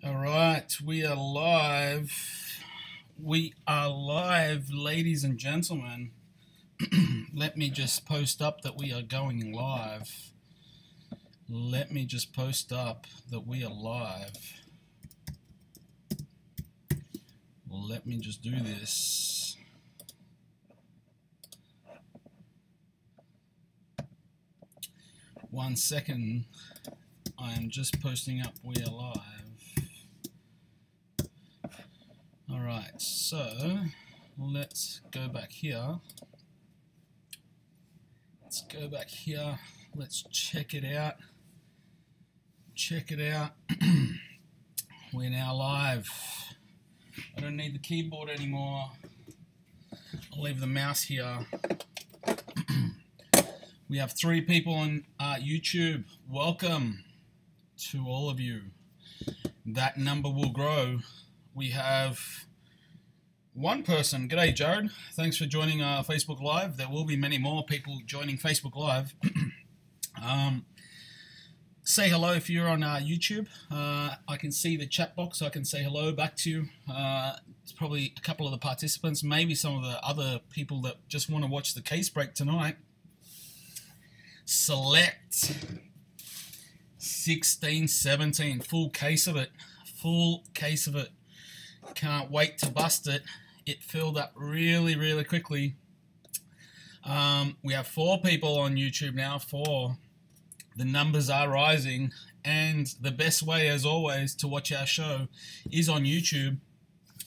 All right, we are live. We are live, ladies and gentlemen. Let me just post up that we are going live. Let me just post up that we are live. Let me just do this. One second. I am just posting up we are live. Alright, so let's go back here. Let's go back here. Let's check it out. Check it out. We're now live. I don't need the keyboard anymore. I'll leave the mouse here. We have 3 people on YouTube. Welcome to all of you. That number will grow. We have 1 person. G'day, Jared. Thanks for joining Facebook Live. There will be many more people joining Facebook Live. Say hello if you're on YouTube. I can see the chat box. I can say hello back to you. It's probably a couple of the participants, maybe some of the other people that just want to watch the case break tonight. Select 1617, full case of it. Full case of it. Can't wait to bust it. It filled up really, really quickly. We have 4 people on YouTube now. 4. The numbers are rising, and the best way, as always, to watch our show is on YouTube.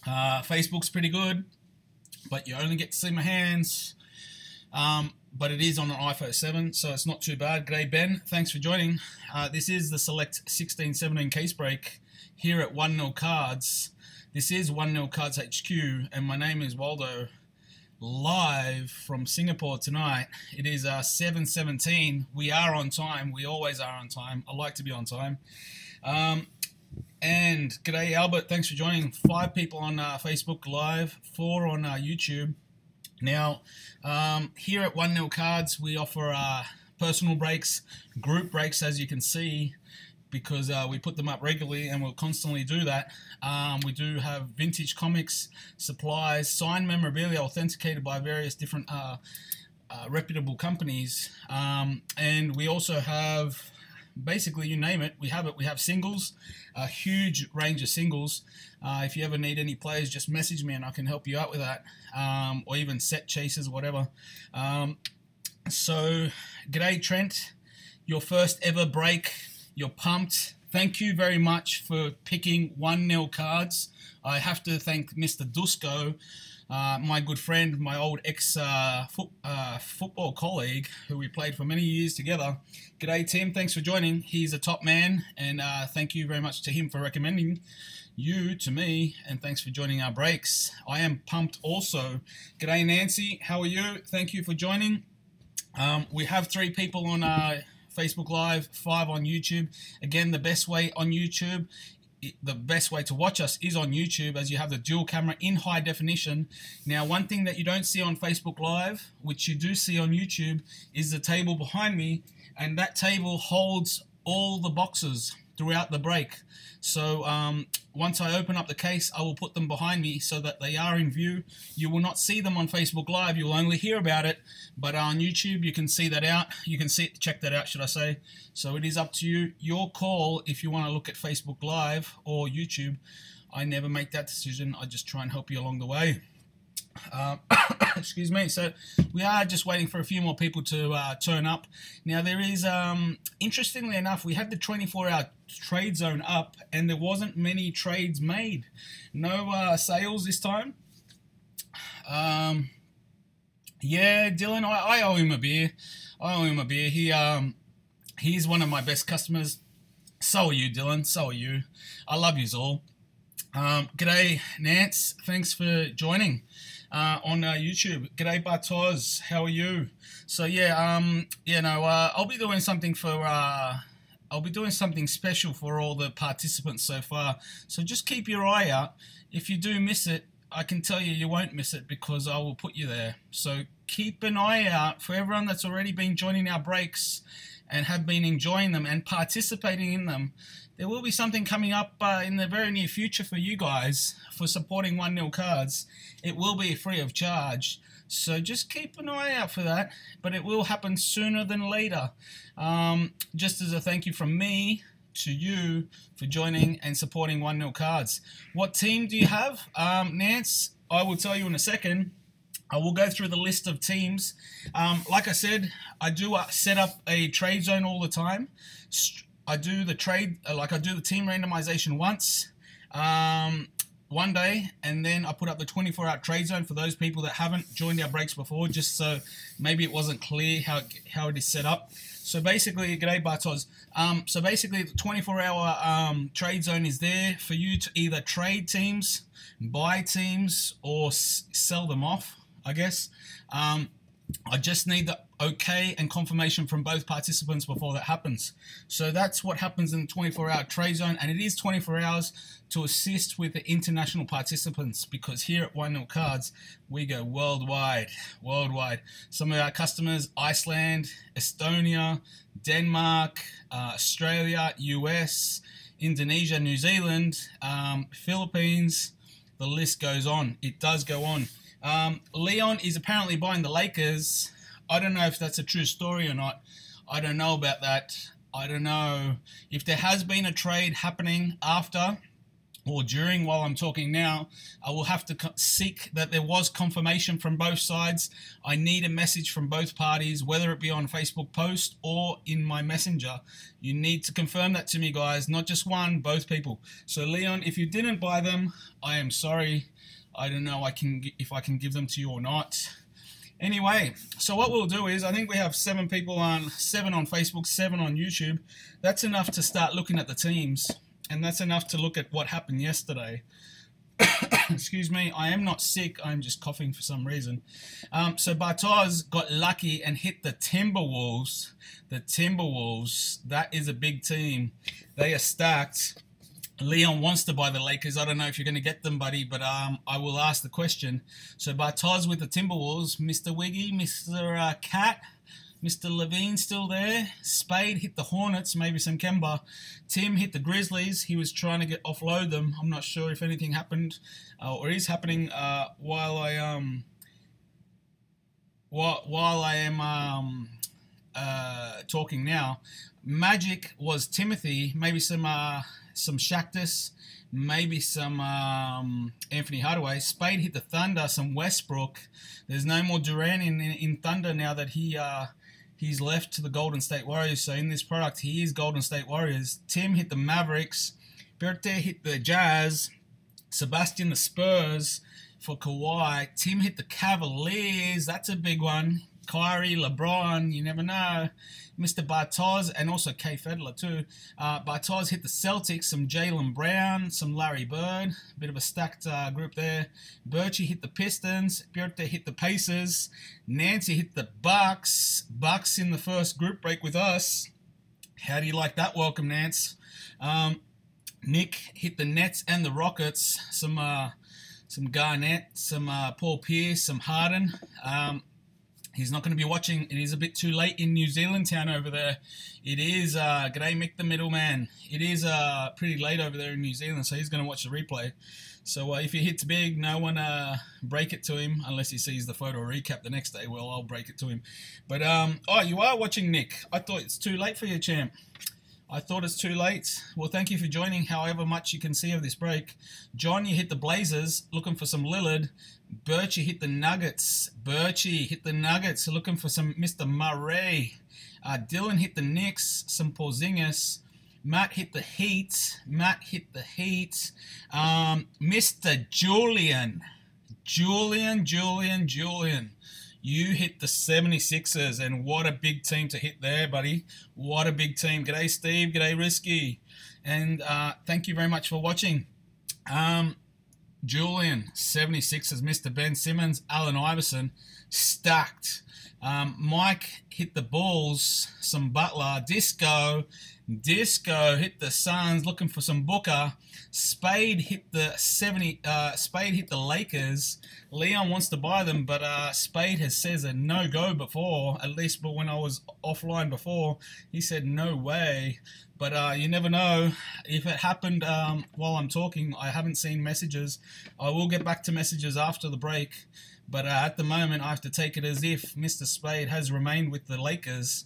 Facebook's pretty good, but you only get to see my hands. But it is on an iPhone 7, so it's not too bad. G'day, Ben. Thanks for joining. This is the Select 1617 case break here at 1-0 Cards. This is 1-0 Cards HQ, and my name is Waldo. Live from Singapore tonight. It is 7:17. We are on time. We always are on time. I like to be on time. And g'day, Albert. Thanks for joining. 5 people on Facebook Live, 4 on YouTube. Now, here at 1-0 Cards, we offer personal breaks, group breaks, as you can see, because we put them up regularly and we'll constantly do that. We do have vintage comics, supplies, signed memorabilia authenticated by various different reputable companies. And we also have, basically, you name it, we have it. We have singles, a huge range of singles. If you ever need any players, just message me and I can help you out with that, or even set chasers, whatever. So, g'day, Trent. Your first ever break. You're pumped. Thank you very much for picking 1-0 Cards. I have to thank Mr. Dusko, my good friend, my old ex-football colleague, who we played for many years together. G'day, Tim. Thanks for joining. He's a top man, and thank you very much to him for recommending you to me, and thanks for joining our breaks. I am pumped also. G'day, Nancy. How are you? Thank you for joining. We have 3 people on Facebook Live, 5 on YouTube. Again, the best way on YouTube, the best way to watch us is on YouTube, as you have the dual camera in high definition. Now, one thing that you don't see on Facebook Live, which you do see on YouTube, is the table behind me, and that table holds all the boxes throughout the break. So once I open up the case, I will put them behind me so that they are in view. You will not see them on Facebook Live. You'll only hear about it. But on YouTube, you can see that out. You can see it, check that out, should I say. So it is up to you. Your call if you want to look at Facebook Live or YouTube. I never make that decision. I just try and help you along the way. Excuse me. So we are just waiting for a few more people to turn up. Now there is, interestingly enough, we had the 24-hour trade zone up and there wasn't many trades made. No sales this time. Yeah, Dylan, I owe him a beer. I owe him a beer. He's one of my best customers. So are you, Dylan. So are you. I love yous all. G'day, Nance. Thanks for joining on YouTube. G'day, Bartoz. How are you? So yeah, I'll be doing something for I'll be doing something special for all the participants so far. So just keep your eye out. If you do miss it, I can tell you won't miss it because I will put you there. So keep an eye out for everyone that's already been joining our breaks and have been enjoying them and participating in them. there will be something coming up in the very near future for you guys for supporting 1-0 cards. It will be free of charge. So just keep an eye out for that, but it will happen sooner than later. Just as a thank you from me to you for joining and supporting 1-0 cards. What team do you have? Nance, I will tell you in a second. I will go through the list of teams. Like I said, I do set up a trade zone all the time. I do the trade, I do the team randomization once, one day, and then I put up the 24-hour trade zone for those people that haven't joined our breaks before, just so maybe it wasn't clear how it is set up. So basically, g'day Bartos. So basically, the 24-hour trade zone is there for you to either trade teams, buy teams, or sell them off, I guess. I just need the okay and confirmation from both participants before that happens. So that's what happens in the 24-hour trade zone, and it is 24 hours to assist with the international participants, because here at 1-0 Cards, we go worldwide. Some of our customers, Iceland, Estonia, Denmark, Australia, US, Indonesia, New Zealand, Philippines, the list goes on. It does go on. Leon is apparently buying the Lakers. I don't know if that's a true story or not. I don't know about that. I don't know if there has been a trade happening after or during while I'm talking now. I will have to seek that there was confirmation from both sides. I need a message from both parties, whether it be on Facebook post or in my messenger. You need to confirm that to me, guys, not just one, both people. So Leon, if you didn't buy them, I am sorry. I don't know if I can give them to you or not. Anyway, so what we'll do is, I think we have 7 people on, 7 on Facebook, 7 on YouTube. That's enough to start looking at the teams, and that's enough to look at what happened yesterday. Excuse me, I am not sick, I'm just coughing for some reason. So Bartosz got lucky and hit the Timberwolves. The Timberwolves, that is a big team. They are stacked. Leon wants to buy the Lakers. I don't know if you're going to get them, buddy, but I will ask the question. So Bartosz with the Timberwolves, Mr. Wiggy, Mr. Cat, Mr. Levine still there. Spade hit the Hornets, maybe some Kemba. Tim hit the Grizzlies. He was trying to offload them. I'm not sure if anything happened or is happening while I am talking now. Magic was Timothy, maybe some Shaktus, maybe some Anthony Hardaway. Spade hit the Thunder, some Westbrook. There's no more Durant in Thunder now that he's left to the Golden State Warriors. So in this product, he is Golden State Warriors. Tim hit the Mavericks. Berthe hit the Jazz. Sebastian the Spurs for Kawhi. Tim hit the Cavaliers. That's a big one. Kyrie, LeBron, you never know. Mr. Bartosz, and also Kay Fedler too. Bartosz hit the Celtics, some Jaylen Brown, some Larry Bird. A bit of a stacked group there. Birchie hit the Pistons. Berthe hit the Pacers. Nancy hit the Bucks. Bucks in the first group break with us. How do you like that welcome, Nance? Nick hit the Nets and the Rockets. Some Garnett, some Paul Pierce, some Harden. He's not going to be watching. It is a bit too late in New Zealand town over there. It is, g'day Mick the Middleman. It is pretty late over there in New Zealand, so he's going to watch the replay. So if he hits big, no one break it to him unless he sees the photo recap the next day. Well, I'll break it to him. But, oh, you are watching, Nick. I thought it's too late for you, champ. I thought it's too late. Well, thank you for joining, however much you can see of this break. John, you hit the Blazers, looking for some Lillard. Birchie hit the Nuggets. Birchie hit the Nuggets, looking for some Mr. Murray. Dylan hit the Knicks, some Porzingis. Matt hit the Heat. Mr. Julian. Julian. You hit the 76ers, and what a big team to hit there, buddy. What a big team. G'day, Steve. G'day, Risky. And thank you very much for watching. Julian, 76ers, Mr. Ben Simmons, Allen Iverson, stacked. Mike hit the Bulls, some Butler, Disco, Disco hit the Suns, looking for some Booker. Spade hit the Spade hit the Lakers. Leon wants to buy them, but Spade has says a no-go before. At least, but when I was offline before, he said no way. But you never know. If it happened while I'm talking, I haven't seen messages. I will get back to messages after the break. But at the moment, I have to take it as if Mr. Spade has remained with the Lakers.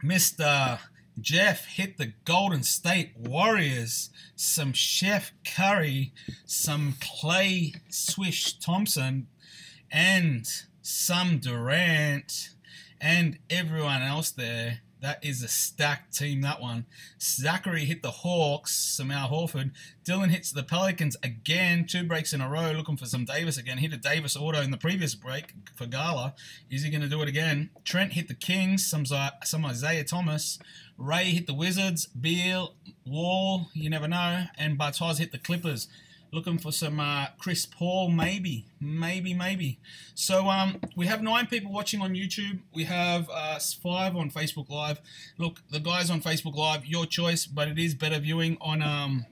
Mr. Jeff hit the Golden State Warriors. Some Chef Curry, some Clay Swish Thompson, and some Durant, and everyone else there. That is a stacked team, that one. Zachary hit the Hawks, some Al Horford. Dylan hits the Pelicans again, 2 breaks in a row, looking for some Davis again. Hit a Davis auto in the previous break for Gala. Is he going to do it again? Trent hit the Kings, some Isaiah Thomas. Ray hit the Wizards. Beal, Wall, you never know. And Bartoz hit the Clippers. Looking for some Chris Paul, maybe. So we have 9 people watching on YouTube. We have 5 on Facebook Live. Look, the guys on Facebook Live, your choice, but it is better viewing on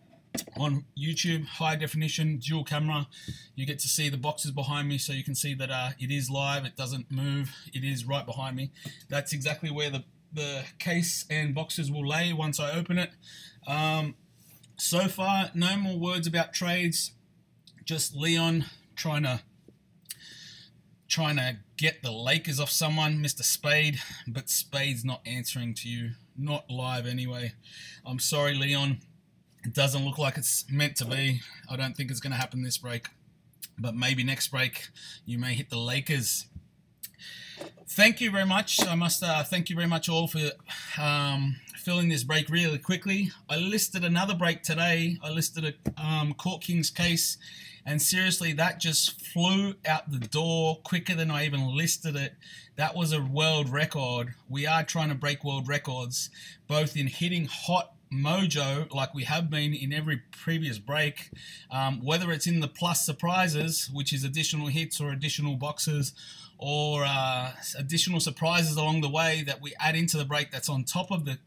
YouTube, high definition, dual camera. You get to see the boxes behind me, so you can see that it is live. It doesn't move. It is right behind me. That's exactly where the case and boxes will lay once I open it. So far, no more words about trades. Just Leon trying to get the Lakers off someone, Mr. Spade, but Spade's not answering to you. Not live anyway. I'm sorry, Leon. It doesn't look like it's meant to be. I don't think it's going to happen this break. But maybe next break you may hit the Lakers. Thank you very much. I must thank you very much all for filling this break really quickly. I listed another break today. I listed a Court Kings case, and seriously, that just flew out the door quicker than I even listed it. That was a world record. We are trying to break world records, both in hitting hot mojo like we have been in every previous break, whether it's in the plus surprises, which is additional hits or additional boxes, or additional surprises along the way that we add into the break that's on top of the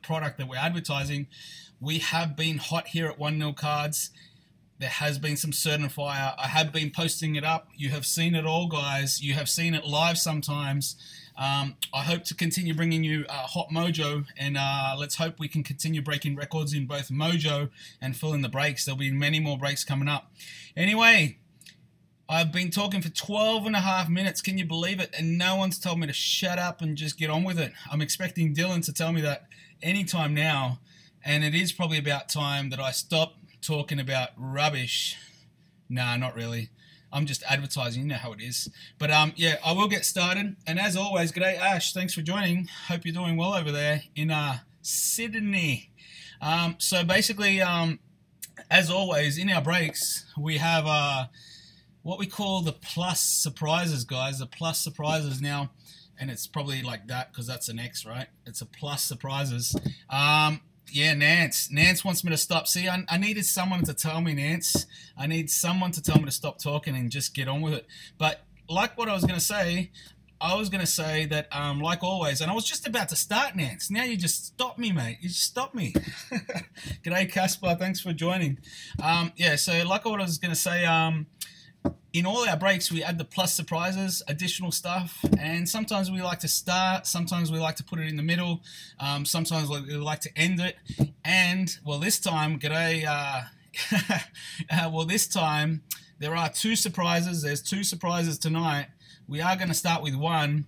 product that we're advertising. We have been hot here at 1-0 Cards. There has been some certain fire. I have been posting it up. You have seen it all, guys. You have seen it live sometimes. I hope to continue bringing you hot mojo, and let's hope we can continue breaking records in both mojo and filling the breaks. There'll be many more breaks coming up. Anyway, I've been talking for 12 and a half minutes. Can you believe it? And no one's told me to shut up and just get on with it. I'm expecting Dylan to tell me that anytime now, and it is probably about time that I stop talking about rubbish. Nah, not really. I'm just advertising, you know how it is. But yeah, I will get started. And as always, g'day Ash, thanks for joining. Hope you're doing well over there in Sydney. So basically, as always, in our breaks, we have what we call the plus surprises, guys. The plus surprises now, and it's probably like that because that's an X, right? It's a plus surprises. Yeah, Nance. Nance wants me to stop. See, I needed someone to tell me, Nance. I need someone to tell me to stop talking and just get on with it. But like what I was going to say, that, like always, and I was just about to start, Nance. Now you just stop me, mate. You just stop me. G'day, Caspar. Thanks for joining. Yeah, so like what I was going to say, in all our breaks, we add the plus surprises, additional stuff, and sometimes we like to start, sometimes we like to put it in the middle, sometimes we like to end it, and, well, this time, well, this time, there are 2 surprises. There's 2 surprises tonight. We are going to start with one,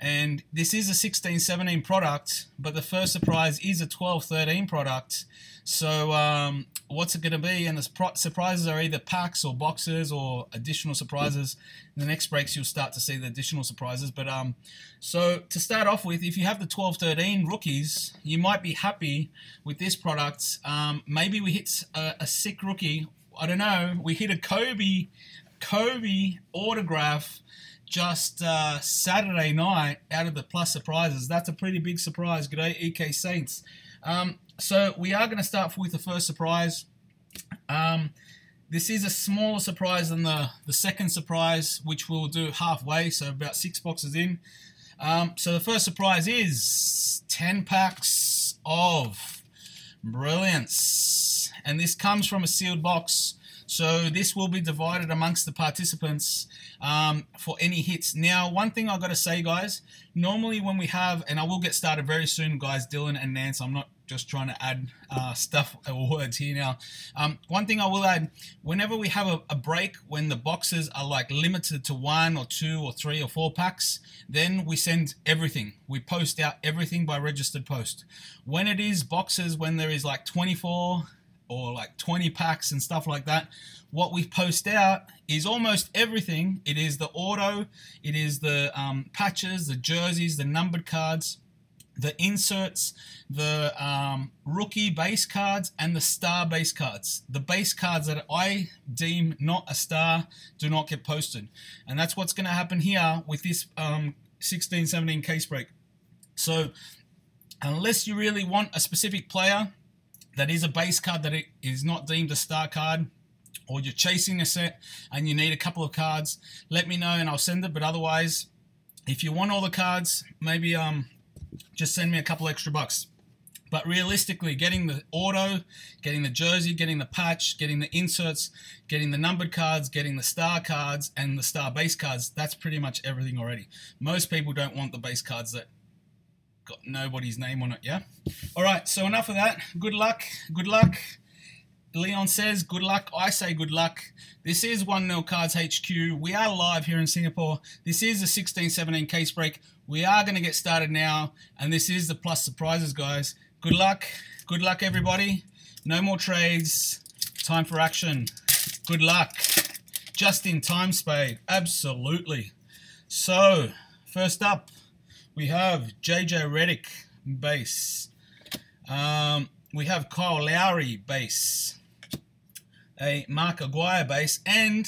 and this is a 16-17 product, but the first surprise is a 12-13 product. So what's it going to be? And the surprises are either packs or boxes or additional surprises. In the next breaks, you'll start to see the additional surprises. But so to start off with, if you have the 12-13 rookies, you might be happy with this product. Maybe we hit a sick rookie. I don't know. We hit a Kobe autograph just Saturday night out of the plus surprises. That's a pretty big surprise. G'day, EK Saints. So we are going to start with the first surprise. This is a smaller surprise than the second surprise, which we'll do halfway, so about 6 boxes in. So the first surprise is 10 packs of Brilliance. And this comes from a sealed box. So this will be divided amongst the participants for any hits. Now, one thing I've got to say, guys, normally when we have, and I will get started very soon, guys, Dylan and Nance, I'm not just trying to add stuff or words here now. One thing I will add, whenever we have a break, when the boxes are like limited to 1 or 2 or 3 or 4 packs, then we send everything. We post out everything by registered post. When it is boxes, when there is like 24 or like 20 packs and stuff like that, what we post out is almost everything. It is the auto, it is the patches, the jerseys, the numbered cards, the inserts, the rookie base cards, and the star base cards. The base cards that I deem not a star do not get posted. And that's what's going to happen here with this 16-17 case break. So unless you really want a specific player that is a base card that it is not deemed a star card, or you're chasing a set and you need a couple of cards, let me know and I'll send it. But otherwise, if you want all the cards, maybe just send me a couple extra bucks. But realistically, getting the auto, getting the jersey, getting the patch, getting the inserts, getting the numbered cards, getting the star cards, and the star base cards, that's pretty much everything already. Most people don't want the base cards that got nobody's name on it, yeah? All right, so enough of that. Good luck. Good luck. Leon says good luck. I say good luck. This is 1-0 Cards HQ. We are live here in Singapore. This is a 16-17 case break. We are going to get started now, and this is the plus surprises, guys. Good luck. Good luck, everybody. No more trades. Time for action. Good luck. Just in time, Spade. Absolutely. So, first up, we have JJ Redick base. We have Kyle Lowry base. A Mark Aguirre base. And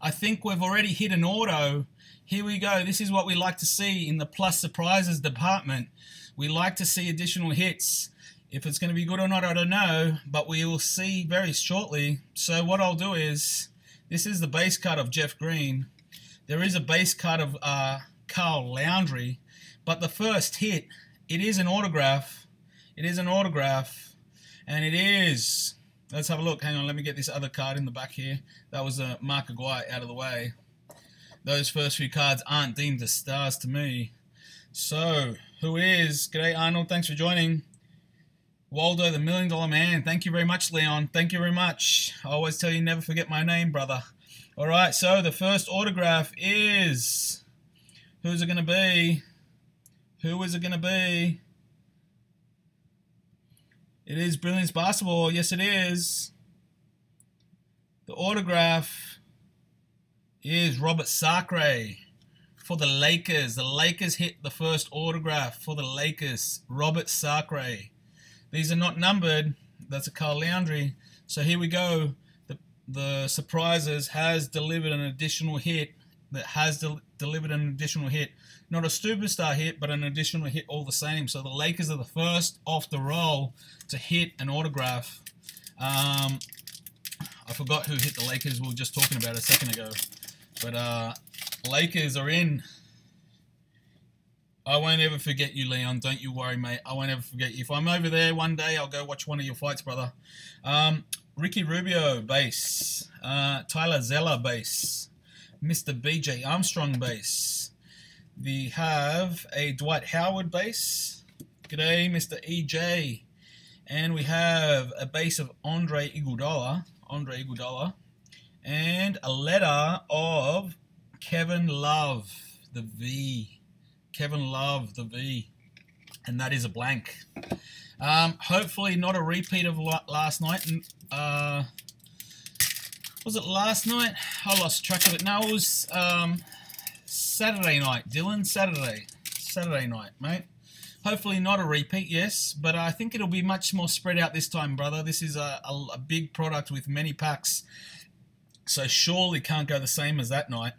I think we've already hit an auto. Here we go. This is what we like to see in the plus surprises department. We like to see additional hits. If it's going to be good or not, I don't know. But we will see very shortly. So what I'll do is, this is the base card of Jeff Green. There is a base card of Carl Laundrie. But the first hit, it is an autograph. It is an autograph. And it is... Let's have a look. Hang on, let me get this other card in the back here. That was a Mark Aguirre out of the way. Those first few cards aren't deemed as stars to me. So, who is? G'day, Arnold. Thanks for joining. Waldo, the $1 Million Man. Thank you very much, Leon. Thank you very much. I always tell you, never forget my name, brother. All right, so the first autograph is... Who's it going to be? Who is it going to be? It is Brilliance Basketball. Yes, it is. The autograph is Robert Sacre for the Lakers. The Lakers hit the first autograph for the Lakers. Robert Sacre. These are not numbered. That's a Carl Laundrie. So here we go. The surprises has delivered an additional hit. That has delivered an additional hit. Not a superstar hit, but an additional hit all the same. So the Lakers are the first off the roll to hit an autograph. I forgot who hit the Lakers we were just talking about a second ago. But Lakers are in. I won't ever forget you, Leon. Don't you worry, mate. I won't ever forget you. If I'm over there one day, I'll go watch one of your fights, brother. Ricky Rubio base. Tyler Zeller base. Mr. BJ Armstrong base. We have a Dwight Howard base. G'day, Mr. EJ. And we have a base of Andre Iguodala. And a letter of Kevin Love, the V. Kevin Love, the V. And that is a blank. Hopefully not a repeat of last night. Was it last night? I lost track of it. No, it was Saturday night, Dylan. Saturday night, mate. Hopefully not a repeat, yes. But I think it'll be much more spread out this time, brother. This is a big product with many packs. So surely can't go the same as that night.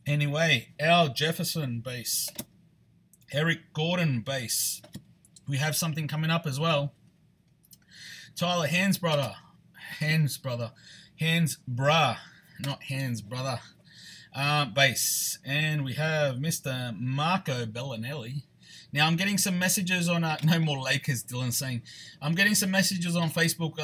Anyway, Al Jefferson base. Eric Gordon base. We have something coming up as well. Tyler Hansbrough. Hansbrough, not Hands, brother. Base. And we have Mr. Marco Bellinelli. Now I'm getting some messages on no more Lakers. Dylan's saying I'm getting some messages on Facebook.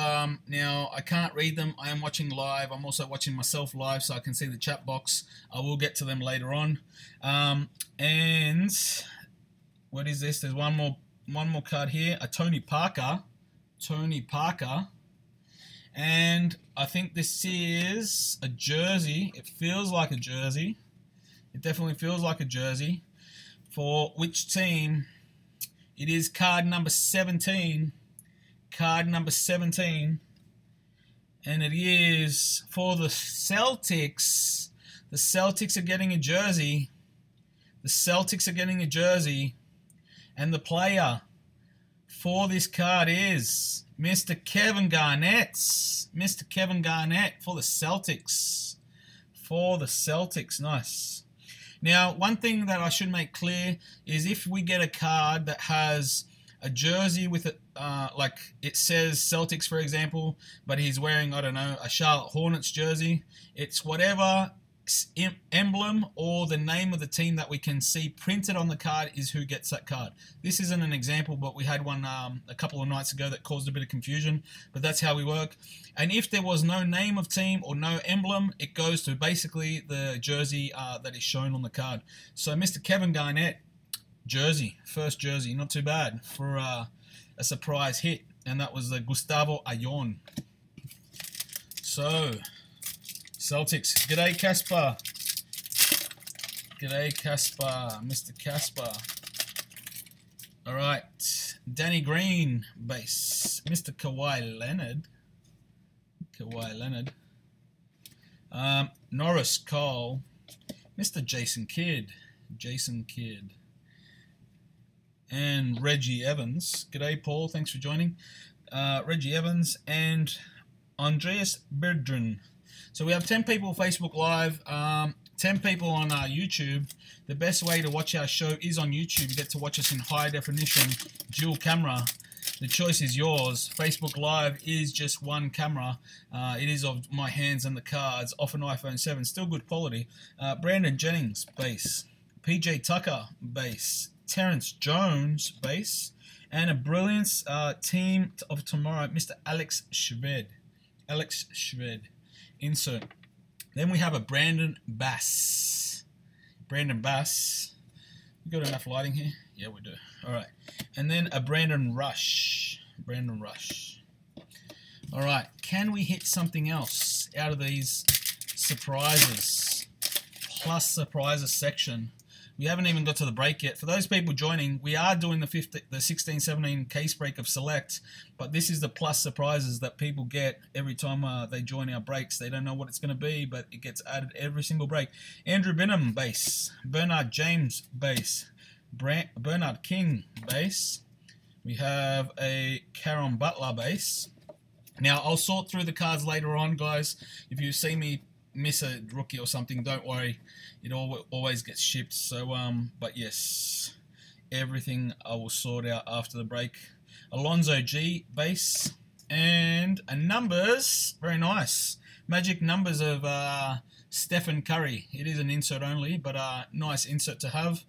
Now I can't read them. I am watching live. I'm also watching myself live, so I can see the chat box. I will get to them later on. And what is this? There's one more card here. A Tony Parker. And I think this is a jersey. It feels like a jersey. It definitely feels like a jersey. For which team? It is card number 17. Card number 17. And it is for the Celtics. The Celtics are getting a jersey. The Celtics are getting a jersey. And the player for this card is Mr. Kevin Garnett. Mr. Kevin Garnett for the Celtics. For the Celtics. Nice. Now, one thing that I should make clear is if we get a card that has a jersey with it, like it says Celtics, for example, but he's wearing, I don't know, a Charlotte Hornets jersey, it's whatever emblem or the name of the team that we can see printed on the card is who gets that card. This isn't an example, but we had one a couple of nights ago that caused a bit of confusion, but that's how we work. And if there was no name of team or no emblem, it goes to basically the jersey that is shown on the card. So Mr. Kevin Garnett, jersey, first jersey, not too bad for a surprise hit, and that was the Gustavo Ayon. So Celtics. G'day, Casper. G'day, Casper. Mr. Casper. All right. Danny Green, base. Mr. Kawhi Leonard. Kawhi Leonard. Norris Cole. Mr. Jason Kidd. Jason Kidd. And Reggie Evans. G'day, Paul. Thanks for joining. Reggie Evans and Andreas Berggren. So we have 10 people Facebook Live, 10 people on YouTube. The best way to watch our show is on YouTube. You get to watch us in high definition, dual camera. The choice is yours. Facebook Live is just one camera. It is of my hands and the cards, off an iPhone 7. Still good quality. Brandon Jennings, base. PJ Tucker, base. Terrence Jones, base. And a brilliant team of tomorrow, Mr. Alex Shved. Alex Shved. Insert. Then we have a Brandon Bass. Brandon Bass. We got enough lighting here? Yeah, we do. All right. And then a Brandon Rush. Brandon Rush. All right. Can we hit something else out of these surprises? Plus surprises section. We haven't even got to the break yet. For those people joining, we are doing the 16-17 case break of Select, but this is the plus surprises that people get every time they join our breaks. They don't know what it's going to be, but it gets added every single break. Andrew Binham, base. Bernard James, base. Bernard King, base. We have a Caron Butler, base. Now, I'll sort through the cards later on, guys. If you see me miss a rookie or something, don't worry. It always gets shipped. So, but yes, everything I will sort out after the break. Alonzo G, base. And a numbers, very nice. Magic numbers of Stephen Curry. It is an insert only, but nice insert to have.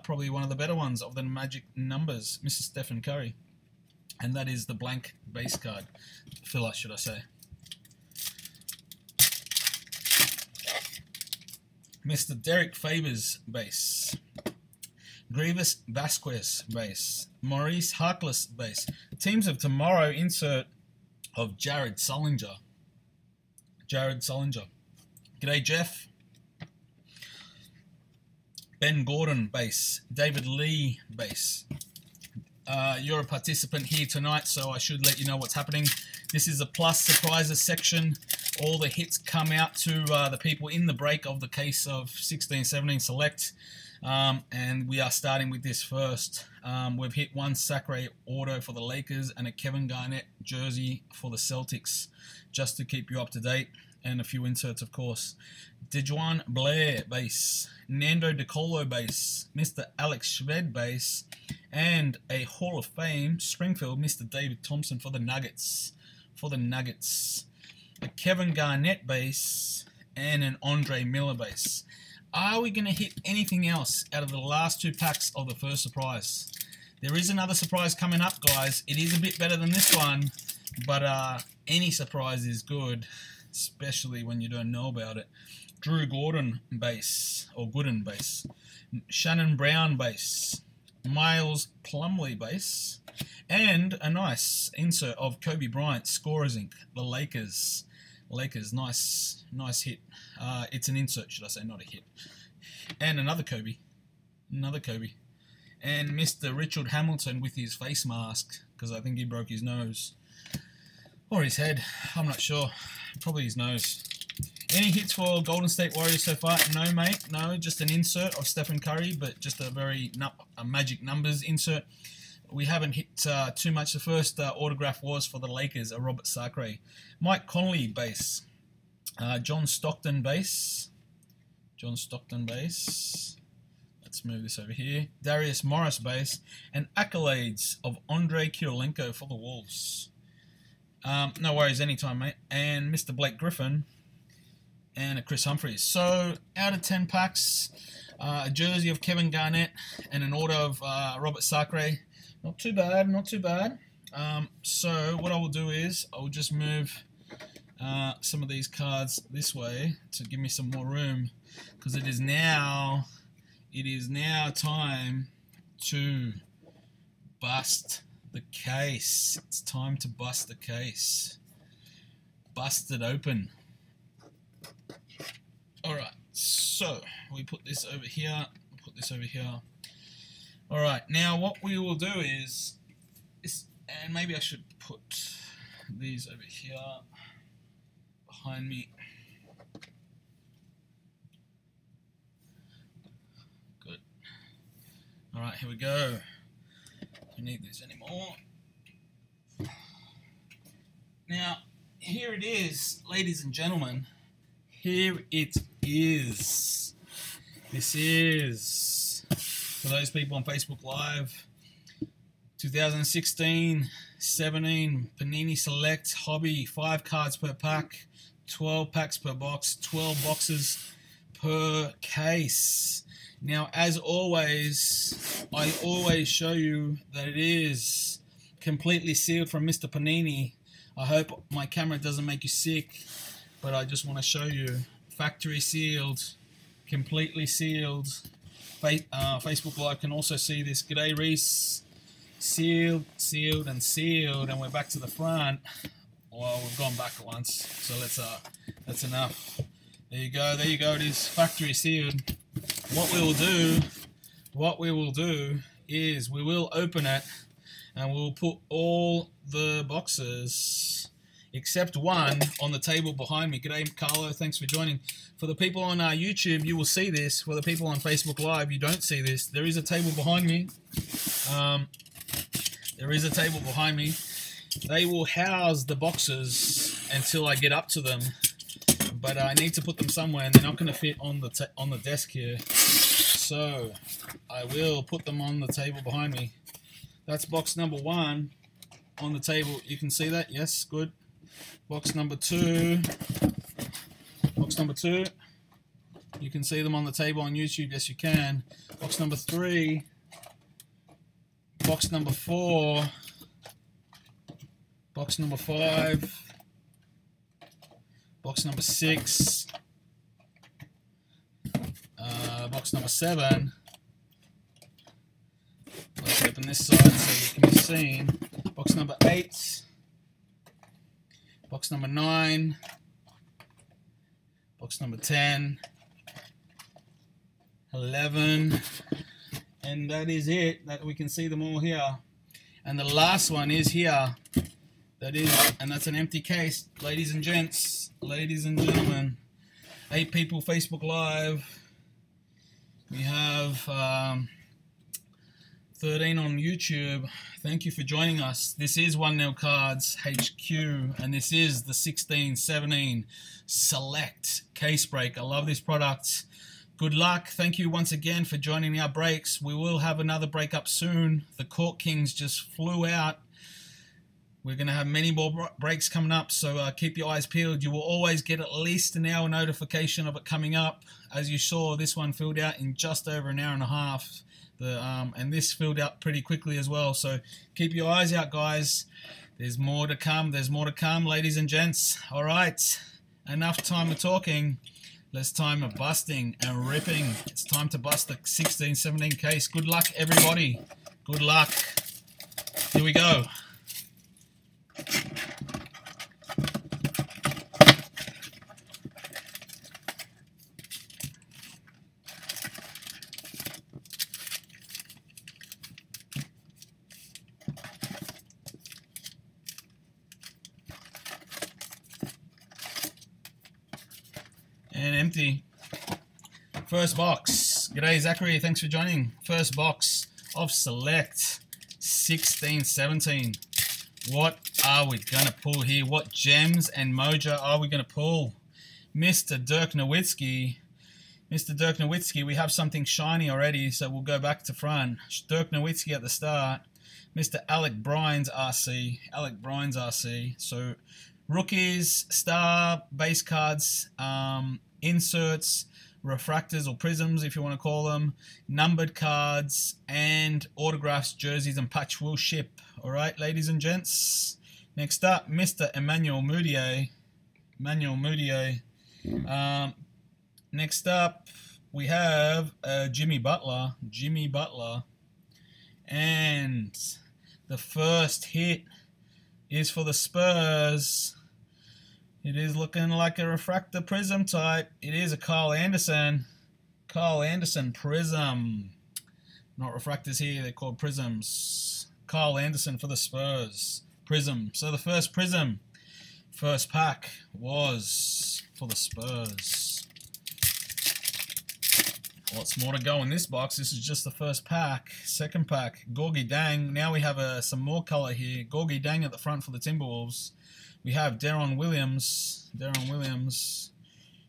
Probably one of the better ones of the Magic numbers, Mr. Stephen Curry. And that is the blank base card. Filler, should I say. Mr. Derek Favors, base. Grievous Vasquez, base. Maurice Harkless, base. Teams of tomorrow, insert of Jared Sullinger. Jared Sullinger. G'day, Jeff. Ben Gordon, base. David Lee, base. You're a participant here tonight, so I should let you know what's happening. This is a plus surprises section. All the hits come out to the people in the break of the case of 16-17 Select. And we are starting with this first. We've hit one Sacre auto for the Lakers and a Kevin Garnett jersey for the Celtics, just to keep you up to date. And a few inserts, of course. Dejuan Blair, base. Nando DeColo, base. Mr. Alex Shved, base. And a Hall of Fame, Springfield, Mr. David Thompson for the Nuggets. For the Nuggets. A Kevin Garnett base. And an Andre Miller base. are we going to hit anything else out of the last 2 packs of the first surprise? There is another surprise coming up, guys. It is a bit better than this one, but any surprise is good, especially when you don't know about it. Drew Gordon base, or Gooden base. Shannon Brown base. Miles Plumlee base. And a nice insert of Kobe Bryant, Scorers Inc., the Lakers. Nice hit. It's an insert, should I say, not a hit. And another Kobe. And Mr. Richard Hamilton with his face mask, because I think he broke his nose. Or his head, I'm not sure. Probably his nose. Any hits for Golden State Warriors so far? No, mate. No, just an insert of Stephen Curry, but just a very magic numbers insert. We haven't hit too much. The first autograph was for the Lakers, a Robert Sacre. Mike Conley base. John Stockton base. Let's move this over here. Darius Morris base. And accolades of Andrei Kirilenko for the Wolves. No worries, anytime, mate. And Mr. Blake Griffin. And a Chris Humphries. So, out of 10 packs, a jersey of Kevin Garnett and an auto of Robert Sacre. Not too bad. So what I will do is I'll just move some of these cards this way to give me some more room, because it is now time to bust the case. It's time to bust the case. Bust it open. Alright, so we put this over here, Alright, now what we will do is, and maybe I should put these over here behind me. Good. Alright, here we go. Don't need this anymore. Now, here it is, ladies and gentlemen. Here it is. This is, for those people on Facebook Live, 2016-17 Panini Select Hobby, 5 cards per pack, 12 packs per box, 12 boxes per case. Now, as always, I always show you that it is completely sealed from Mr. Panini. I hope my camera doesn't make you sick, but I just want to show you, factory sealed, completely sealed. Facebook Live can also see this. G'day Reese, sealed, and sealed, and we're back to the front. Well, we've gone back once, so that's enough. There you go, it is factory sealed. What we will do is we will open it, and we'll put all the boxes except one on the table behind me. G'day, Carlo. Thanks for joining. For the people on YouTube, you will see this. For the people on Facebook Live, you don't see this. There is a table behind me. They will house the boxes until I get up to them, but I need to put them somewhere, and they're not going to fit on the desk here. So I will put them on the table behind me. That's box number 1 on the table. You can see that? Yes, good. Box number 2. You can see them on the table on YouTube. Yes, you can. Box number 3. Box number 4. Box number 5. Box number 6. Box number 7. Let's open this side so you can be seen. Box number 8. Box number 9. Box number 10. 11. And that is it. That we can see them all here. And the last one is here. And that's an empty case. Ladies and gents, ladies and gentlemen, 8 people Facebook Live. We have 13 on YouTube. Thank you for joining us. This is 1nil Cards HQ, and this is the 16-17 Select Case Break. I love this product. Good luck. Thank you once again for joining our breaks. We will have another break up soon. The Court Kings just flew out We're going to have many more breaks coming up, so keep your eyes peeled. You will always get at least an hour notification of it coming up. As you saw, this one filled out in just over an hour and a half. And this filled out pretty quickly as well. So keep your eyes out, guys. There's more to come. There's more to come, ladies and gents. All right, enough time of talking. Let's time of busting and ripping. It's time to bust the 16-17 case. Good luck, everybody. Good luck. Here we go. And empty. First box. G'day, Zachary. Thanks for joining. First box of Select 16-17. What are we going to pull here? What gems and mojo are we going to pull? Mr. Dirk Nowitzki. Mr. Dirk Nowitzki, we have something shiny already, so we'll go back to front. Dirk Nowitzki at the start. Mr. Alec Brines RC. Alec Brines RC. So rookies, star, base cards, inserts, refractors or prisms if you want to call them, numbered cards, and autographs, jerseys, and patch will ship. All right, ladies and gents. Next up, Mr. Emmanuel Mudiay. Emmanuel Mudiay. Next up, we have Jimmy Butler. Jimmy Butler. And the first hit is for the Spurs. It is looking like a refractor prism type. It is a Kyle Anderson. Kyle Anderson prism. Not refractors here, they're called prisms. Kyle Anderson for the Spurs. Prism. So the first prism, first pack was for the Spurs. Lots more to go in this box. This is just the first pack. Second pack, Gorgie Dang. Now we have some more color here. Gorgie Dang at the front for the Timberwolves. We have Deron Williams. Deron Williams.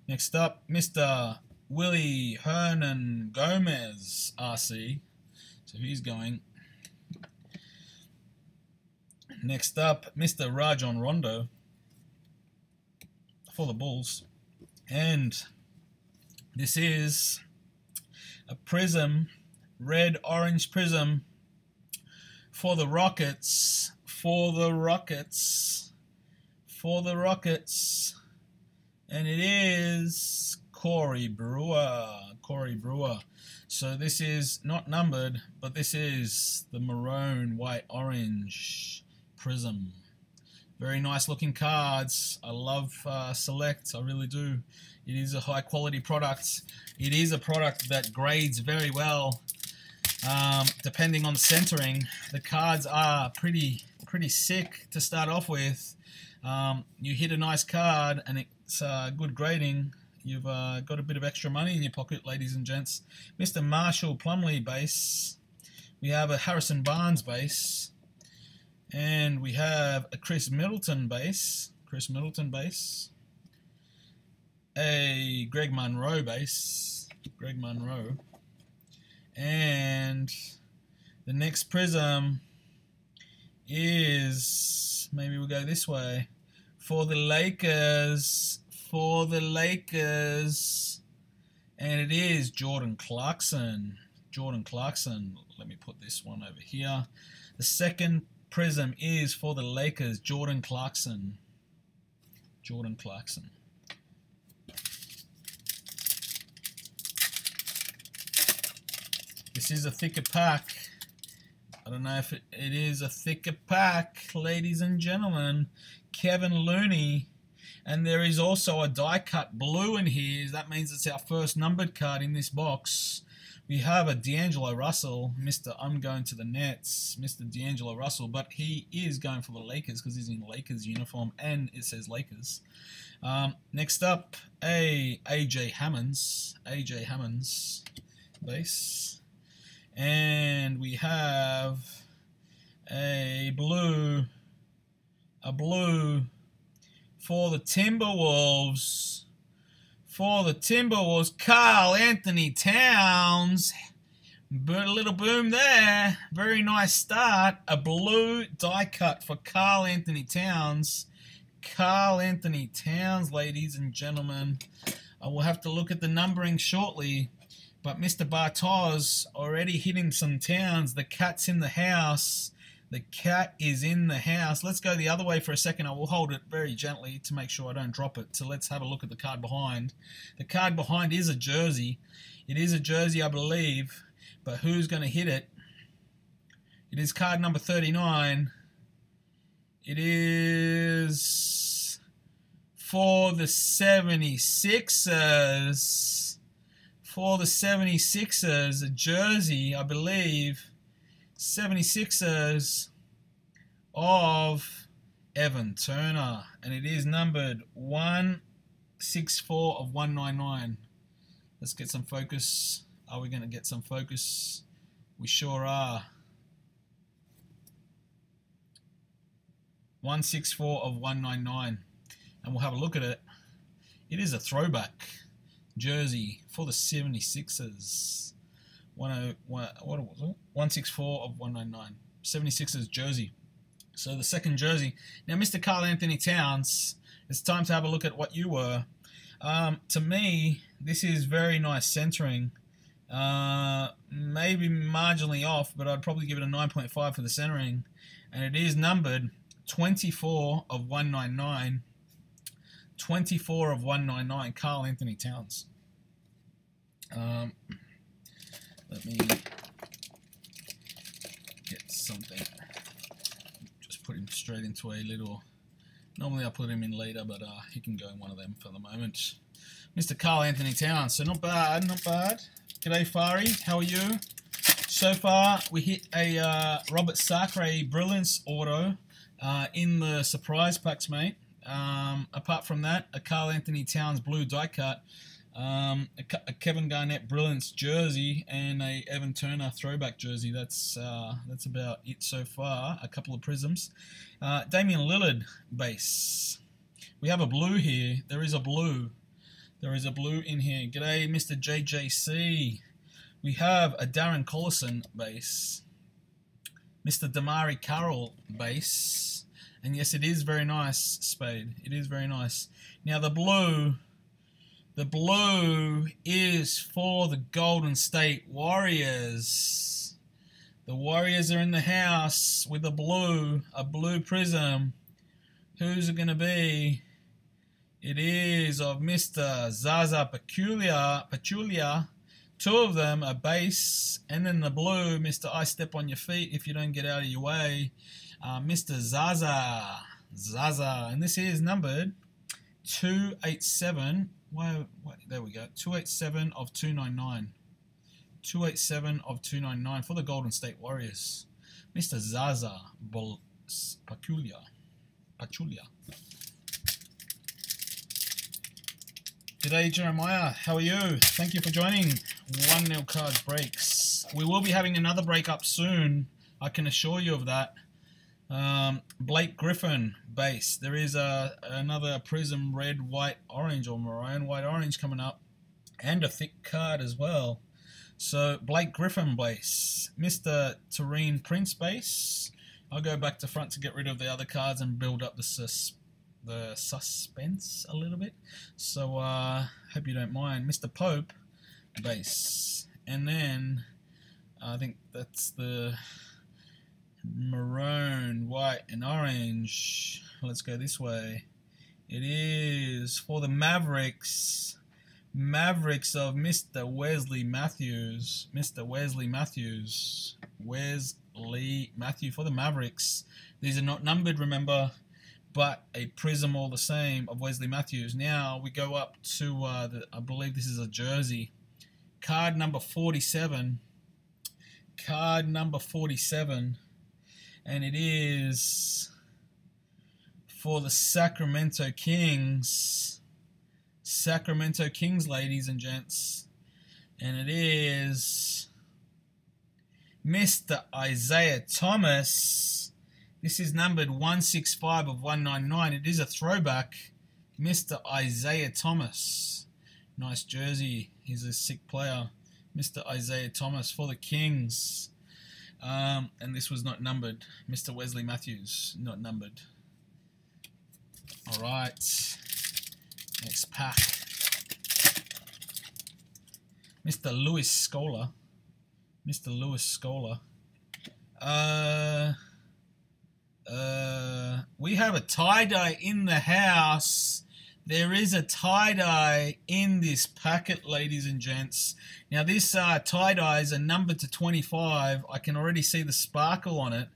Next up, Mr. Willie Hernan Gomez, RC. So he's going. Next up, Mr. Rajon Rondo for the Bulls. And this is a prism, red-orange prism for the Rockets. For the Rockets. For the Rockets, and it is Corey Brewer. Corey Brewer. So this is not numbered, but this is the maroon, white, orange prism. Very nice looking cards. I love Select. I really do. It is a high quality product. It is a product that grades very well. Depending on centering, the cards are pretty sick to start off with. You hit a nice card and it's good grading. You've got a bit of extra money in your pocket, ladies and gents. Mr. Marshall Plumlee base. We have a Harrison Barnes base. And we have a Chris Middleton base. Chris Middleton base. A Greg Monroe base. Greg Monroe. And the next prism is, maybe we'll go this way, for the Lakers, and it is Jordan Clarkson. Jordan Clarkson. Let me put this one over here. The second prism is for the Lakers, Jordan Clarkson. Jordan Clarkson. This is a thicker pack. I don't know if it is a thicker pack, ladies and gentlemen. Kevin Looney. And there is also a die-cut blue in here. That means it's our first numbered card in this box. We have a D'Angelo Russell, Mr. I'm going to the Nets, Mr. D'Angelo Russell, but he is going for the Lakers because he's in Lakers uniform and it says Lakers. Next up, AJ Hammonds base. And we have a blue for the Timberwolves. For the Timberwolves, Karl Anthony Towns. But a little boom there. Very nice start. A blue die cut for Karl Anthony Towns. Karl Anthony Towns, ladies and gentlemen. I will have to look at the numbering shortly. But Mr. Bartos already hitting some Towns. The cat's in the house. The cat is in the house. Let's go the other way for a second. I will hold it very gently to make sure I don't drop it. So let's have a look at the card behind. The card behind is a jersey. It is a jersey, I believe. But who's going to hit it? It is card number 39. It is for the 76ers. For the 76ers, a jersey, I believe. 76ers of Evan Turner. And it is numbered 164 of 199. Let's get some focus. Are we going to get some focus? We sure are. 164 of 199. And we'll have a look at it. It is a throwback jersey for the 76ers. 164 of 199. 76ers jersey. So the second jersey. Now, Mr. Karl Anthony Towns, it's time to have a look at what you were. To me, this is very nice centering. Maybe marginally off, but I'd probably give it a 9.5 for the centering. And it is numbered 24 of 199. 24 of 199, Karl Anthony Towns. Let me get something. Just put him straight into a little... Normally I put him in later, but he can go in one of them for the moment. Mr. Karl Anthony Towns. So not bad, not bad. G'day, Fari. How are you? So far, we hit a Robert Sacre Brilliance auto in the surprise packs, mate. Apart from that, a Karl Anthony Towns blue die cut, a Kevin Garnett Brilliance jersey, and a Evan Turner throwback jersey. That's about it so far. A couple of prisms. Damian Lillard base. We have a blue here. There is a blue. There is a blue in here. G'day, Mr. JJC. We have a Darren Collison base. Mr. Damari Carroll base. And yes, it is very nice, Spade. It is very nice. Now the blue is for the Golden State Warriors. The Warriors are in the house with a blue prism. Who's it going to be? It is of Mr. Zaza Pachulia. Two of them are base. And then the blue, Mr. I Step on Your Feet if you don't get out of your way. Mr. Zaza. And this is numbered 287. There we go. 287 of 299. 287 of 299 for the Golden State Warriors. Mr. Zaza Pachulia. G'day, Jeremiah. How are you? Thank you for joining 1-0 Cards Breaks. We will be having another break up soon. I can assure you of that. Blake Griffin base. There is another prism red, white, orange, or maroon, white, orange coming up. And a thick card as well. So, Blake Griffin base. Mr. Taurean Prince base. I'll go back to front to get rid of the other cards and build up the suspense a little bit. So, hope you don't mind. Mr. Pope base. And then, I think that's the maroon, white, and orange. Let's go this way. It is for the Mavericks. Mavericks of Mr. Wesley Matthews. Mr. Wesley Matthews. Wesley Matthews for the Mavericks. These are not numbered, remember, but a prism all the same of Wesley Matthews. Now we go up to, I believe this is a jersey. Card number 47. Card number 47. And it is for the Sacramento Kings. Sacramento Kings, ladies and gents. And it is Mr. Isaiah Thomas. This is numbered 165 of 199. It is a throwback. Mr. Isaiah Thomas. Nice jersey. He's a sick player. Mr. Isaiah Thomas for the Kings. And this was not numbered. Mr. Wesley Matthews, not numbered. All right. Next pack. Mr. Lewis Scholar. Mr. Lewis Scholar. We have a tie-dye in the house. There is a tie-dye in this packet, ladies and gents. Now, this tie-dye is a number to 25. I can already see the sparkle on it.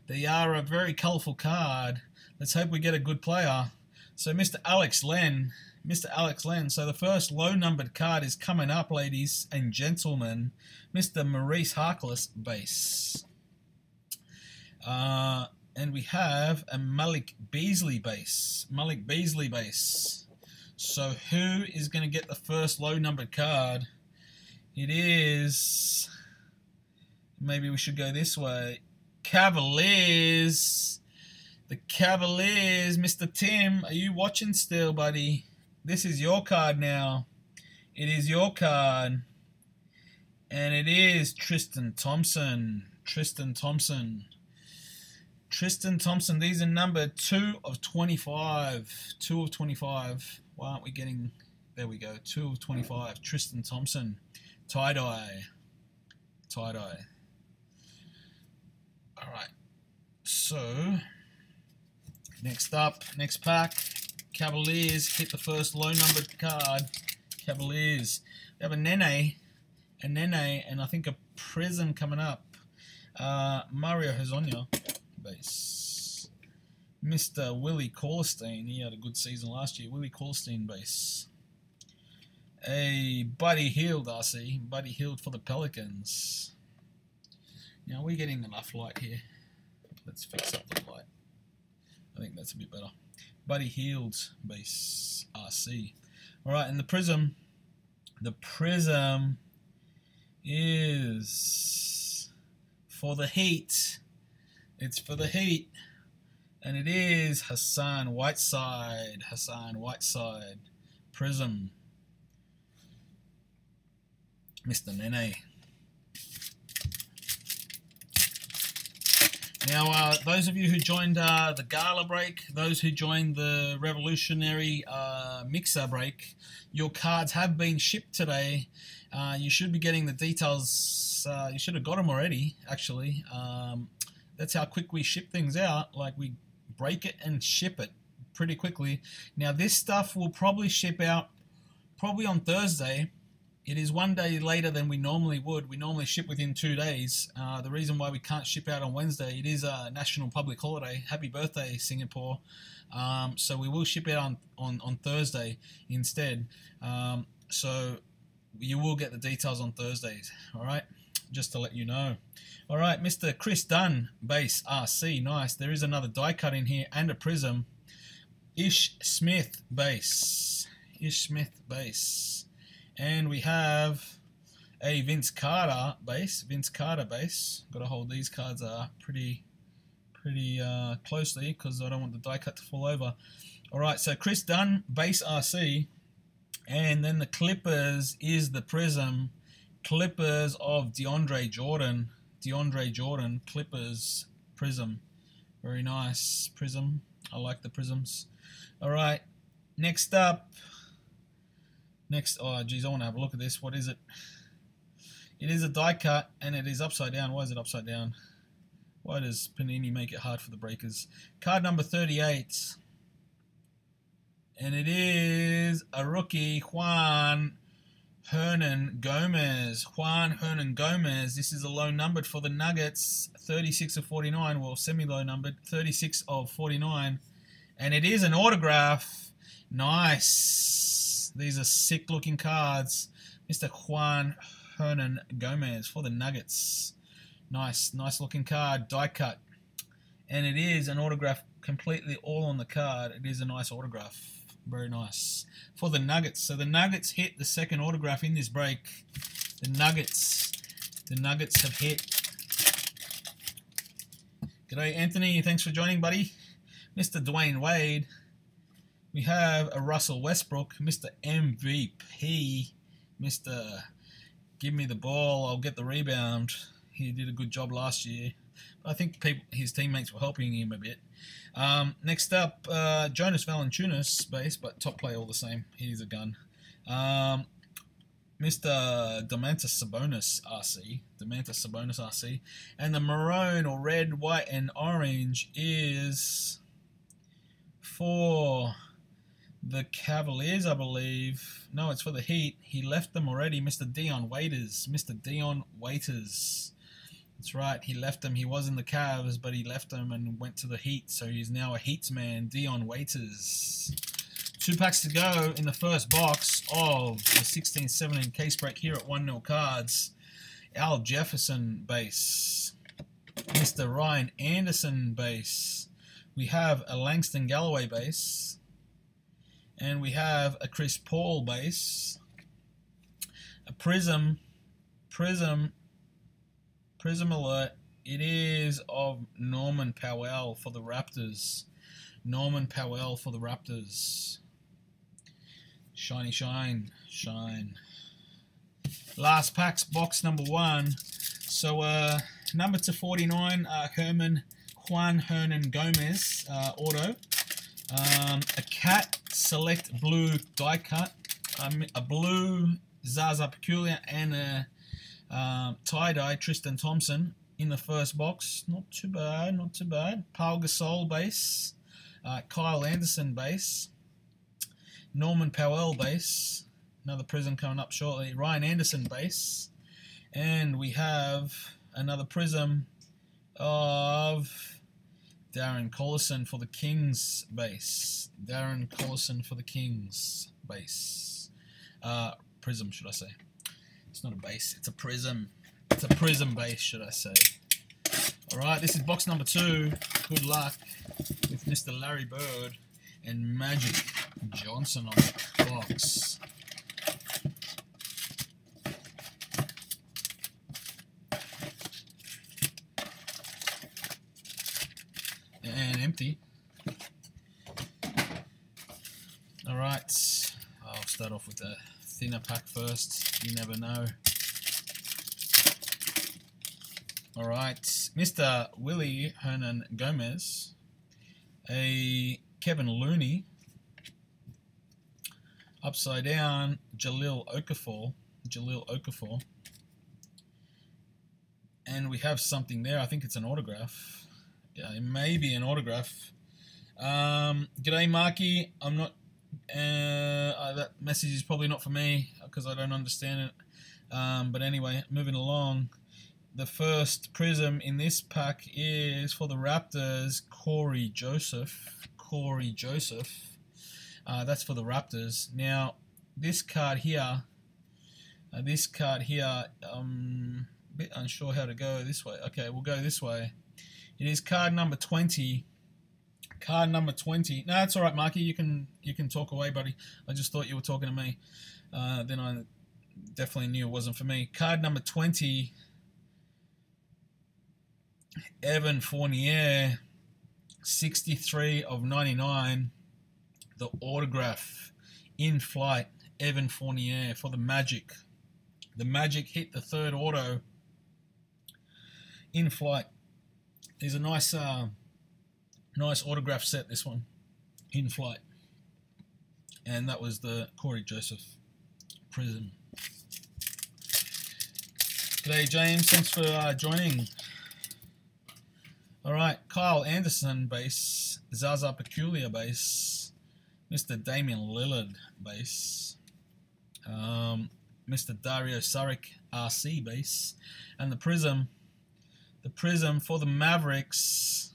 They are a very colourful card. Let's hope we get a good player. So, Mr. Alex Len. Mr. Alex Len. So, the first low-numbered card is coming up, ladies and gentlemen. Mr. Maurice Harkless base. And we have a Malik Beasley base. Malik Beasley base. So who is going to get the first low-numbered card? It is... Maybe we should go this way. Cavaliers. The Cavaliers. Mr. Tim, are you watching still, buddy? This is your card now. It is your card. And it is Tristan Thompson. Tristan Thompson. Tristan Thompson, these are numbered 2 of 25. 2 of 25. Why aren't we getting... There we go. 2 of 25. Tristan Thompson. Tie-dye. Tie-dye. Alright. So, next up, next pack. Cavaliers hit the first low-numbered card. Cavaliers. We have a Nene, and I think a Prism coming up. Mario Hezonja. Base. Mr. Willie Corlstein, he had a good season last year. Willie Corlstein base. A Buddy Hield, RC. Buddy Hield for the Pelicans. Now we're getting enough light here. Let's fix up the light. I think that's a bit better. Buddy Hield base, RC. Alright, and the Prism. The Prism is for the Heat. It's for the Heat, and it is Hassan Whiteside. Hassan Whiteside. Prism. Mr. Nene. Now, those of you who joined the Gala break, those who joined the Revolutionary Mixer break, your cards have been shipped today. You should be getting the details. You should have got them already, actually. That's how quick we ship things out. Like, we break it and ship it pretty quickly. Now, this stuff will probably ship out probably on Thursday. It is one day later than we normally would. We normally ship within 2 days. The reason why we can't ship out on Wednesday, it is a national public holiday. Happy birthday, Singapore. So we will ship it on Thursday instead. So you will get the details on Thursdays. All right? Just to let you know. All right, Mr. Chris Dunn, base RC, nice. There is another die cut in here and a Prism. Ish Smith, base. Ish Smith, base. And we have a Vince Carter base. Vince Carter base. Got to hold these cards pretty closely because I don't want the die cut to fall over. All right, so Chris Dunn, base RC. And then the Clippers is the Prism. Clippers of DeAndre Jordan. DeAndre Jordan, Clippers, Prism. Very nice. Prism. I like the Prisms. All right. Next up. Oh, geez, I want to have a look at this. What is it? It is a die cut, and it is upside down. Why is it upside down? Why does Panini make it hard for the breakers? Card number 38. And it is a rookie, Juan Hernan Gomez. Juan Hernan Gomez. This is a low numbered for the Nuggets. 36 of 49. Well, semi-low numbered. 36 of 49. And it is an autograph. Nice. These are sick looking cards. Mr. Juan Hernan Gomez for the Nuggets. Nice looking card. Die cut. And it is an autograph completely all on the card. It is a nice autograph. Very nice. For the Nuggets. So the Nuggets hit the second autograph in this break. The Nuggets have hit. G'day, Anthony. Thanks for joining, buddy. Mr. Dwayne Wade. We have a Russell Westbrook. Mr. MVP. Mr. Give me the ball, I'll get the rebound. He did a good job last year. I think his teammates were helping him a bit. Next up, Jonas Valanciunas, base, but top player all the same. He's a gun. Mr. Domantas Sabonis, RC. Domantas Sabonis, RC. And the maroon or red, white, and orange is for the Cavaliers, I believe. No, it's for the Heat. He left them already. Mr. Dion Waiters. Mr. Dion Waiters. That's right. He left them. He was in the Cavs, but he left them and went to the Heat. So he's now a Heats man. Dion Waiters. 2 packs to go in the first box of the 16-17 case break here at 1-0 Cards. Al Jefferson base. Mr. Ryan Anderson base. We have a Langston Galloway base. And we have a Chris Paul base. A Prism alert. It is of Norman Powell for the Raptors. Norman Powell for the Raptors. Shiny shine, shine. Last packs, box number 1. So number to 49, Juan Hernan Gomez auto. A Cat Select Blue die cut. A blue Zaza Pachulia and a tie-dye Tristan Thompson in the first box. Not too bad, not too bad. Paul Gasol base. Kyle Anderson base. Norman Powell base. Another Prism coming up shortly. Ryan Anderson base. And we have another Prism of Darren Collison for the Kings base. Darren Collison for the Kings base. Prism, should I say. It's not a base, it's a prism. It's a prism base, should I say. Alright, this is box number 2. Good luck with Mr. Larry Bird and Magic Johnson on the box. And empty. Alright, I'll start off with the thinner pack first. You never know. Alright, Mr. Willie Hernan Gomez, a Kevin Looney, upside down Jahlil Okafor, and we have something there. I think it's an autograph. Yeah, it may be an autograph. G'day Marky, I'm not. That message is probably not for me because I don't understand it. But anyway, moving along. The first Prism in this pack is for the Raptors, Corey Joseph. That's for the Raptors. Now, this card here, a bit unsure how to go this way. Okay, we'll go this way. It is card number 20. Card number 20. No, that's all right, Marky. You can talk away, buddy. I just thought you were talking to me. Then I definitely knew it wasn't for me. Card number 20. Evan Fournier, 63 of 99. The autograph in flight. Evan Fournier for the Magic. The Magic hit the third auto in flight. There's a nice autograph set, this one, in flight. And that was the Corey Joseph Prism. G'day, James. Thanks for joining. All right, Kyle Anderson base, Zaza Pachulia base, Mr. Damian Lillard base, Mr. Dario Saric RC base, and the Prism for the Mavericks.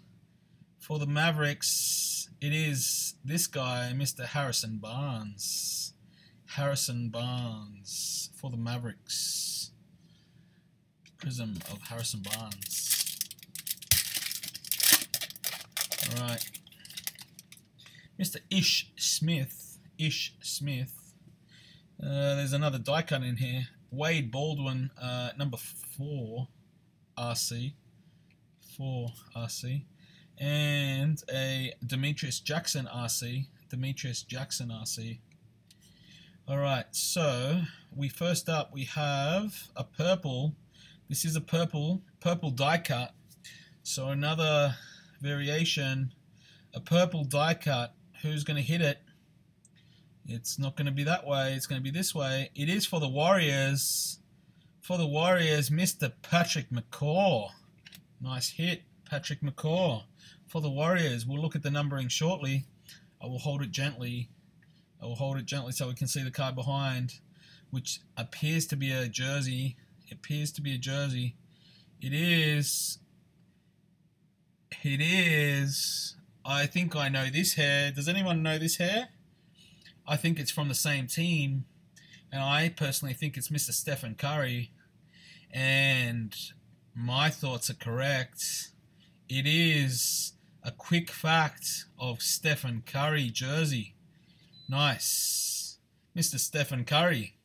For the Mavericks, it is this guy, Mr. Harrison Barnes. Harrison Barnes for the Mavericks. Prism of Harrison Barnes. Alright. Mr. Ish Smith. There's another die cut in here. Wade Baldwin, number 4 RC. 4 RC. And a Demetrius Jackson RC. Alright, so we first up we have a purple. This is a purple die cut. So another variation, a purple die cut. Who's going to hit it? It's not going to be that way. It's going to be this way. It is for the Warriors. For the Warriors, Mr. Patrick McCaw. Nice hit, Patrick McCaw. For the Warriors, we'll look at the numbering shortly. I will hold it gently. I will hold it gently so we can see the card behind, which appears to be a jersey. It appears to be a jersey. It is. I think I know this hair. Does anyone know this hair? I think it's from the same team, and I personally think it's Mr. Stephen Curry. And my thoughts are correct. It is a quick fact of Stephen Curry jersey. Nice. Mr. Stephen Curry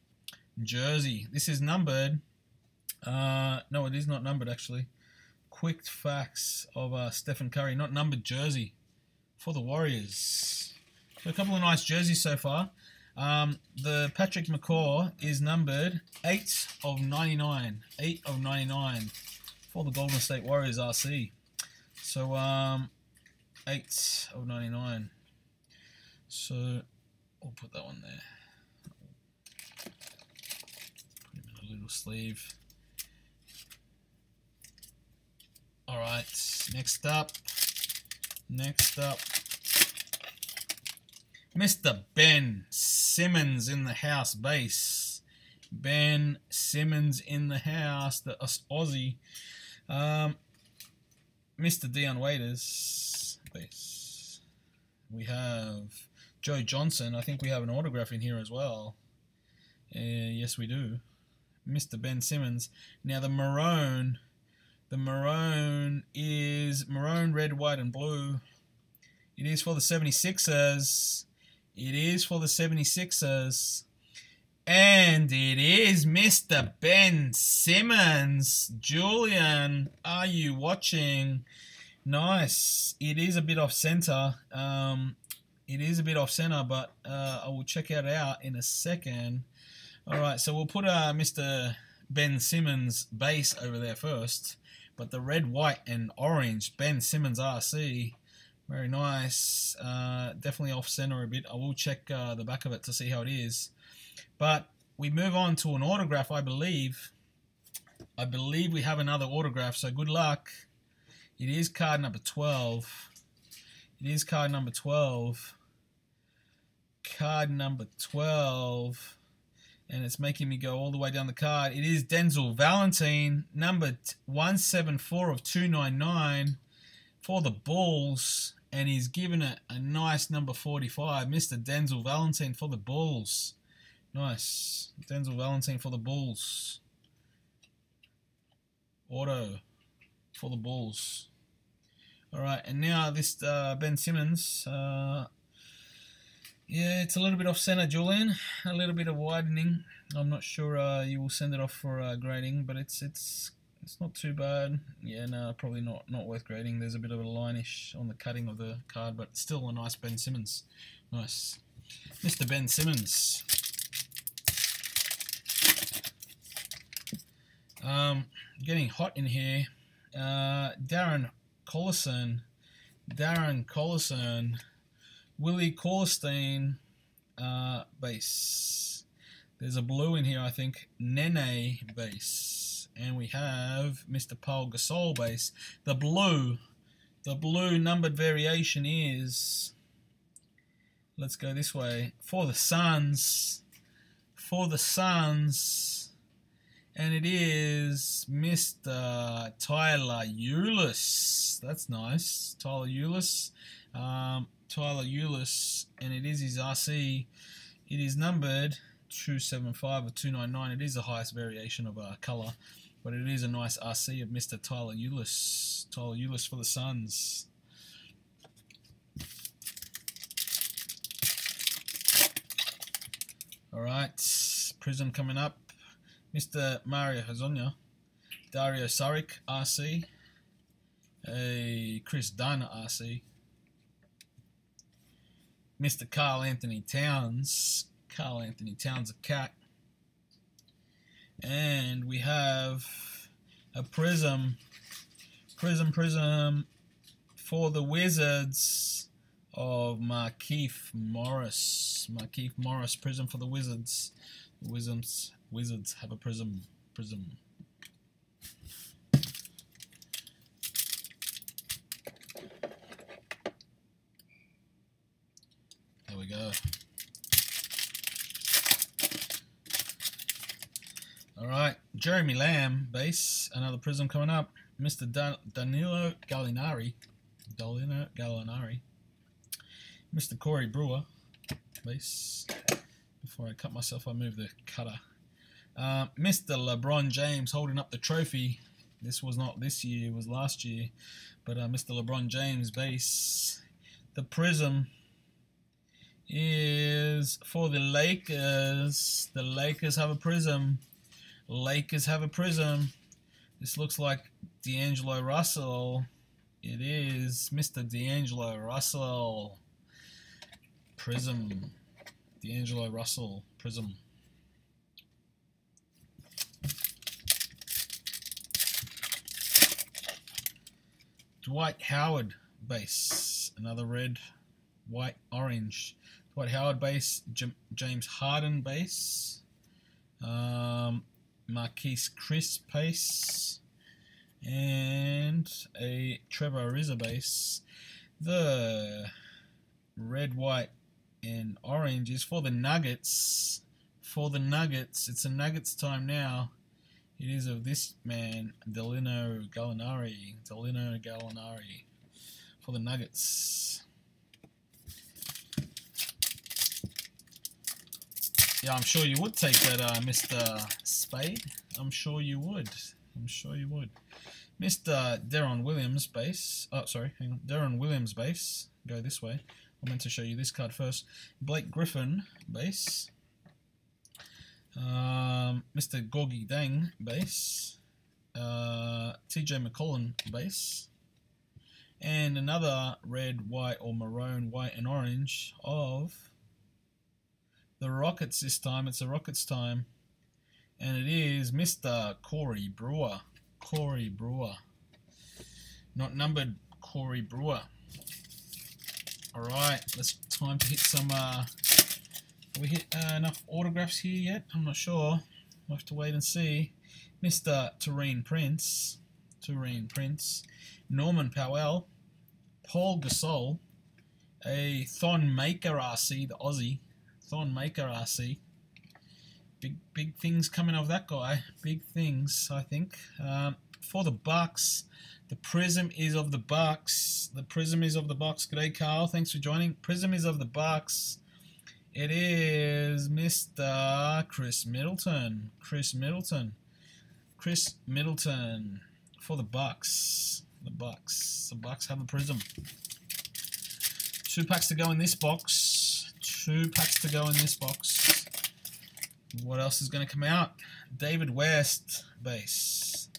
jersey. This is numbered. No, it is not numbered actually. Quick facts of Stephen Curry, not numbered jersey for the Warriors. So a couple of nice jerseys so far. The Patrick McCaw is numbered 8 of 99. 8 of 99 for the Golden State Warriors RC. So 8 of 99. So we'll put that one there. Put him in a little sleeve. Alright, next up. Mr. Ben Simmons in the house base. Ben Simmons in the house, the Aussie. Mr. Dion Waiters base. We have Joe Johnson. I think we have an autograph in here as well. Yes, we do. Mr. Ben Simmons. Now the maroon is maroon, red, white, and blue. It is for the 76ers. It is for the 76ers. And it is Mr. Ben Simmons. Julian, are you watching? Nice. It is a bit off center. It is a bit off center, but I will check it out in a second. Alright, so we'll put Mr. Ben Simmons base over there first. But the red, white, and orange Ben Simmons RC, very nice. Definitely off center a bit. I will check the back of it to see how it is. But we move on to an autograph, I believe. I believe we have another autograph, so good luck. It is card number 12. It is card number 12. Card number 12. And it's making me go all the way down the card. It is Denzel Valentine, number 174 of 299 for the Bulls. And he's given it a nice number 45. Mr. Denzel Valentine for the Bulls. Nice. Denzel Valentine for the Bulls. Auto for the Bulls. Alright, and now this Ben Simmons. Yeah, it's a little bit off center, Julian. A little bit of widening. I'm not sure you will send it off for grading, but it's not too bad. Yeah, no, probably not worth grading. There's a bit of a line-ish on the cutting of the card, but still a nice Ben Simmons. Nice. Mr. Ben Simmons. Getting hot in here. Darren Collison. Willie Corlstein base. There's a blue in here, I think. Nene base. And we have Mr. Paul Gasol base. The blue numbered variation is, let's go this way, for the Suns. And it is Mr. Tyler Ulis. That's nice. Tyler Ulis, and it is his RC. It is numbered 275 or 299. It is the highest variation of colour, but it is a nice RC of Mr. Tyler Ulis. Tyler Ulis for the Suns. Alright, Prism coming up. Mr. Mario Hezonja, Dario Saric RC, a Chris Dunn RC, Mr. Karl Anthony Towns Karl Anthony Towns, a cat. And we have a prism for the Wizards of Markieff Morris. Markieff Morris, prism for the Wizards. The Wizards have a prism. There we go. All right, Jeremy Lamb, base, another prism coming up. Mr. Danilo Gallinari. Mr. Corey Brewer, base. Before I cut myself, I move the cutter. Mr. LeBron James holding up the trophy. This was not this year, it was last year. But Mr. LeBron James, base. The prism is for the Lakers. The Lakers have a prism. This looks like D'Angelo Russell. It is Mr. D'Angelo Russell. Prism. D'Angelo Russell. Prism. Dwight Howard base. Another red, white, orange. Dwight Howard base. James Harden base. Marquise Chris base. And a Trevor Ariza base. The red, white, and orange is for the Nuggets. It's a Nuggets time now. It is of this man, Danilo Gallinari. For the Nuggets. Yeah, I'm sure you would take that, Mr. Spade. I'm sure you would. Mr. Deron Williams base. Oh, sorry, hang on. Deron Williams base. Go this way. I meant to show you this card first. Blake Griffin base. Mr. Gorgie Dang base. TJ McCollum base. And another red, white, or maroon, white, and orange of the Rockets this time. It's the Rockets time. And it is Mr. Corey Brewer. Not numbered, Corey Brewer. Alright, it's time to hit some, have we hit enough autographs here yet? I'm not sure. We'll have to wait and see. Mr. Taurean Prince. Norman Powell. Paul Gasol. A Thon Maker RC, the Aussie. Thon Maker RC. Big things coming off that guy. Big things, I think. For the Bucks, the prism is of the Bucks. G'day, Carl. Thanks for joining. Prism is of the Bucks. It is Mr. Chris Middleton. Chris Middleton for the Bucks. The Bucks have a prism. 2 packs to go in this box. What else is going to come out? David West base.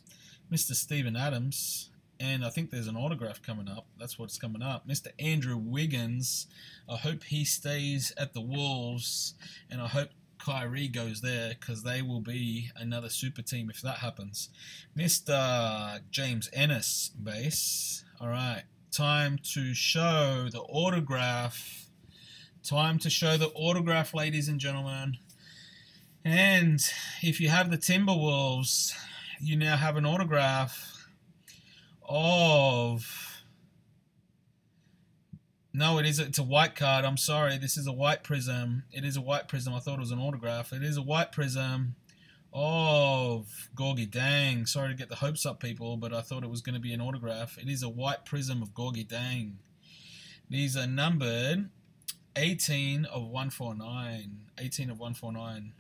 Mr. Steven Adams. And I think there's an autograph coming up. That's what's coming up. Mr. Andrew Wiggins. I hope he stays at the Wolves. And I hope Kyrie goes there, because they will be another super team if that happens. Mr. James Ennis base. Alright. Time to show the autograph. Ladies and gentlemen. And if you have the Timberwolves, you now have an autograph of... No, it's a white card. I'm sorry. This is a white prism. It is a white prism. I thought it was an autograph. It is a white prism of Gorgie Dang. Sorry to get the hopes up, people, but I thought it was going to be an autograph. It is a white prism of Gorgie Dang. These are numbered 18 of 149. 18 of 149.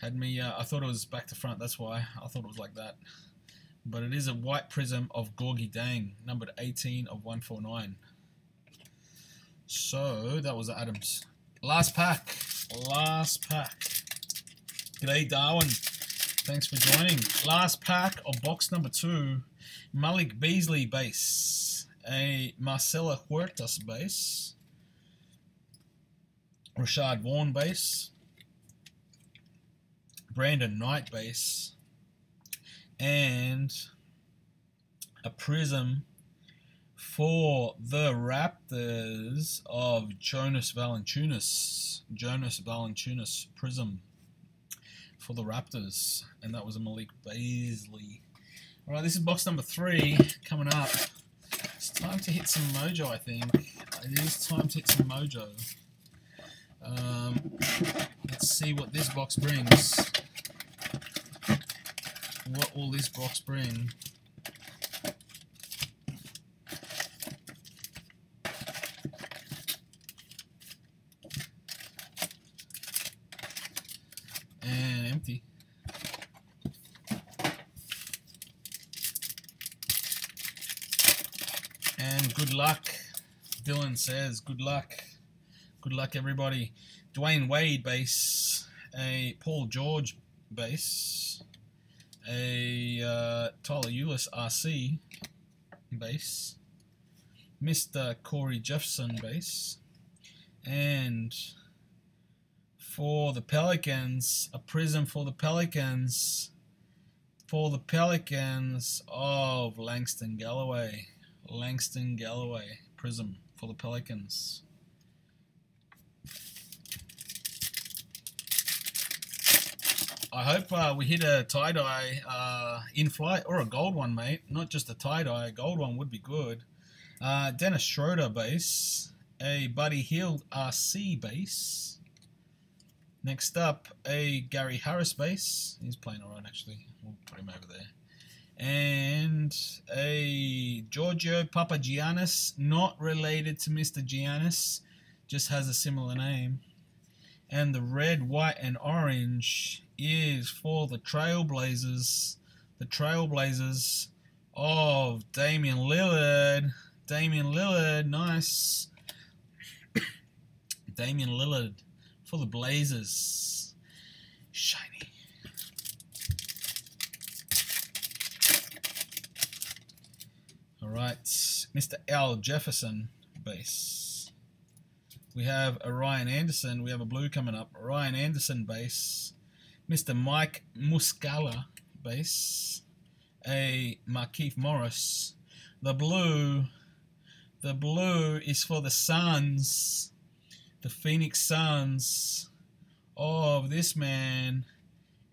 Had me, I thought it was back to front, that's why. I thought it was like that. But it is a white prism of Gorgie Dang, numbered 18 of 149. So, that was Adams. Last pack. G'day, Darwin. Thanks for joining. Last pack of box number 2. Malik Beasley base. A Marcelo Huertas base. Rashad Vaughn base. Brandon Knight base, and a prism for the Raptors of Jonas Valanciunas. Jonas Valanciunas prism for the Raptors, and that was a Malik Beasley. All right, this is box number 3 coming up. It's time to hit some mojo, I think. It is time to hit some mojo. Let's see what this box brings. What will this box bring? And empty. And good luck. Dylan says good luck. Good luck, everybody. Dwayne Wade base. A Paul George base. A Tyler Ulis RC base. Mr. Corey Jefferson base. And for the Pelicans, a prism for the Pelicans. For the Pelicans of Langston Galloway. Langston Galloway prism for the Pelicans. I hope we hit a tie-dye in-flight or a gold one, mate. Not just a tie-dye. A gold one would be good. Dennis Schroeder base. A Buddy Hield RC base. Next up, a Gary Harris base. He's playing alright, actually. We'll put him over there. And a Giorgio Papagiannis, not related to Mr. Giannis, just has a similar name. And the red, white, and orange is for the Trailblazers. The Trailblazers of Damian Lillard. Damian Lillard, nice. Damian Lillard for the Blazers. Shiny. Alright, Mr. Al Jefferson base. We have a Ryan Anderson. We have a blue coming up. Ryan Anderson base. Mr. Mike Muscala base. A Markieff Morris. The blue is for the Suns. The Phoenix Suns of this man,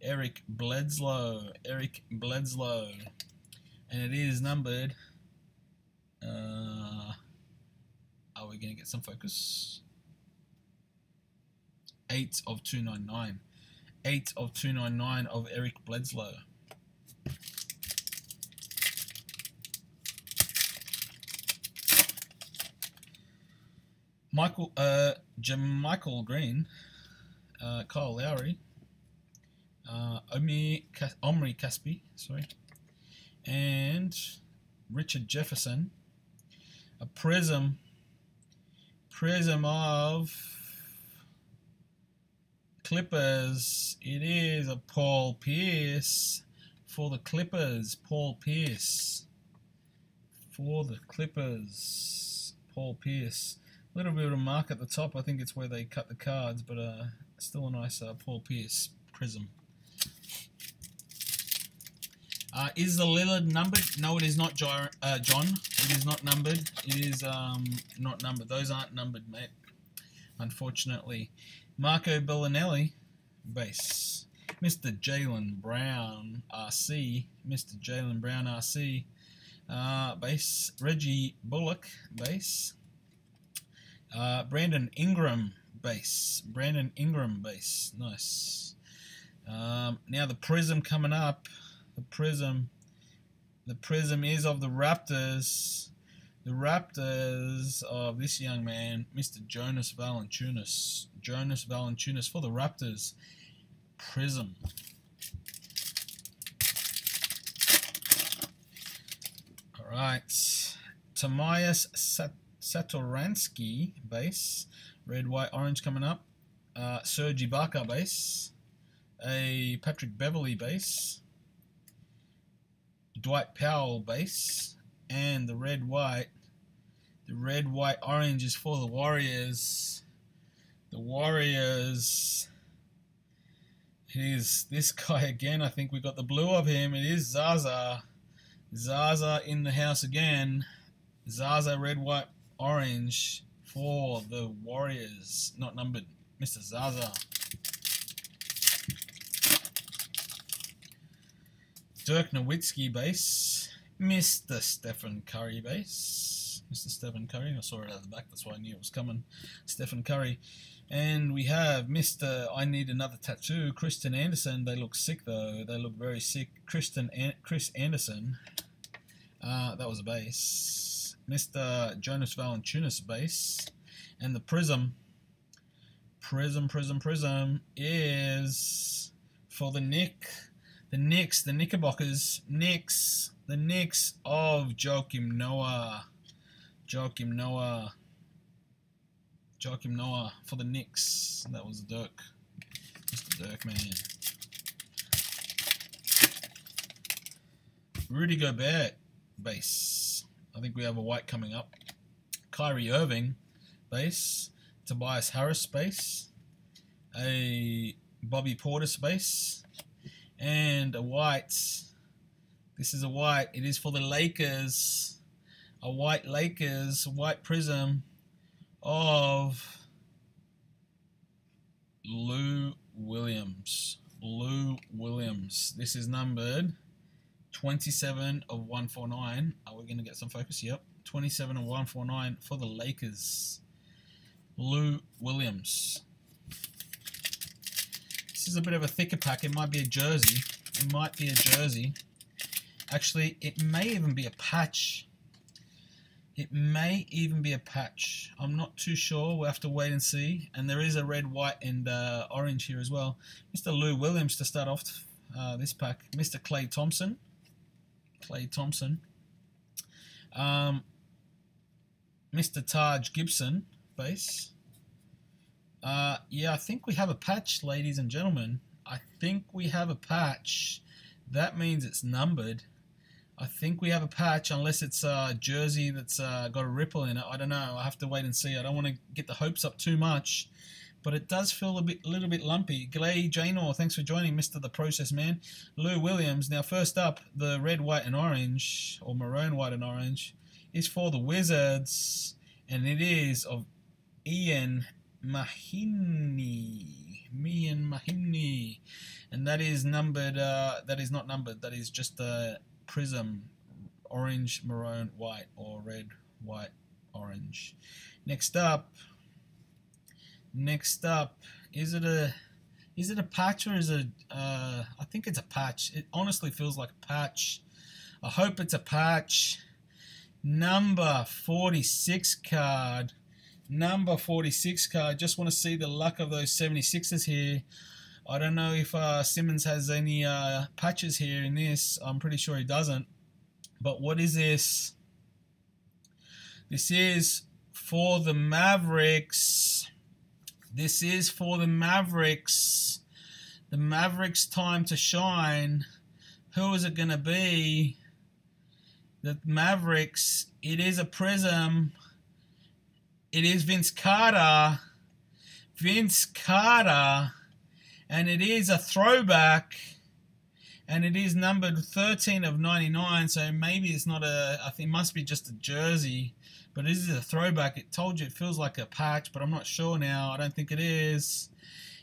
Eric Bledsoe. Eric Bledsoe. And it is numbered. Are we going to get some focus? 8 of 299. 8 of 299 of Eric Bledsoe. Michael Green, Kyle Lowry, Omri Caspi, sorry, and Richard Jefferson. A prism of Clippers. It is a Paul Pierce for the Clippers. Paul Pierce for the Clippers. Paul Pierce. A little bit of a mark at the top. I think it's where they cut the cards, but still a nice Paul Pierce prism. Is the Lillard numbered? No, it is not, John. It is not numbered. It is not numbered. Those aren't numbered, mate. Unfortunately. Marco Bellinelli, base. Mr. Jaylen Brown, RC. Mr. Jaylen Brown, RC. Base. Reggie Bullock, base. Brandon Ingram, base. Brandon Ingram, base. Nice. Now the prism coming up. The prism is of the Raptors. The Raptors of this young man, Mr. Jonas Valanciunas. Jonas Valanciunas for the Raptors. Prism. All right. Tomias Satoransky base. Red, white, orange coming up. Serge Ibaka base. A Patrick Beverley base. Dwight Powell base, and the red white orange is for the Warriors. The Warriors, It is this guy again. I think we got the blue of him. It is Zaza. Zaza in the house again. Zaza, red, white, orange for the Warriors. Not numbered. Mr. Zaza. Dirk Nowitzki base. Mr. Stephen Curry base. Mr. Stephen Curry. I saw it at the back. That's why I knew it was coming. Stephen Curry. And we have Mr. I Need Another Tattoo. Kristen Anderson. They look sick though. They look very sick. Chris Anderson. That was a base. Mr. Jonas Valanciunas base. And the Prism is for the Knicks, the Knickerbockers, the Knicks of Joakim Noah for the Knicks. That was Dirk, Mr. Dirk, man. Rudy Gobert base. I think we have a white coming up. Kyrie Irving base. Tobias Harris base. A Bobby Portis base. And a white. This is a white. It is for the Lakers. A white Lakers, white prism of Lou Williams. This is numbered 27 of 149. Are we going to get some focus? Yep. 27 of 149 for the Lakers. Lou Williams. This is a bit of a thicker pack. It might be a jersey. Actually, it may even be a patch. I'm not too sure. We'll have to wait and see. And there is a red, white, and orange here as well. Mr. Lou Williams to start off this pack. Mr. Klay Thompson. Mr. Taj Gibson base. Yeah, I think we have a patch, ladies and gentlemen. I think we have a patch. That means it's numbered. I think we have a patch, unless it's a jersey that's got a ripple in it. I don't know. I have to wait and see. I don't want to get the hopes up too much, but it does feel a little bit lumpy. Glay Janor, thanks for joining, Mr. The Process Man. Lou Williams. Now, first up, the red, white, and orange, or maroon, white, and orange, is for the Wizards, and it is of Ian Mahinmi, and that is numbered. That is not numbered. That is just a prism, orange, maroon, white, or red, white, orange. Next up, is it a patch or is it? I think it's a patch. It honestly feels like a patch. I hope it's a patch. Number 46 card. Just want to see the luck of those 76ers here. I don't know if Simmons has any patches here in this. I'm pretty sure he doesn't. But what is this? This is for the Mavericks. The Mavericks' time to shine. Who is it going to be? The Mavericks. It is a prism. It is Vince Carter. And it is a throwback. And it is numbered 13 of 99. So maybe it's not I think it must be just a jersey. But it is a throwback. It told you it feels like a patch, but I'm not sure now. I don't think it is.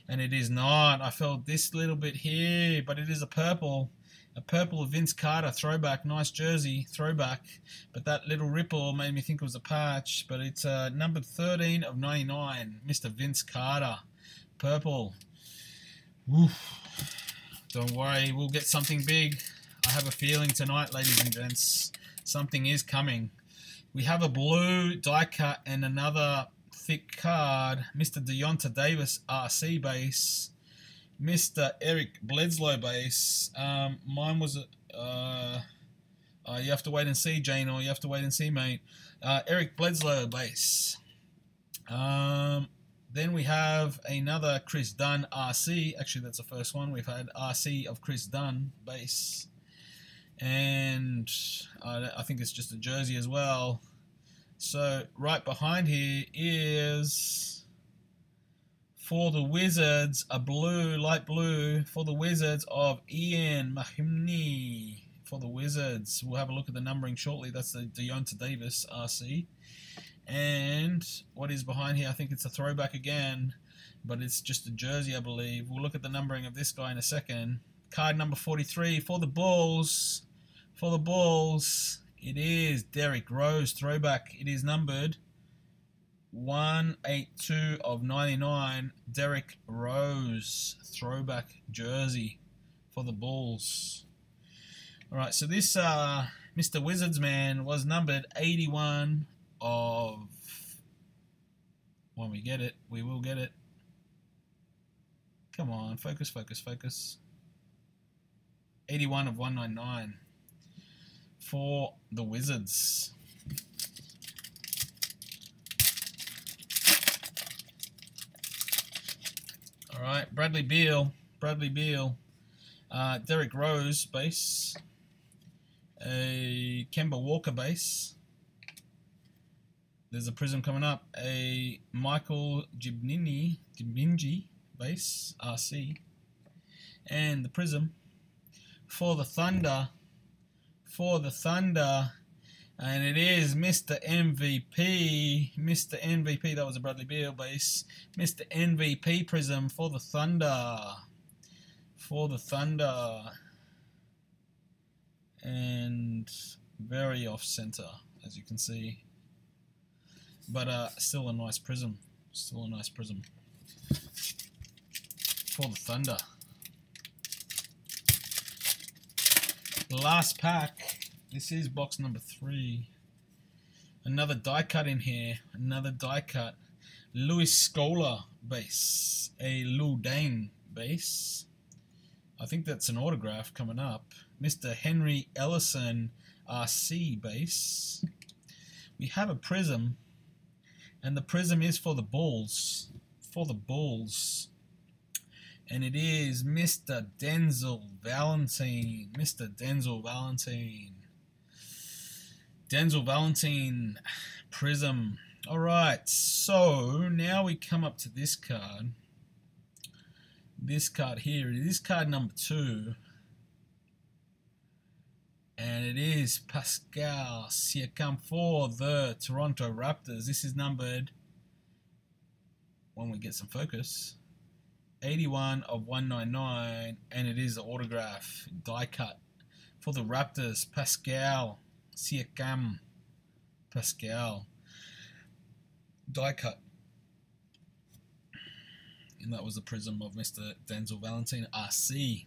And it is not. I felt this little bit here, but it is a purple. A purple Vince Carter throwback. Nice jersey, throwback. But that little ripple made me think it was a patch. But it's numbered 13 of 99. Mr. Vince Carter. Purple. Oof. Don't worry, we'll get something big. I have a feeling tonight, ladies and gents, something is coming. We have a blue die cut and another thick card. Mr. Deonta Davis RC base. Mr. Eric Bledsoe base. Mine was you have to wait and see, Jane, or you have to wait and see, mate. Eric Bledsoe base. Then we have another Chris Dunn RC. Actually, that's the first one. We've had RC of Chris Dunn base. And I think it's just a jersey as well. So right behind here is For the Wizards, a blue, light blue, for the Wizards of Ian Mahimni. For the Wizards, we'll have a look at the numbering shortly. That's the Deonta Davis RC. And what is behind here? I think it's a throwback again, but it's just a jersey, I believe. We'll look at the numbering of this guy in a second. Card number 43 for the Bulls. For the Bulls, it is Derrick Rose throwback. It is numbered 182 of 99. Derrick Rose throwback jersey for the Bulls. All right, so this Mr. Wizards man was numbered 81 of, when we get it, we will get it. Come on, focus, focus, focus. 81 of 199 for the Wizards. All right, Bradley Beal, Derrick Rose base, a Kemba Walker base. There's a prism coming up, a Michael Gibinji base, RC, and the prism for the Thunder, and it is Mr. MVP, that was a Bradley Beal base, Mr. MVP prism for the Thunder, and very off center, as you can see, but still a nice prism, for the Thunder. Last pack. This is box number 3. Another die cut in here. Louis Scola base. A Lu Dang base. I think that's an autograph coming up. Mr. Henry Ellison RC base. We have a prism. And the prism is for the Bulls. And it is Mr. Denzel Valentine. Denzel Valentine prism. Alright, so now we come up to this card. This card here. It is card number 2. And it is Pascal Siakam for the Toronto Raptors. This is numbered, when we get some focus, 81 of 199, and it is the autograph die cut for the Raptors. Pascal Siakam, die cut, and that was the prism of Mr. Denzel Valentine RC.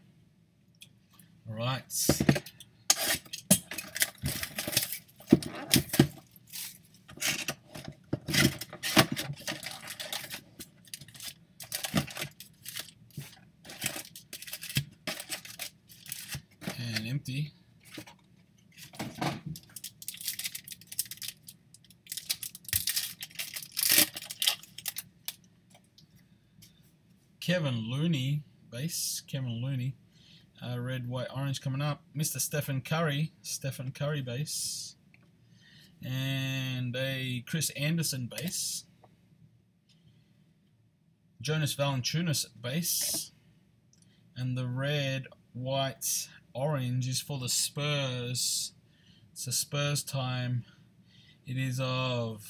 All right. And empty. Kevin Looney base. Red, white, orange coming up. Mr. Stephen Curry base. And a Chris Anderson base. Jonas Valanciunas base. And the red, white, orange is for the Spurs. It's a Spurs time. It is of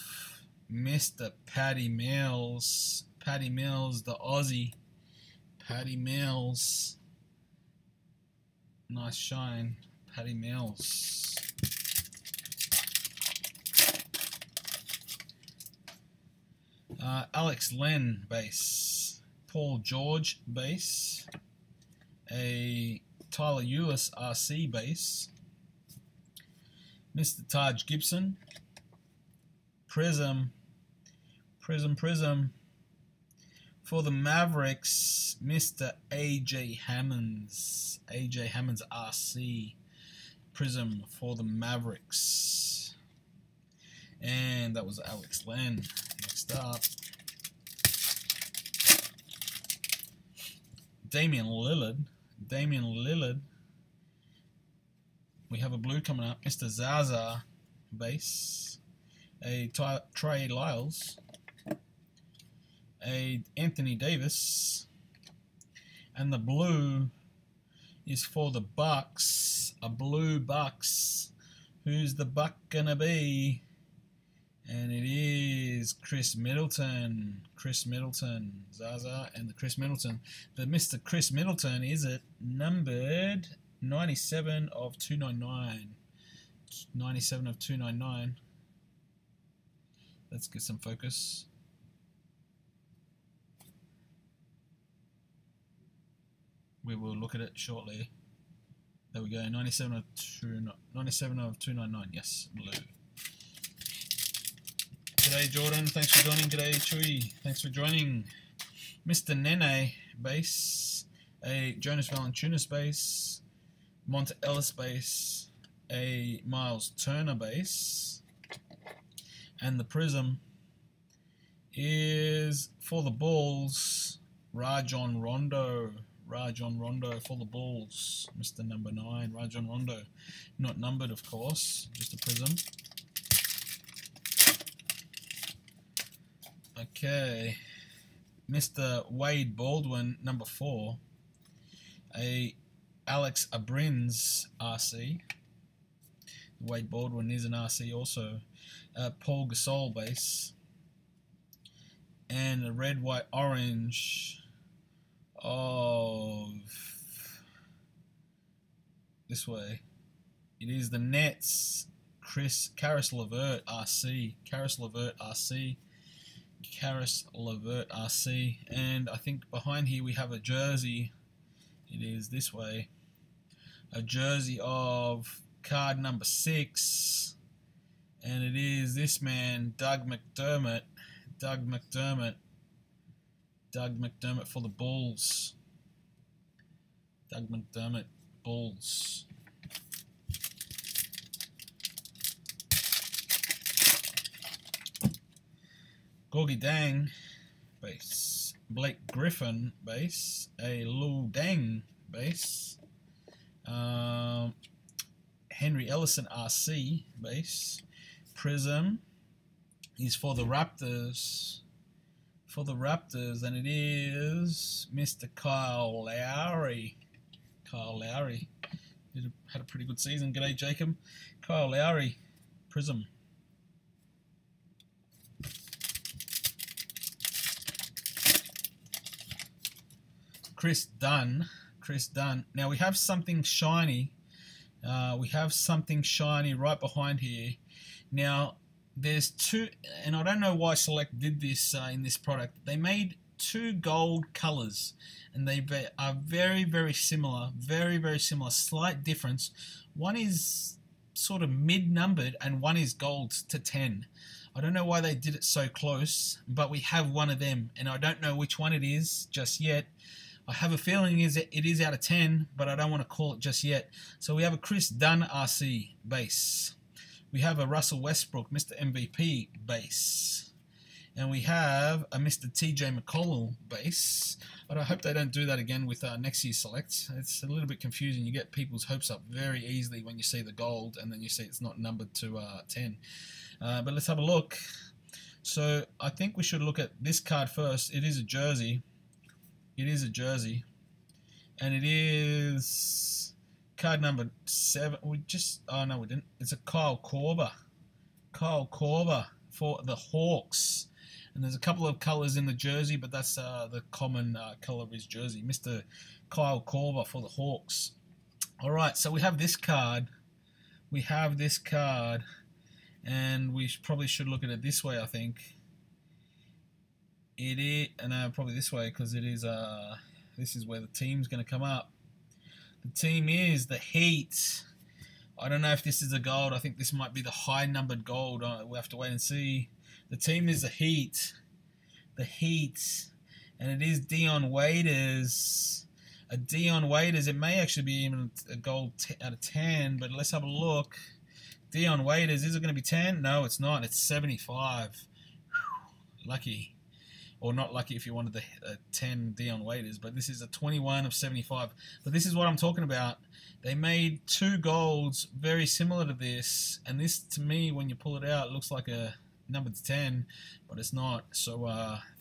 Mr. Patty Mills. The Aussie. Patty Mills. Nice shine. Patty Mills. Alex Len base. Paul George base. A Tyler Ulis RC base. Mr. Taj Gibson. Prism. For the Mavericks, Mr. AJ Hammonds. RC prism for the Mavericks. And that was Alex Len. Next up, Damian Lillard. We have a blue coming up. Mr. Zaza base. A Trey Lyles. a Anthony Davis, and the blue is for the Bucks, a blue Bucks. Who's the Buck gonna be? And it is Chris Middleton. Chris Middleton, Zaza, and the Chris Middleton. The Mr. Chris Middleton, is it numbered 97 of 299? 97 of 299. Let's get some focus. We will look at it shortly. There we go. 97 of 299. Yes, blue. G'day Jordan, thanks for joining. G'day Chewy, thanks for joining. Mr. Nene base, a Jonas Valanciunas base, Monta Ellis base, a Miles Turner base, and the Prism is for the Bulls, Rajon Rondo. Rajon Rondo for the Bulls, Mr. Number 9, Rajon Rondo. Not numbered, of course, just a Prism. Okay, Mr. Wade Baldwin, number 4, a Alex Abrins RC. Wade Baldwin is an RC also. Paul Gasol base, and a red, white, orange of this way. It is the Nets, Caris LeVert RC. Caris LeVert RC. Caris LeVert RC, and I think behind here we have a jersey. It is this way, a jersey of card number 6, and it is this man, Doug McDermott. Doug McDermott for the Bulls. Doug McDermott, Bulls. Gorgie Dang base, Blake Griffin base, a Lou Dang base, Henry Ellison RC base, Prism is for the Raptors, and it is Mr. Kyle Lowry. Kyle Lowry had a pretty good season. G'day Jacob. Kyle Lowry, Prism. Chris Dunn. Now we have something shiny. Right behind here. Now there's two, and I don't know why Select did this in this product. They made 2 gold colors, and they are very, very similar. Very, very similar. Slight difference. One is sort of mid-numbered, and one is gold to 10. I don't know why they did it so close, but we have one of them, and I don't know which one it is just yet. I have a feeling it is out of 10, but I don't want to call it just yet. So we have a Chris Dunn RC base. We have a Russell Westbrook, Mr. MVP base. And we have a Mr. TJ McConnell base. But I hope they don't do that again with next year's selects. It's a little bit confusing. You get people's hopes up very easily when you see the gold, and then you see it's not numbered to 10. But let's have a look. So I think we should look at this card first. It is a jersey. It is a jersey, and it is card number 7. Oh no, we didn't. It's a Kyle Korver. Kyle Korver for the Hawks, and there's a couple of colors in the jersey, but that's the common color of his jersey. Mr. Kyle Korver for the Hawks. All right, so we have this card. And we probably should look at it this way, I think. It is, and probably this way, because it is. This is where the team's going to come up. The team is the Heat. I don't know if this is a gold. I think this might be the high-numbered gold. We'll have to wait and see. The team is the Heat. The Heat, and it is Dion Waiters. A Dion Waiters. It may actually be even a gold out of 10, but let's have a look. Dion Waiters. Is it going to be 10? No, it's not. It's 75. Whew, lucky. Or not lucky if you wanted the 10 Dion Waiters, but this is a 21 of 75. But this is what I'm talking about. They made 2 golds very similar to this, and this, to me, when you pull it out, looks like a numbered to 10, but it's not. So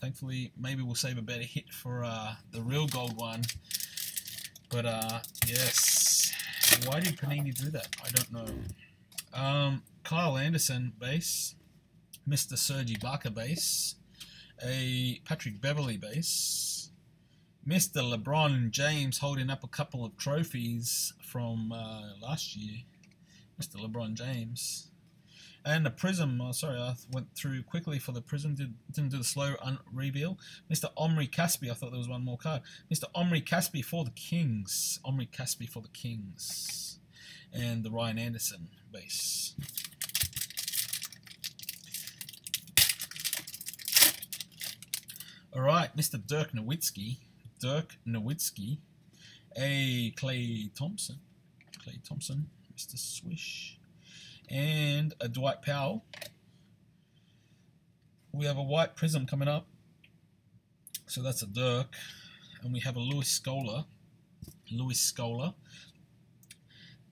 thankfully, maybe we'll save a better hit for the real gold one. But yes, why did Panini do that? I don't know. Kyle Anderson base, Mr. Serge Ibaka base, a Patrick Beverley base, Mr. LeBron James holding up a couple of trophies from last year, Mr. LeBron James, and the Prism. Oh, sorry, I went through quickly for the Prism, didn't do the slow reveal. Mr. Omri Caspi, I thought there was one more card. Mr. Omri Caspi for the Kings, Omri Caspi for the Kings, and the Ryan Anderson base. All right, Mr. Dirk Nowitzki, a Clay Thompson, Mr. Swish, and a Dwight Powell. We have a white Prism coming up, so that's a Dirk, and we have a Louis Scola.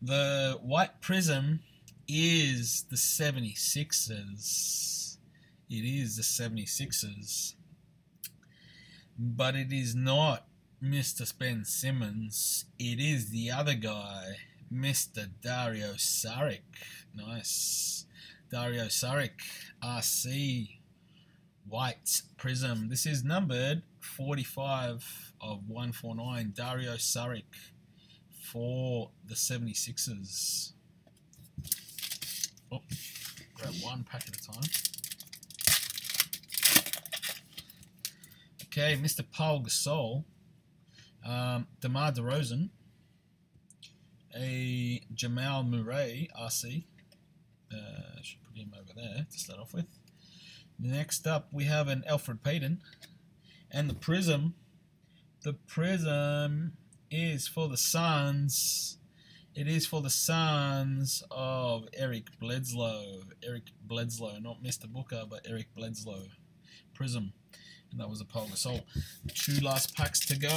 The white Prism is the 76ers. It is the 76ers. But it is not Mr. Ben Simmons. It is the other guy, Mr. Dario Saric. Nice. Dario Saric, RC, white Prism. This is numbered 45 of 149. Dario Saric for the 76ers. Oh, grab one pack at a time. Okay, Mr. Paul Gasol, DeMar DeRozan, a Jamal Murray, RC. Should put him over there to start off with. Next up, we have an Elfrid Payton, and the Prism. The Prism is for the Suns. It is for the Suns of Eric Bledsoe. Eric Bledsoe, not Mr. Booker, but Eric Bledsoe. Prism. And that was a Paul Gasol. Two last packs to go.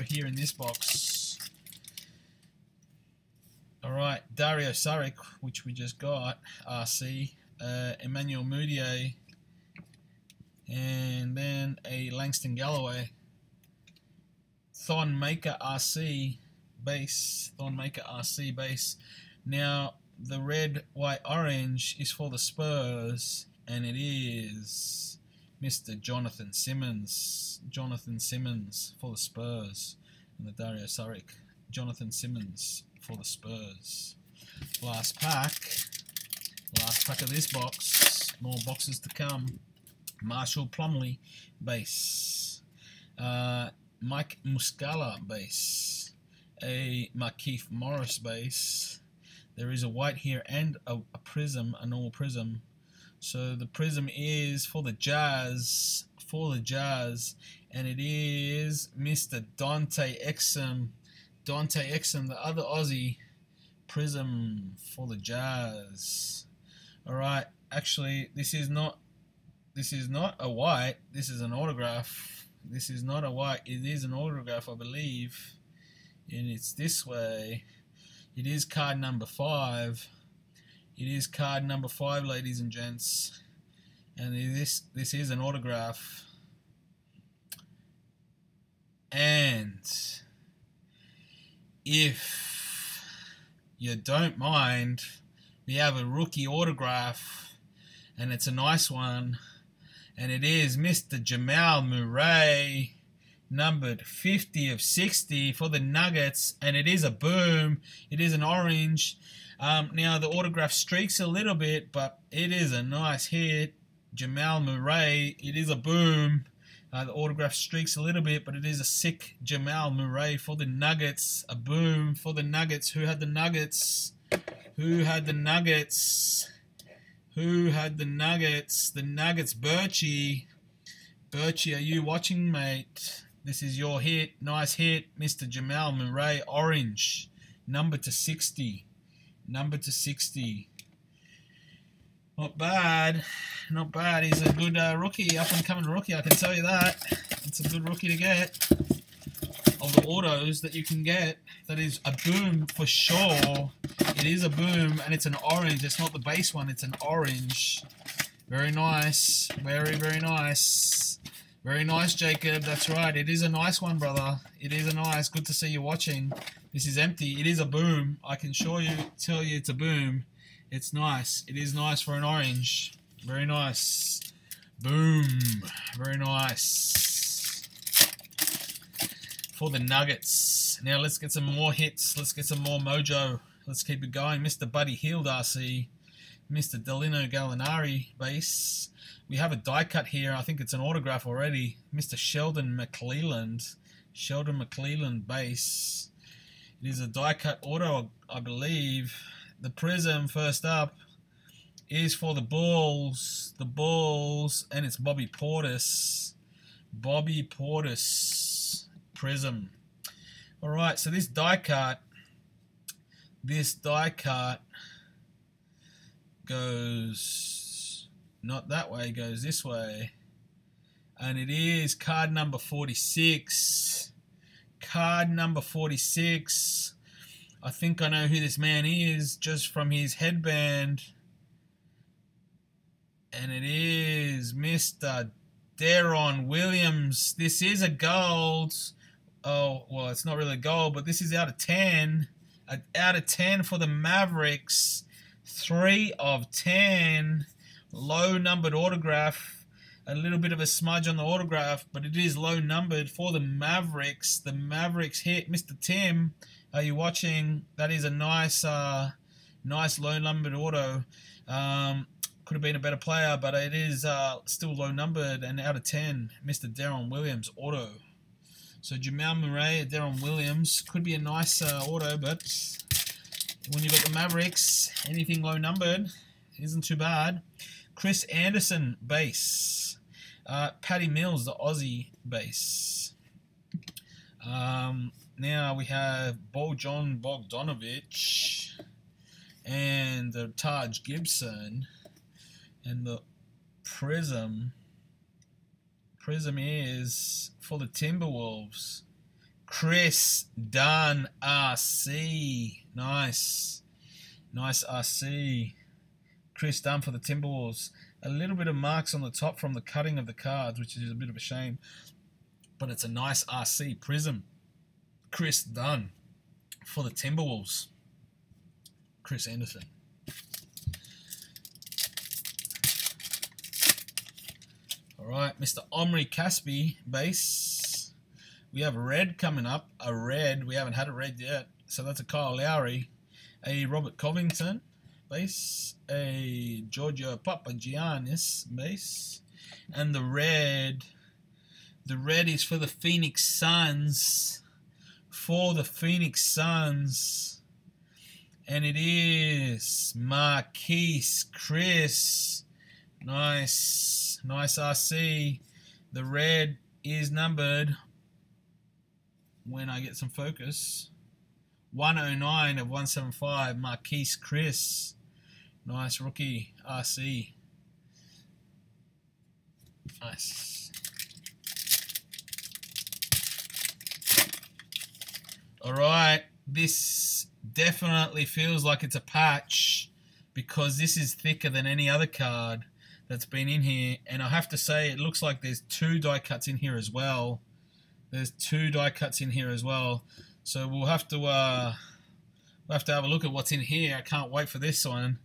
Here in this box. Alright, Dario Saric, which we just got, RC. Emmanuel Mudiay. And then a Langston Galloway. Thon Maker RC base. Now, the red, white, orange is for the Spurs. And it is Mr. Jonathan Simmons. Jonathan Simmons for the Spurs. And the Dario Saric. Jonathan Simmons for the Spurs. Last pack of this box. More boxes to come. Marshall Plumlee base. Mike Muscala base. A Markieff Morris base. There is a white here and a Prism, a normal Prism. So the Prism is for the Jazz, and it is Mr. Dante Exum, the other Aussie, Prism for the Jazz. All right, actually, this is not a white. This is an autograph. This is not a white. It is an autograph, I believe, and it's this way. It is card number 5. It is card number 5, ladies and gents, and this is an autograph. And if you don't mind, we have a rookie autograph, and it's a nice one, and it is Mr. Jamal Murray, numbered 50 of 60 for the Nuggets, and it is a boom. It is an orange. Now, the autograph streaks a little bit, but it is a nice hit. Jamal Murray, it is a boom. The autograph streaks a little bit, but it is a sick Jamal Murray for the Nuggets. A boom for the Nuggets. Who had the Nuggets? The Nuggets, Birchie. Birchie, are you watching, mate? This is your hit. Nice hit, Mr. Jamal Murray. Orange. Number to 60. Not bad. He's a good rookie, up-and-coming rookie, I can tell you that. It's a good rookie to get. Of the autos that you can get, that is a boom for sure. It is a boom, and it's an orange. It's not the base one. It's an orange. Very nice. Very, very nice. Very nice, Jacob. That's right. It is a nice one, brother. It is a nice. Good to see you watching. This is empty. It is a boom. I can tell you it's a boom. It's nice. It is nice for an orange. Very nice. Boom. Very nice. For the Nuggets. Now let's get some more hits. Let's get some more mojo. Let's keep it going. Mr. Buddy Hield, RC. Mr. Delino Gallinari, base. We have a die cut here. I think it's an autograph already. Mr. Sheldon McClelland. Sheldon McClelland, base. It is a die cut auto, I believe. The Prism, first up, is for the Bulls. The Bulls, and it's Bobby Portis. Bobby Portis. Prism. Alright, so this die cut goes not that way, goes this way. And it is card number 46. Card number 46. I think I know who this man is just from his headband. And it is Mr. Deron Williams. This is a gold. Oh, well, it's not really gold, but this is out of 10. Out of 10 for the Mavericks. 3 of 10. Low numbered autograph. A little bit of a smudge on the autograph, but it is low numbered for the Mavericks. The Mavericks hit. Mr. Tim, are you watching? That is a nice low numbered auto. Could have been a better player, but it is still low numbered and out of 10. Mr. Deron Williams auto. So Jamal Murray, Deron Williams could be a nice auto, but when you've got the Mavericks, anything low numbered isn't too bad. Chris Anderson, base. Patty Mills, the Aussie, base. Now we have Bojan Bogdanovic and the Taj Gibson and the Prism. Prism is for the Timberwolves. Chris Dunn, RC. Nice. Nice RC. Chris Dunn for the Timberwolves. A little bit of marks on the top from the cutting of the cards, which is a bit of a shame. But it's a nice RC Prism. Chris Dunn for the Timberwolves. Chris Anderson. Alright, Mr. Omri Caspi, base. We have a red coming up. A red. We haven't had a red yet. So that's a Kyle Lowry. A Robert Covington, base. A Giorgio Papagiannis, base. And the red is for the Phoenix Suns. For the Phoenix Suns. And it is Marquise Chris. Nice. Nice RC. The red is numbered, when I get some focus, 109 of 175. Marquise Chris. Nice rookie RC. Nice. Alright, this definitely feels like it's a patch because this is thicker than any other card that's been in here, and I have to say it looks like there's 2 die cuts in here as well. There's 2 die cuts in here as well, so we'll have to have a look at what's in here. I can't wait for this one.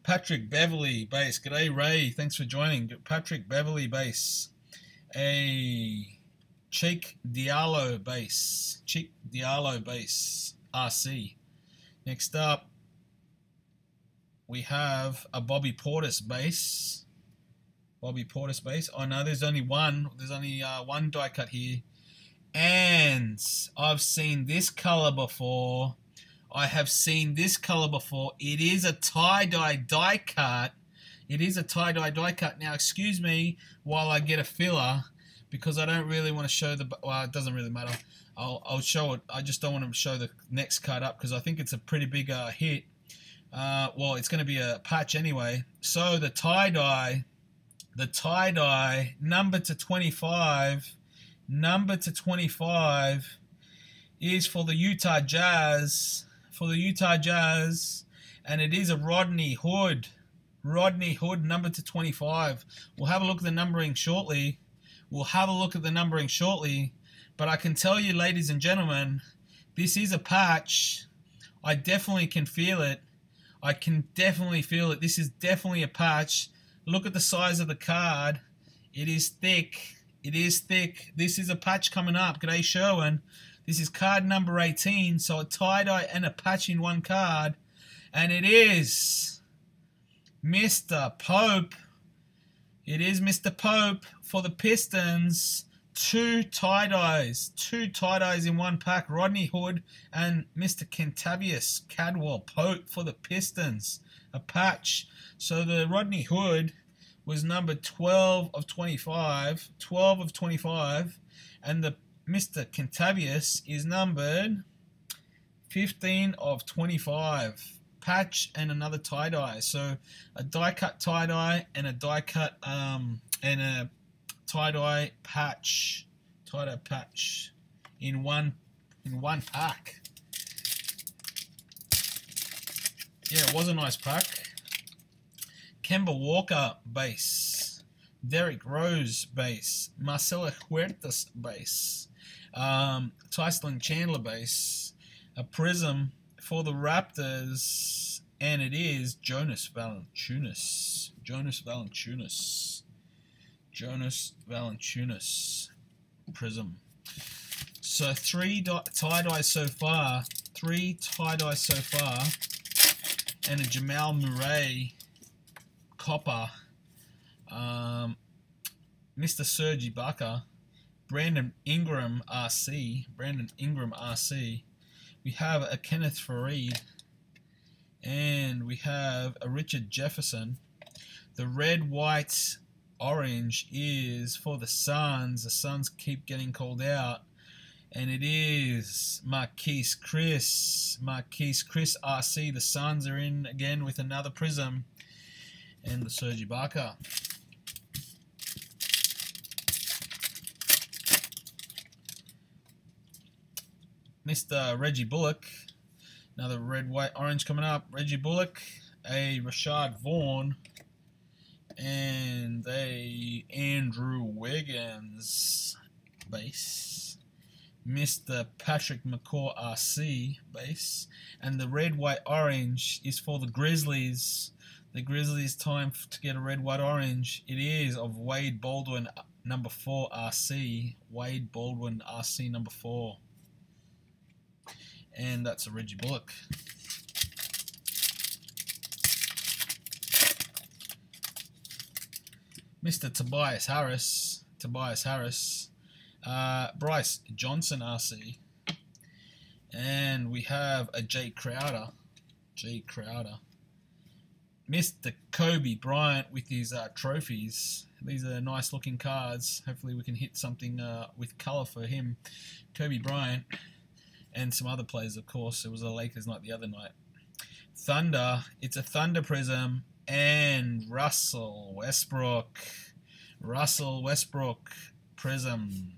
Patrick Beverly, base. G'day Ray, thanks for joining. Patrick Beverly, base. A Cheek Diallo, base. Cheek Diallo, base. RC. Next up, we have a Bobby Portis, base. Bobby Portis base. Oh no, there's only one. There's only one die cut here. And I've seen this color before. I have seen this color before. It is a tie-dye die cut. It is a tie-dye die cut. Now, excuse me while I get a filler because I don't really want to show the... Well, it doesn't really matter. I'll show it. I just don't want to show the next card up because I think it's a pretty big hit. Well, it's going to be a patch anyway. So the tie-dye, number to 25, is for the Utah Jazz. for the Utah Jazz, and it is a Rodney Hood. Rodney Hood, number to 25. We'll have a look at the numbering shortly. But I can tell you, ladies and gentlemen, this is a patch. I definitely can feel it. This is definitely a patch. Look at the size of the card. It is thick. This is a patch coming up. G'day, Sherwin. This is card number 18. So a tie-dye and a patch in one card. And it is Mr. Pope. It is Mr. Pope for the Pistons. Two tie-dyes in one pack. Rodney Hood and Mr. Kentavious Caldwell Pope for the Pistons. A patch. So the Rodney Hood was number 12 of 25. And the Mr. Kentavious is numbered 15 of 25. Patch and another tie-dye. So a die-cut tie-dye and a die-cut and a tie-dye patch. Tie-dye patch in one pack. Yeah, it was a nice pack. Kemba Walker base. Derrick Rose base. Marcelo Huertas base. Tyson Chandler base. A prism for the Raptors, and it is Jonas Valanciunas. Jonas Valanciunas prism. So three tie-dyes so far. And a Jamal Murray copper. Mr. Serge Ibaka. Brandon Ingram RC. We have a Kenneth Faried, and we have a Richard Jefferson. The red, white, orange is for the Suns. The Suns keep getting called out, and it is Marquise Chris RC. The Suns are in again with another prism, and the Serge Ibaka. Mr. Reggie Bullock, another red, white, orange coming up. Reggie Bullock, a Rashad Vaughn, and a Andrew Wiggins base. Mr. Patrick McCaw RC base. And the red, white, orange is for the Grizzlies. The Grizzlies time to get a red, white, orange. It is of Wade Baldwin, number 4 RC. Wade Baldwin RC number 4. And that's a Reggie Bullock. Mr. Tobias Harris. Bryce Johnson RC. And we have a Jay Crowder. Mr. Kobe Bryant with his trophies. These are nice looking cards. Hopefully we can hit something with colour for him. Kobe Bryant. And some other players, of course. It was a Lakers night the other night. Thunder. It's a Thunder prism. And Russell Westbrook prism.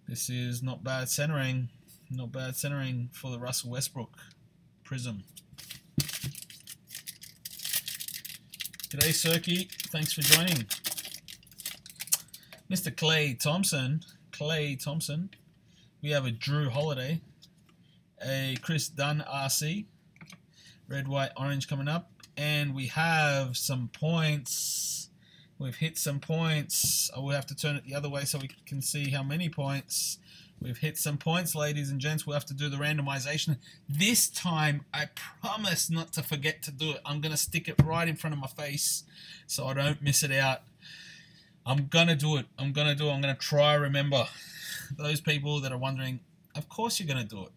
This is not bad centering. For the Russell Westbrook prism. G'day, Cirky. Thanks for joining. Mr. Clay Thompson. We have a Drew Holiday, a Chris Dunn RC, red, white, orange coming up, and we have some points. We've hit some points. I will have to turn it the other way so we can see how many points. We've hit some points, ladies and gents. We'll have to do the randomization. This time, I promise not to forget to do it. I'm going to stick it right in front of my face so I don't miss it out. I'm going to do it. I'm going to try remember. Those people that are wondering, of course you're going to do it.